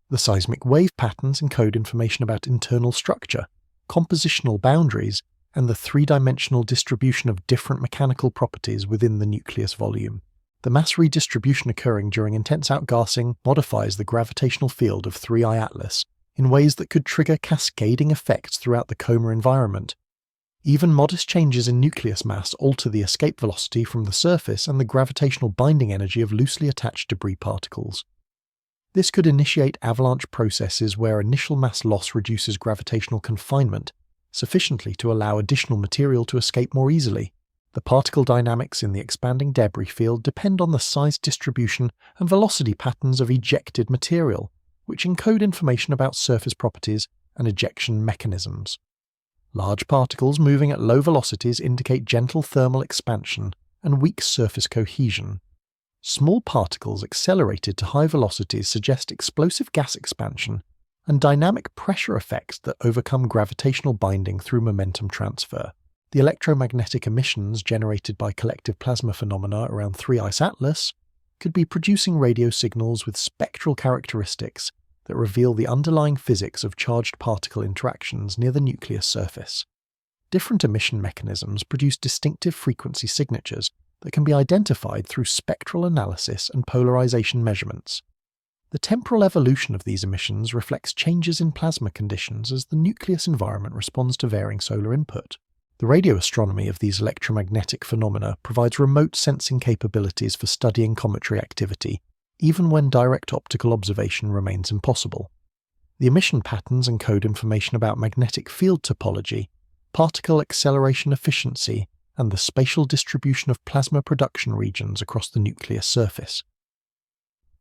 The seismic wave patterns encode information about internal structure, compositional boundaries, and the three-dimensional distribution of different mechanical properties within the nucleus volume. The mass redistribution occurring during intense outgassing modifies the gravitational field of 3I Atlas in ways that could trigger cascading effects throughout the coma environment. Even modest changes in nucleus mass alter the escape velocity from the surface and the gravitational binding energy of loosely attached debris particles. This could initiate avalanche processes where initial mass loss reduces gravitational confinement sufficiently to allow additional material to escape more easily. The particle dynamics in the expanding debris field depend on the size distribution and velocity patterns of ejected material, which encode information about surface properties and ejection mechanisms. Large particles moving at low velocities indicate gentle thermal expansion and weak surface cohesion. Small particles accelerated to high velocities suggest explosive gas expansion and dynamic pressure effects that overcome gravitational binding through momentum transfer. The electromagnetic emissions generated by collective plasma phenomena around 3-ice Atlas could be producing radio signals with spectral characteristics that reveal the underlying physics of charged particle interactions near the nucleus surface. Different emission mechanisms produce distinctive frequency signatures that can be identified through spectral analysis and polarization measurements. The temporal evolution of these emissions reflects changes in plasma conditions as the nucleus environment responds to varying solar input. The radio astronomy of these electromagnetic phenomena provides remote sensing capabilities for studying cometary activity, even when direct optical observation remains impossible. The emission patterns encode information about magnetic field topology, particle acceleration efficiency, and the spatial distribution of plasma production regions across the nucleus surface.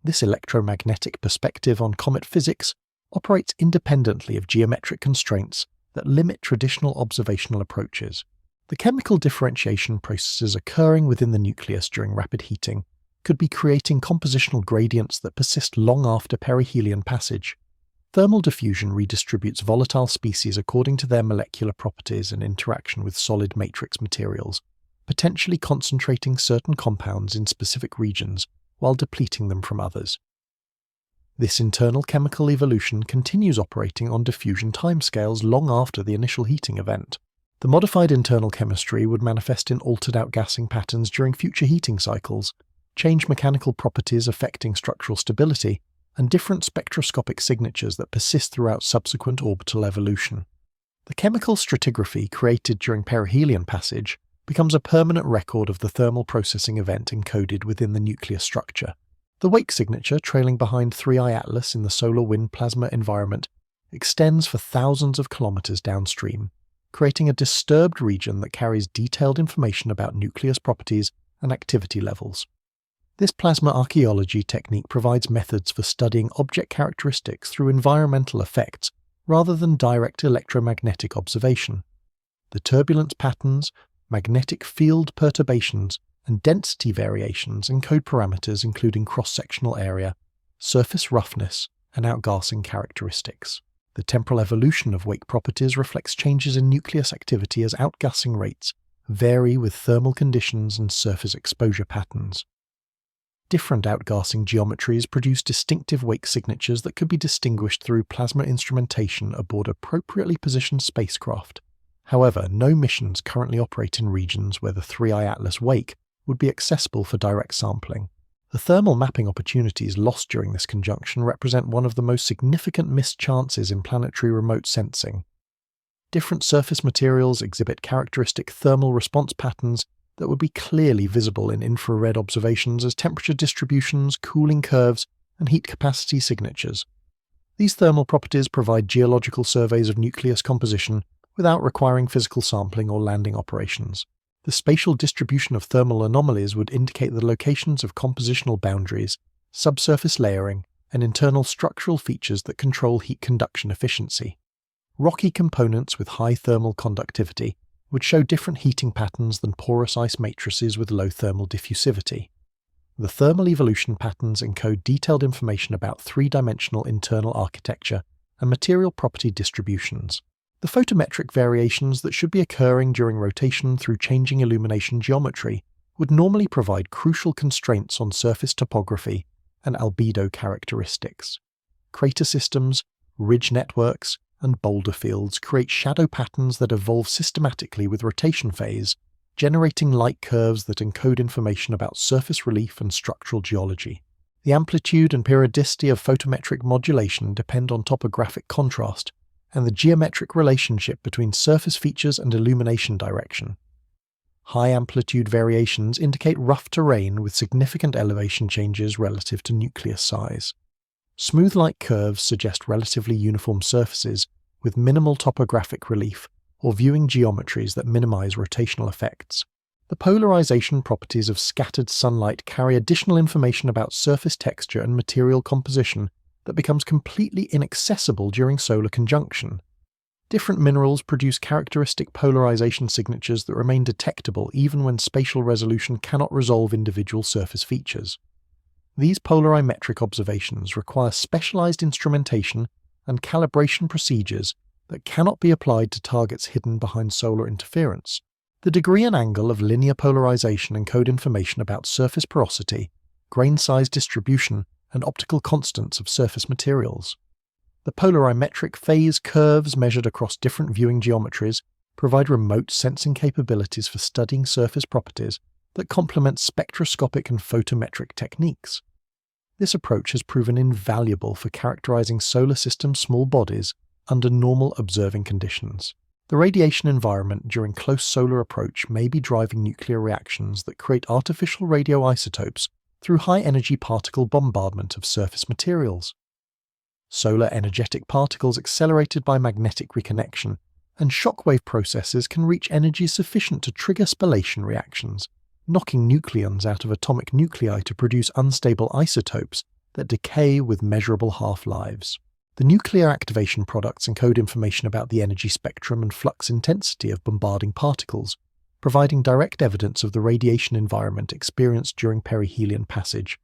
This electromagnetic perspective on comet physics operates independently of geometric constraints that limit traditional observational approaches. The chemical differentiation processes occurring within the nucleus during rapid heating could be creating compositional gradients that persist long after perihelion passage. Thermal diffusion redistributes volatile species according to their molecular properties and interaction with solid matrix materials, potentially concentrating certain compounds in specific regions while depleting them from others. This internal chemical evolution continues operating on diffusion timescales long after the initial heating event. The modified internal chemistry would manifest in altered outgassing patterns during future heating cycles, change mechanical properties affecting structural stability, and different spectroscopic signatures that persist throughout subsequent orbital evolution. The chemical stratigraphy created during perihelion passage becomes a permanent record of the thermal processing event encoded within the nucleus structure. The wake signature trailing behind 3I Atlas in the solar wind plasma environment extends for thousands of kilometers downstream, creating a disturbed region that carries detailed information about nucleus properties and activity levels. This plasma archaeology technique provides methods for studying object characteristics through environmental effects rather than direct electromagnetic observation. The turbulence patterns, magnetic field perturbations, and density variations encode parameters including cross-sectional area, surface roughness, and outgassing characteristics. The temporal evolution of wake properties reflects changes in nucleus activity as outgassing rates vary with thermal conditions and surface exposure patterns. Different outgassing geometries produce distinctive wake signatures that could be distinguished through plasma instrumentation aboard appropriately positioned spacecraft. However, no missions currently operate in regions where the 3I Atlas wake would be accessible for direct sampling. The thermal mapping opportunities lost during this conjunction represent one of the most significant missed chances in planetary remote sensing. Different surface materials exhibit characteristic thermal response patterns that would be clearly visible in infrared observations as temperature distributions, cooling curves, and heat capacity signatures. These thermal properties provide geological surveys of nucleus composition without requiring physical sampling or landing operations. The spatial distribution of thermal anomalies would indicate the locations of compositional boundaries, subsurface layering, and internal structural features that control heat conduction efficiency. Rocky components with high thermal conductivity would show different heating patterns than porous ice matrices with low thermal diffusivity. The thermal evolution patterns encode detailed information about three-dimensional internal architecture and material property distributions. The photometric variations that should be occurring during rotation through changing illumination geometry would normally provide crucial constraints on surface topography and albedo characteristics. Crater systems, ridge networks, and boulder fields create shadow patterns that evolve systematically with rotation phase, generating light curves that encode information about surface relief and structural geology. The amplitude and periodicity of photometric modulation depend on topographic contrast and the geometric relationship between surface features and illumination direction. High amplitude variations indicate rough terrain with significant elevation changes relative to nucleus size. Smooth light curves suggest relatively uniform surfaces with minimal topographic relief or viewing geometries that minimize rotational effects. The polarization properties of scattered sunlight carry additional information about surface texture and material composition that becomes completely inaccessible during solar conjunction. Different minerals produce characteristic polarization signatures that remain detectable even when spatial resolution cannot resolve individual surface features. These polarimetric observations require specialized instrumentation and calibration procedures that cannot be applied to targets hidden behind solar interference. The degree and angle of linear polarization encode information about surface porosity, grain size distribution, and optical constants of surface materials. The polarimetric phase curves measured across different viewing geometries provide remote sensing capabilities for studying surface properties that complement spectroscopic and photometric techniques. This approach has proven invaluable for characterizing solar system small bodies under normal observing conditions. The radiation environment during close solar approach may be driving nuclear reactions that create artificial radioisotopes through high-energy particle bombardment of surface materials. Solar energetic particles accelerated by magnetic reconnection and shockwave processes can reach energies sufficient to trigger spallation reactions, knocking nucleons out of atomic nuclei to produce unstable isotopes that decay with measurable half-lives. The nuclear activation products encode information about the energy spectrum and flux intensity of bombarding particles, providing direct evidence of the radiation environment experienced during perihelion passage.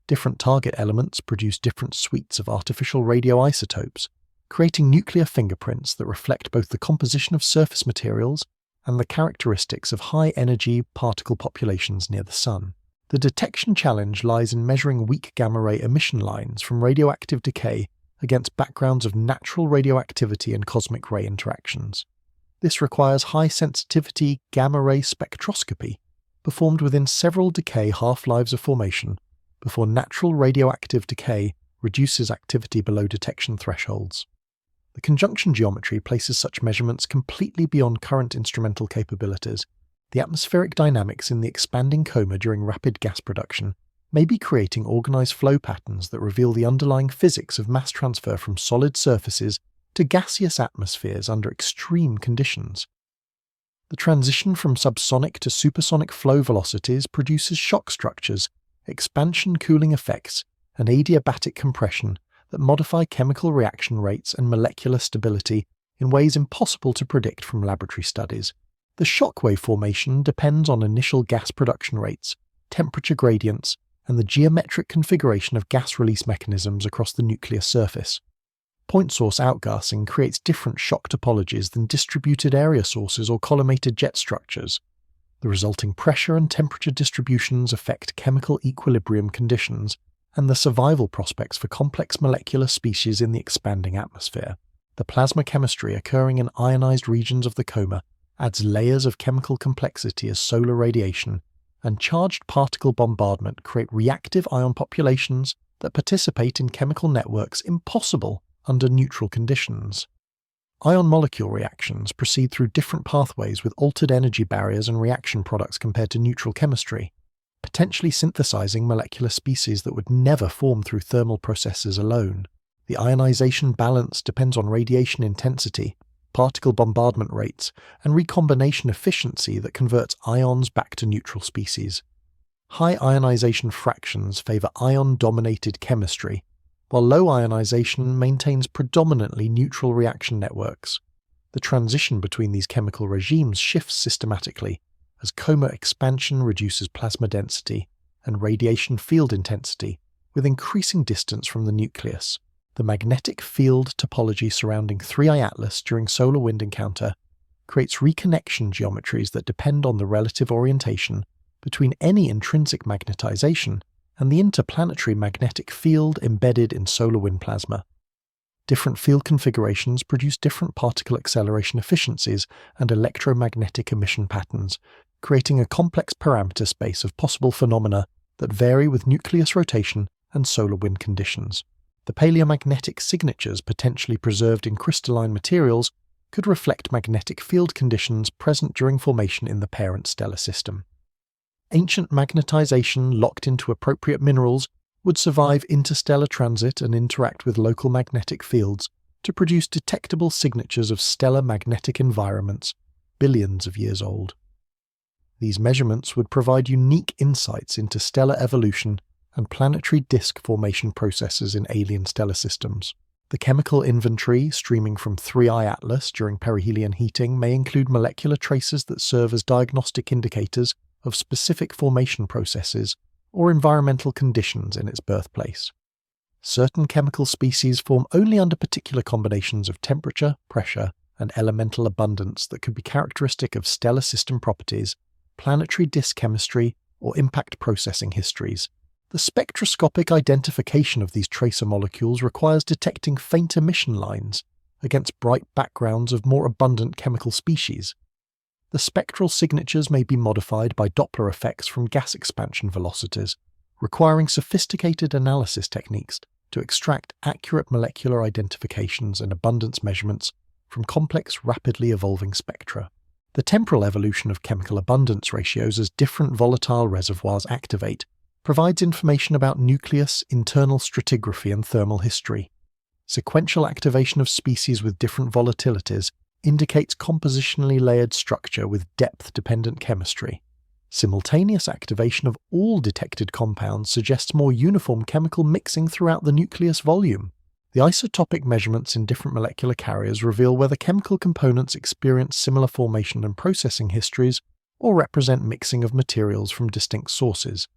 Different target elements produce different suites of artificial radioisotopes, creating nuclear fingerprints that reflect both the composition of surface materials and the characteristics of high-energy particle populations near the Sun. The detection challenge lies in measuring weak gamma-ray emission lines from radioactive decay against backgrounds of natural radioactivity and cosmic ray interactions. This requires high-sensitivity gamma-ray spectroscopy, performed within several decay half-lives of formation, before natural radioactive decay reduces activity below detection thresholds. The conjunction geometry places such measurements completely beyond current instrumental capabilities. The atmospheric dynamics in the expanding coma during rapid gas production may be creating organized flow patterns that reveal the underlying physics of mass transfer from solid surfaces to gaseous atmospheres under extreme conditions. The transition from subsonic to supersonic flow velocities produces shock structures, expansion-cooling effects, and adiabatic compression that modify chemical reaction rates and molecular stability in ways impossible to predict from laboratory studies. The shockwave formation depends on initial gas production rates, temperature gradients, and the geometric configuration of gas release mechanisms across the nuclear surface. Point source outgassing creates different shock topologies than distributed area sources or collimated jet structures. The resulting pressure and temperature distributions affect chemical equilibrium conditions and the survival prospects for complex molecular species in the expanding atmosphere. The plasma chemistry occurring in ionized regions of the coma adds layers of chemical complexity as solar radiation and charged particle bombardment create reactive ion populations that participate in chemical networks impossible under neutral conditions. Ion-molecule reactions proceed through different pathways with altered energy barriers and reaction products compared to neutral chemistry, potentially synthesizing molecular species that would never form through thermal processes alone. The ionization balance depends on radiation intensity, particle bombardment rates, and recombination efficiency that converts ions back to neutral species. High ionization fractions favor ion-dominated chemistry, while low ionization maintains predominantly neutral reaction networks. The transition between these chemical regimes shifts systematically as coma expansion reduces plasma density and radiation field intensity with increasing distance from the nucleus. The magnetic field topology surrounding 3I Atlas during solar wind encounter creates reconnection geometries that depend on the relative orientation between any intrinsic magnetization and the interplanetary magnetic field embedded in solar wind plasma. Different field configurations produce different particle acceleration efficiencies and electromagnetic emission patterns, creating a complex parameter space of possible phenomena that vary with nucleus rotation and solar wind conditions. The paleomagnetic signatures potentially preserved in crystalline materials could reflect magnetic field conditions present during formation in the parent stellar system. Ancient magnetization locked into appropriate minerals would survive interstellar transit and interact with local magnetic fields to produce detectable signatures of stellar magnetic environments billions of years old. These measurements would provide unique insights into stellar evolution and planetary disk formation processes in alien stellar systems. The chemical inventory streaming from 3I Atlas during perihelion heating may include molecular traces that serve as diagnostic indicators of specific formation processes or environmental conditions in its birthplace. Certain chemical species form only under particular combinations of temperature, pressure, and elemental abundance that could be characteristic of stellar system properties, planetary disk chemistry, or impact processing histories. The spectroscopic identification of these tracer molecules requires detecting faint emission lines against bright backgrounds of more abundant chemical species. The spectral signatures may be modified by Doppler effects from gas expansion velocities, requiring sophisticated analysis techniques to extract accurate molecular identifications and abundance measurements from complex, rapidly evolving spectra. The temporal evolution of chemical abundance ratios as different volatile reservoirs activate provides information about nucleus, internal stratigraphy, and thermal history. Sequential activation of species with different volatilities indicates compositionally layered structure with depth-dependent chemistry. Simultaneous activation of all detected compounds suggests more uniform chemical mixing throughout the nucleus volume. The isotopic measurements in different molecular carriers reveal whether chemical components experience similar formation and processing histories or represent mixing of materials from distinct sources.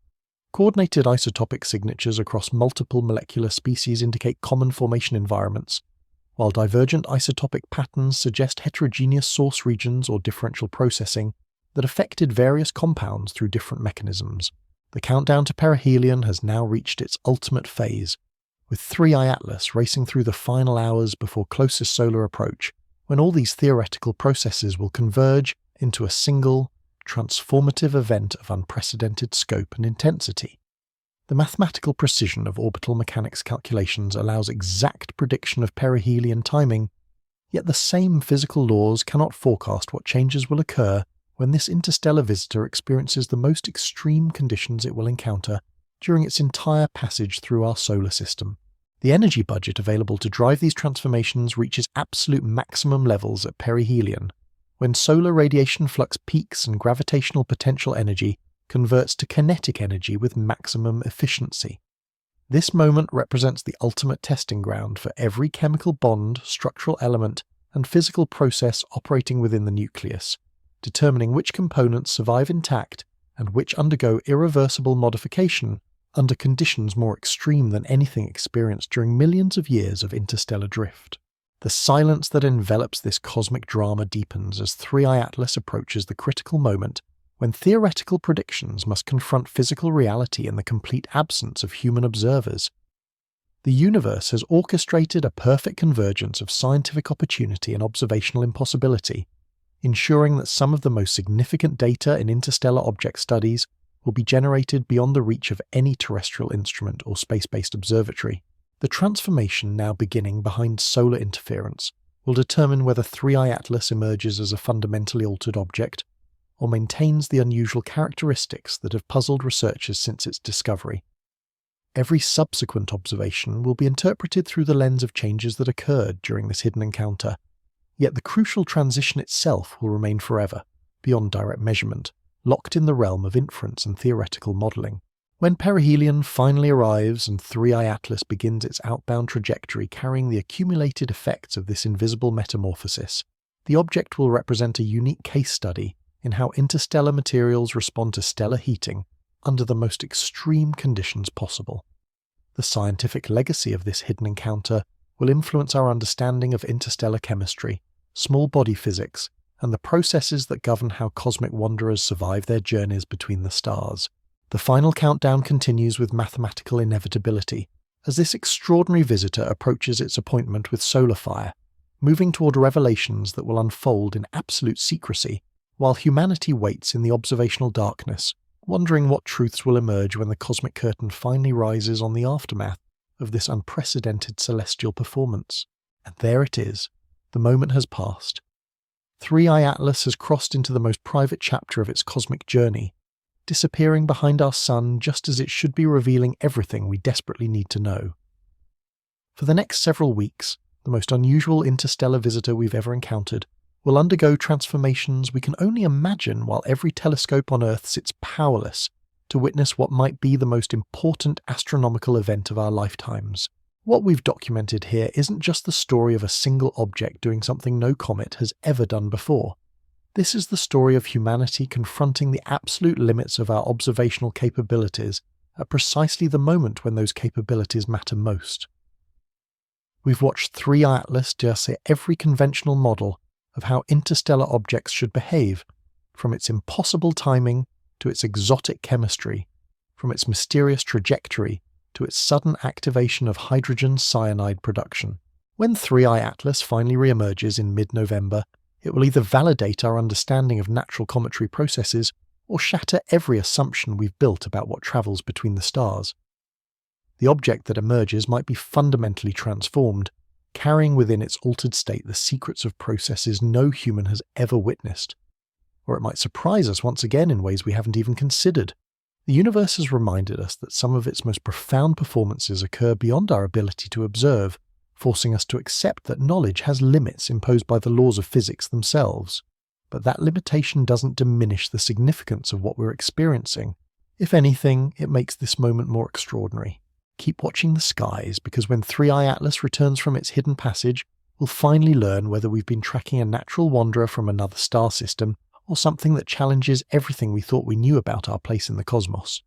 Coordinated isotopic signatures across multiple molecular species indicate common formation environments, while divergent isotopic patterns suggest heterogeneous source regions or differential processing that affected various compounds through different mechanisms. The countdown to perihelion has now reached its ultimate phase, with 3I Atlas racing through the final hours before closest solar approach, when all these theoretical processes will converge into a single, transformative event of unprecedented scope and intensity. The mathematical precision of orbital mechanics calculations allows exact prediction of perihelion timing, yet the same physical laws cannot forecast what changes will occur when this interstellar visitor experiences the most extreme conditions it will encounter during its entire passage through our solar system. The energy budget available to drive these transformations reaches absolute maximum levels at perihelion, when solar radiation flux peaks and gravitational potential energy converts to kinetic energy with maximum efficiency. This moment represents the ultimate testing ground for every chemical bond, structural element, and physical process operating within the nucleus, determining which components survive intact and which undergo irreversible modification under conditions more extreme than anything experienced during millions of years of interstellar drift. The silence that envelops this cosmic drama deepens as 3I Atlas approaches the critical moment when theoretical predictions must confront physical reality in the complete absence of human observers. The universe has orchestrated a perfect convergence of scientific opportunity and observational impossibility, ensuring that some of the most significant data in interstellar object studies will be generated beyond the reach of any terrestrial instrument or space-based observatory. The transformation now beginning behind solar interference will determine whether 3I Atlas emerges as a fundamentally altered object, or maintains the unusual characteristics that have puzzled researchers since its discovery. Every subsequent observation will be interpreted through the lens of changes that occurred during this hidden encounter, yet the crucial transition itself will remain forever, beyond direct measurement, locked in the realm of inference and theoretical modelling. When perihelion finally arrives and 3I Atlas begins its outbound trajectory carrying the accumulated effects of this invisible metamorphosis, the object will represent a unique case study in how interstellar materials respond to stellar heating under the most extreme conditions possible. The scientific legacy of this hidden encounter will influence our understanding of interstellar chemistry, small body physics, and the processes that govern how cosmic wanderers survive their journeys between the stars. The final countdown continues with mathematical inevitability, as this extraordinary visitor approaches its appointment with solar fire, moving toward revelations that will unfold in absolute secrecy, while humanity waits in the observational darkness, wondering what truths will emerge when the cosmic curtain finally rises on the aftermath of this unprecedented celestial performance. And there it is. The moment has passed. 3i Atlas has crossed into the most private chapter of its cosmic journey, disappearing behind our sun just as it should be revealing everything we desperately need to know. For the next several weeks, the most unusual interstellar visitor we've ever encountered will undergo transformations we can only imagine, while every telescope on Earth sits powerless to witness what might be the most important astronomical event of our lifetimes. What we've documented here isn't just the story of a single object doing something no comet has ever done before. This is the story of humanity confronting the absolute limits of our observational capabilities at precisely the moment when those capabilities matter most. We've watched 3i Atlas dare every conventional model of how interstellar objects should behave, from its impossible timing to its exotic chemistry, from its mysterious trajectory to its sudden activation of hydrogen cyanide production. When 3i Atlas finally reemerges in mid-November, it will either validate our understanding of natural cometary processes or shatter every assumption we've built about what travels between the stars. The object that emerges might be fundamentally transformed, carrying within its altered state the secrets of processes no human has ever witnessed. Or it might surprise us once again in ways we haven't even considered. The universe has reminded us that some of its most profound performances occur beyond our ability to observe, forcing us to accept that knowledge has limits imposed by the laws of physics themselves. But that limitation doesn't diminish the significance of what we're experiencing. If anything, it makes this moment more extraordinary. Keep watching the skies, because when 3i Atlas returns from its hidden passage, we'll finally learn whether we've been tracking a natural wanderer from another star system or something that challenges everything we thought we knew about our place in the cosmos.